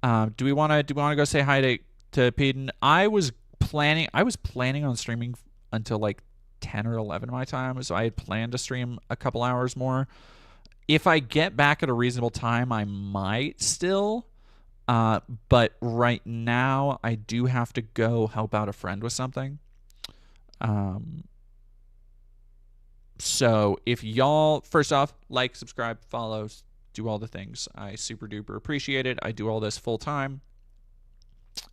Do we want to go say hi to Peden? I was planning on streaming until like 10 or 11 my time, so I had planned to stream a couple hours more. If I get back at a reasonable time, I might still. But right now, I do have to go help out a friend with something. So if y'all, first off, like, subscribe, follow, do all the things. I super duper appreciate it. I do all this full time.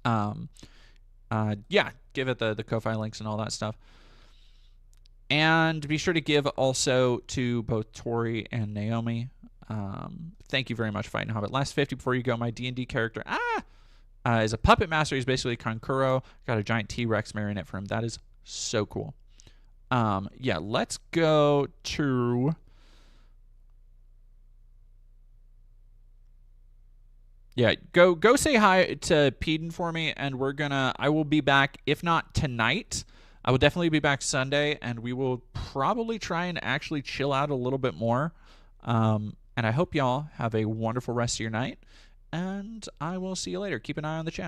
Yeah, give it the Ko-Fi links and all that stuff. And be sure to give also to both Tori and Naomi. Thank you very much, Fighting Hobbit. Last 50 before you go. My D&D character is a puppet master. He's basically Kankuro. Got a giant T-Rex marionette for him. That is so cool. Yeah, let's go to... Yeah, go say hi to Peden for me, and I will be back, if not tonight, I will definitely be back Sunday, and we will probably try and actually chill out a little bit more. And I hope y'all have a wonderful rest of your night, and I will see you later. Keep an eye on the channel.